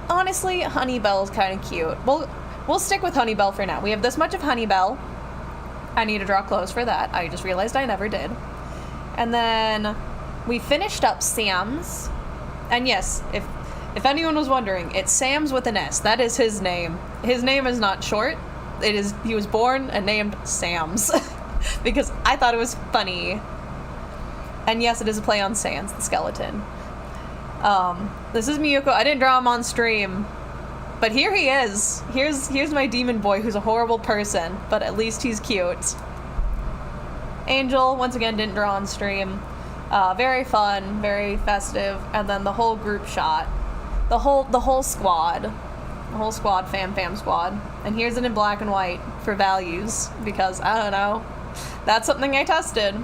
Speaker 3: honestly, Honeybell's kind of cute. We'll stick with Honeybell for now. We have this much of Honeybell. I need to draw clothes for that. I just realized I never did. And then we finished up Sam's. And yes, if anyone was wondering, it's Sam's with an S. That is his name. His name is not short. He was born and named Sam's. Because I thought it was funny. And yes, it is a play on Sans, the skeleton. This is Miyuko. I didn't draw him on stream. But here he is. Here's my demon boy who's a horrible person, but at least he's cute. Angel, once again, didn't draw on stream. Very fun, very festive, and then the whole group shot. The whole squad. The whole squad, fam squad. And here's it in black and white for values, because, I don't know, that's something I tested.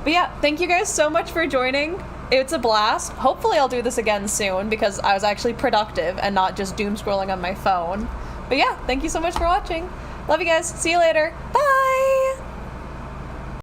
Speaker 3: But yeah, thank you guys so much for joining. It's a blast. Hopefully I'll do this again soon, because I was actually productive and not just doom scrolling on my phone. But yeah, thank you so much for watching. Love you guys. See you later. Bye!